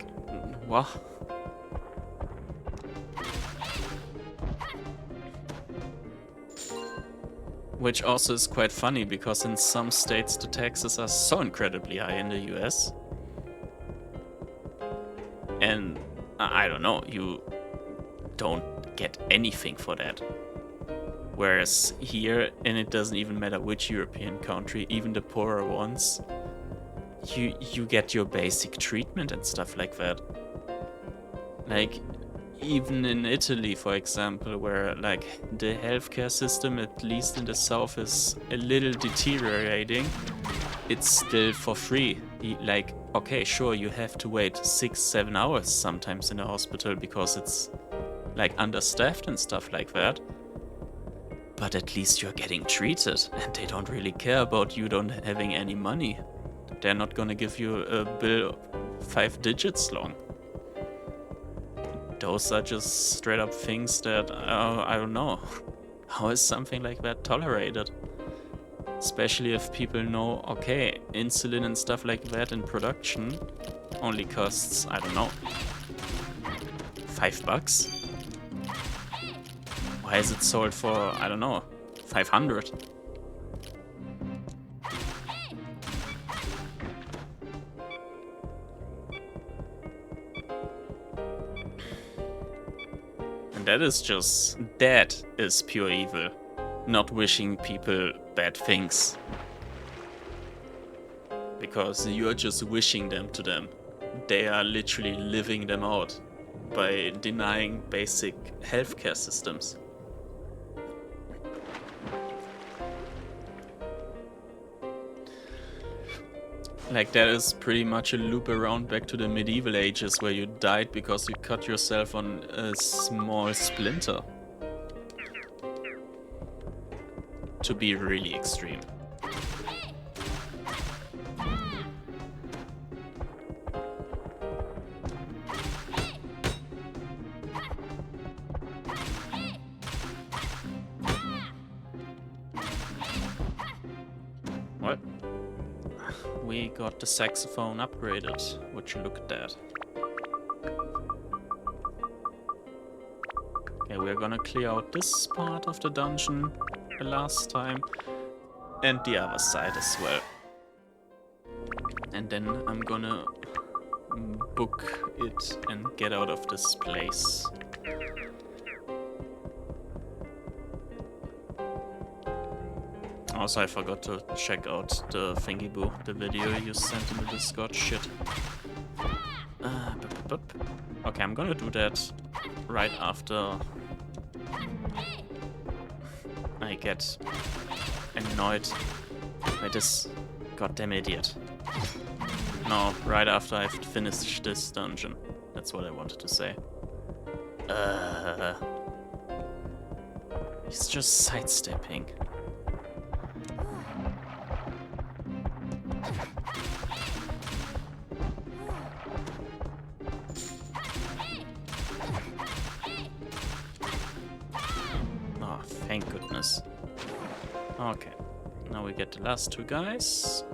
what? Which also is quite funny, because in some states the taxes are so incredibly high in the US. And I don't know, you don't get anything for that. Whereas here, and it doesn't even matter which European country, even the poorer ones, you get your basic treatment and stuff like that. Like, even in Italy, for example, where like the healthcare system, at least in the south, is a little deteriorating, it's still for free. Like, okay, sure, you have to wait 6-7 hours sometimes in a hospital because it's like understaffed and stuff like that. But at least you're getting treated, and they don't really care about you don't having any money. They're not gonna give you a bill 5 digits long. Those are just straight up things that, I don't know. How is something like that tolerated? Especially if people know, okay, insulin and stuff like that in production only costs, I don't know, $5? Why is it sold for, I don't know, 500? And that is pure evil. Not wishing people bad things. Because you're just wishing them to them. They are literally living them out by denying basic healthcare systems. Like, that is pretty much a loop around back to the medieval ages where you died because you cut yourself on a small splinter. To be really extreme. What? We got the saxophone upgraded. Would you look at that? Okay, we're gonna clear out this part of the dungeon the last time. And the other side as well. And then I'm gonna book it and get out of this place. Also, I forgot to check out the thingy boo, the video you sent in the Discord. Shit. Okay, I'm gonna do that right after I get annoyed by this goddamn idiot. No, right after I've finished this dungeon. That's what I wanted to say. He's just sidestepping. Oh, thank goodness. Okay, now we get the last two guys.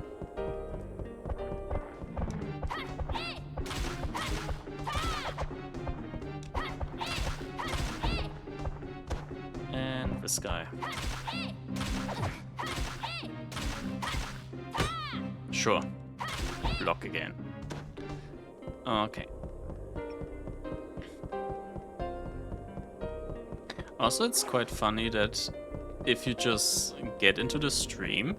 And this guy. Sure. Block again. Okay. Also, it's quite funny that if you just get into the stream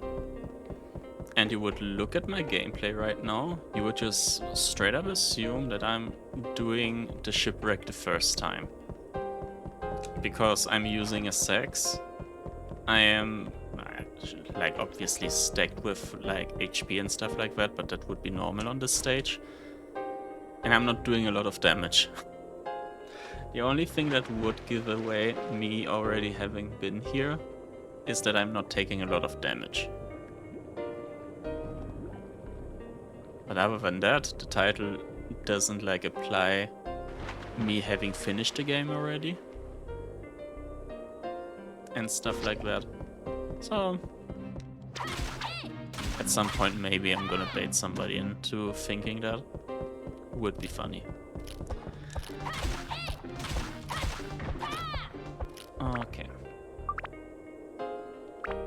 and you would look at my gameplay right now, you would just straight up assume that I'm doing the shipwreck the first time. Because I'm using a sax, I am like obviously stacked with like HP and stuff like that, but that would be normal on this stage. And I'm not doing a lot of damage. The only thing that would give away me already having been here is that I'm not taking a lot of damage. But other than that, the title doesn't like apply me having finished the game already. And stuff like that. So at some point maybe I'm gonna bait somebody into thinking that. Would be funny. Okay.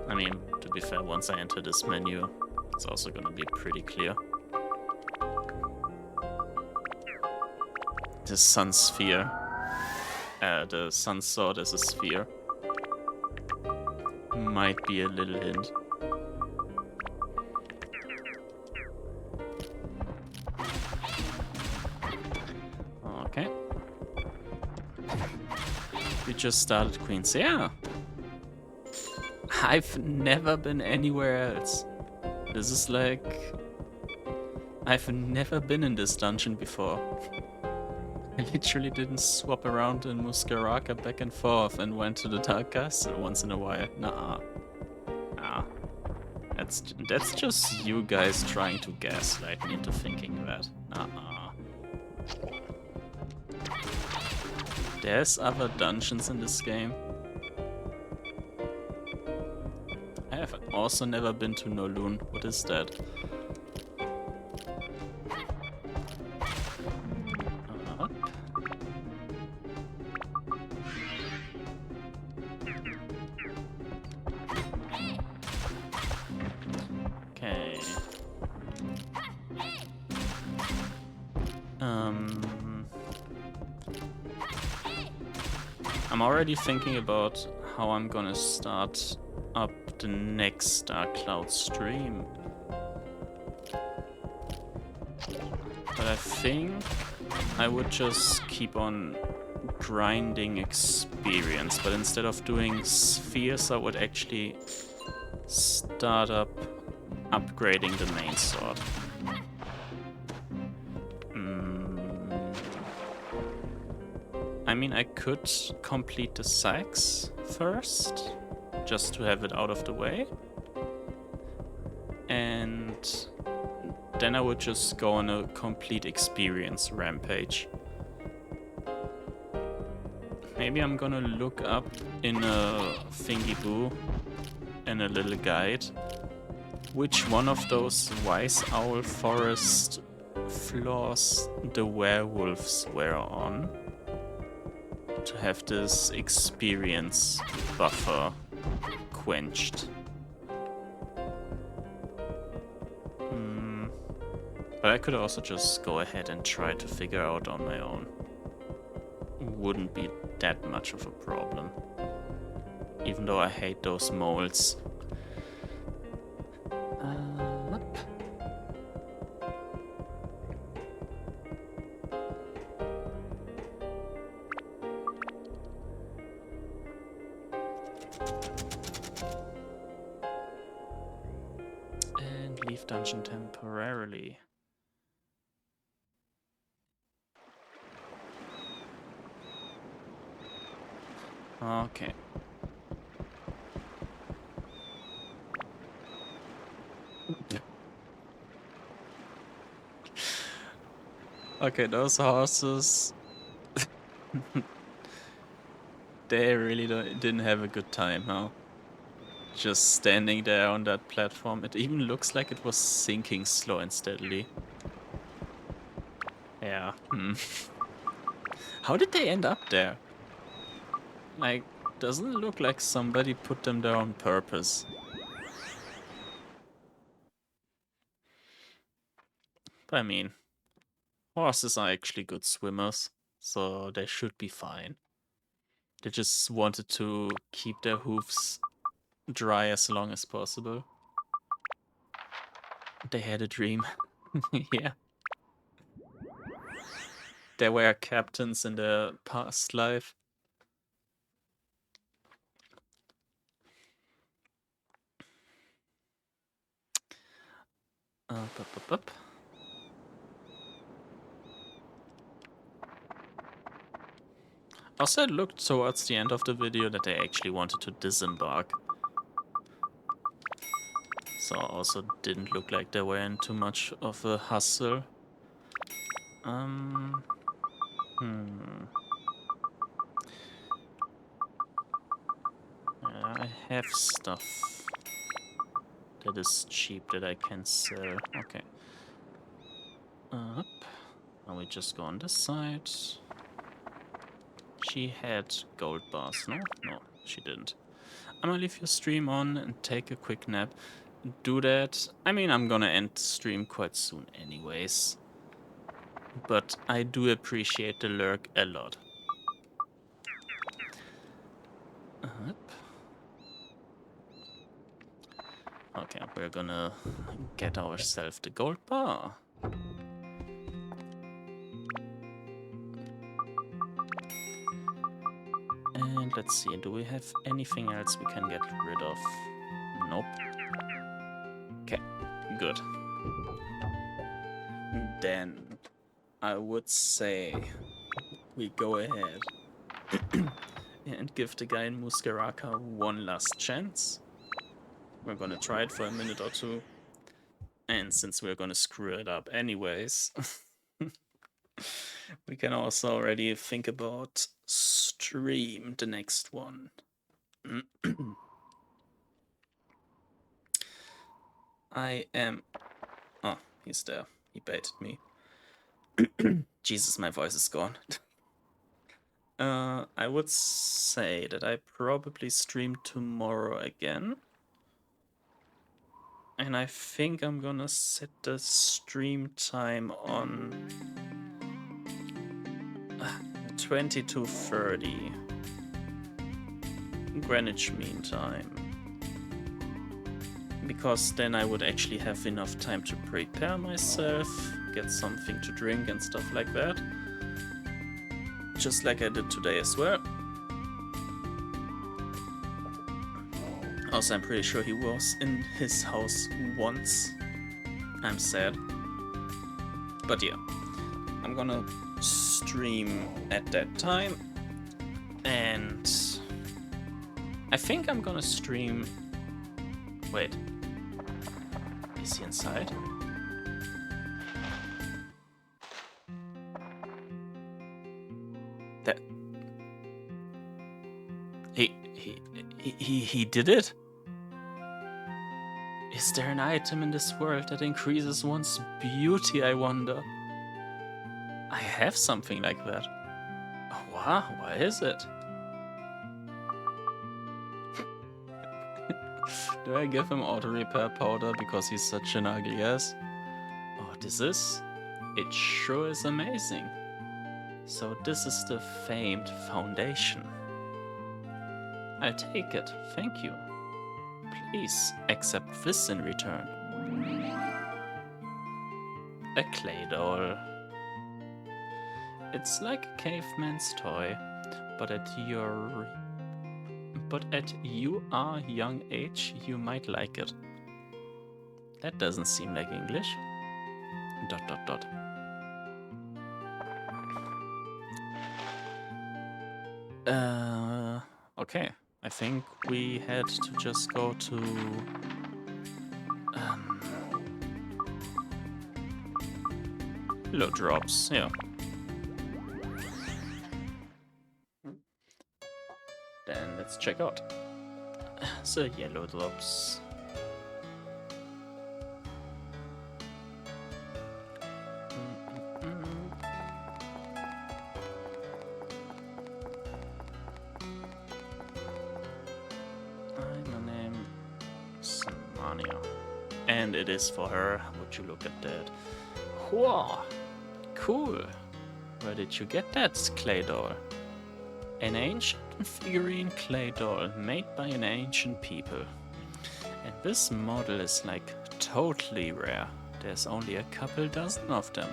I mean, to be fair, once I enter this menu, it's also gonna be pretty clear. The sun sphere. The sun sword as a sphere. Might be a little hint. Okay. We just started Queens. Yeah. I've never been anywhere else. This is like... I've never been in this dungeon before. I literally didn't swap around in Muskaraka back and forth and went to the Dark Castle once in a while. Nah. Nah. That's just you guys trying to gaslight me into thinking that. Nah. There's other dungeons in this game. I have also never been to Nolon. What is that? Up. Okay. I'm already thinking about how I'm gonna start up the next Dark Cloud stream. But I think I would just keep on grinding experience, but instead of doing spheres, I would actually start up upgrading the main sword. I mean, I could complete the sax first, just to have it out of the way. And then I would just go on a complete experience rampage. Maybe I'm gonna look up in a thingy boo, in a little guide, which one of those Wise Owl Forest floors the werewolves were on, to have this experience buffer quenched. But I could also just go ahead and try to figure out on my own. Wouldn't be that much of a problem. Even though I hate those molds. And leave dungeon temporarily. Okay. Okay, those horses... they really didn't have a good time, huh? Just standing there on that platform. It even looks like it was sinking slow and steadily. Yeah. How did they end up there? Like, doesn't it look like somebody put them there on purpose? But I mean, horses are actually good swimmers, so they should be fine. They just wanted to keep their hooves dry as long as possible. They had a dream. Yeah. They were captains in their past life. Up. Also, it looked towards the end of the video that they actually wanted to disembark. So also didn't look like they were in too much of a hustle. I have stuff that is cheap that I can sell. Okay. Up. Now we just go on this side. She had gold bars, no? No, she didn't. I'm gonna leave your stream on and take a quick nap. Do that. I mean, I'm gonna end the stream quite soon anyways. But I do appreciate the lurk a lot. Up. Okay, we're gonna get ourselves the gold bar. let's see, do we have anything else we can get rid of? Nope. Okay, good. Then I would say we go ahead and give the guy in Muskaraka one last chance. We're gonna try it for a minute or two. And since we're gonna screw it up anyways, we can also already think about stream the next one. I am... Oh, he's there. He baited me. Jesus, my voice is gone. I would say that I probably stream tomorrow again. And I think I'm gonna set the stream time on 20 to 30 Greenwich Mean Time. Because then I would actually have enough time to prepare myself, get something to drink and stuff like that. Just like I did today as well. Also, I'm pretty sure he was in his house once. I'm sad. But yeah, I'm gonna stream at that time. And I think I'm gonna stream... Wait. Is he inside? That... He did it? Is there an item in this world that increases one's beauty, I wonder? I have something like that. Oh, wow, what is it? Do I give him auto repair powder because he's such an ugly ass? Oh, this is? It sure is amazing. So this is the famed foundation. I'll take it, thank you. Please accept this in return. A clay doll. It's like a caveman's toy, but at your young age, you might like it. That doesn't seem like English. ... Okay. I think we had to just go to... Low drops, yeah. Then let's check out the yellow drops. And it is for her. Would you look at that? Whoa! Cool! Where did you get that clay doll? An ancient figurine clay doll made by an ancient people. And this model is like totally rare. There's only a couple dozen of them.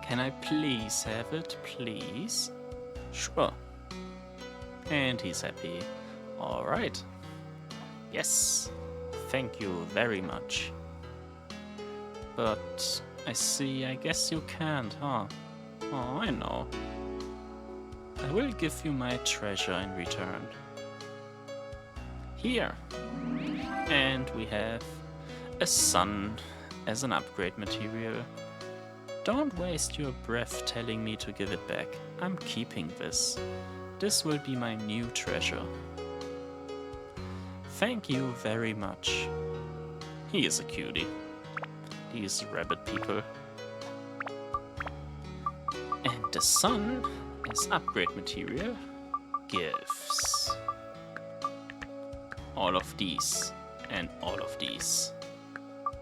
Can I please have it, please? Sure. And he's happy. Alright. Yes. Thank you very much. But I see, I guess you can't, huh? Oh, I know. I will give you my treasure in return. Here. And we have a sun as an upgrade material. Don't waste your breath telling me to give it back. I'm keeping this. This will be my new treasure. Thank you very much. He is a cutie. These rabbit people. And the sun is upgrade material. Gifts. All of these and all of these.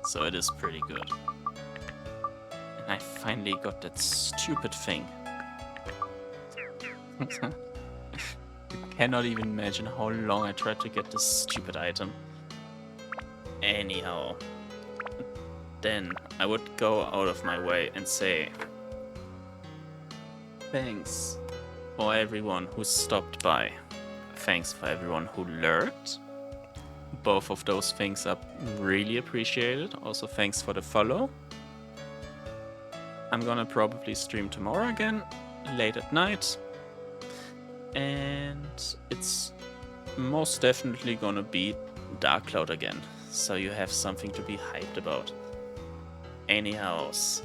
So it is pretty good. And I finally got that stupid thing. Cannot even imagine how long I tried to get this stupid item. Anyhow, then I would go out of my way and say thanks for everyone who stopped by. Thanks for everyone who lurked. Both of those things are really appreciated. Also, thanks for the follow. I'm gonna probably stream tomorrow again, late at night. And it's most definitely gonna be Dark Cloud again, so you have something to be hyped about. Anyhows,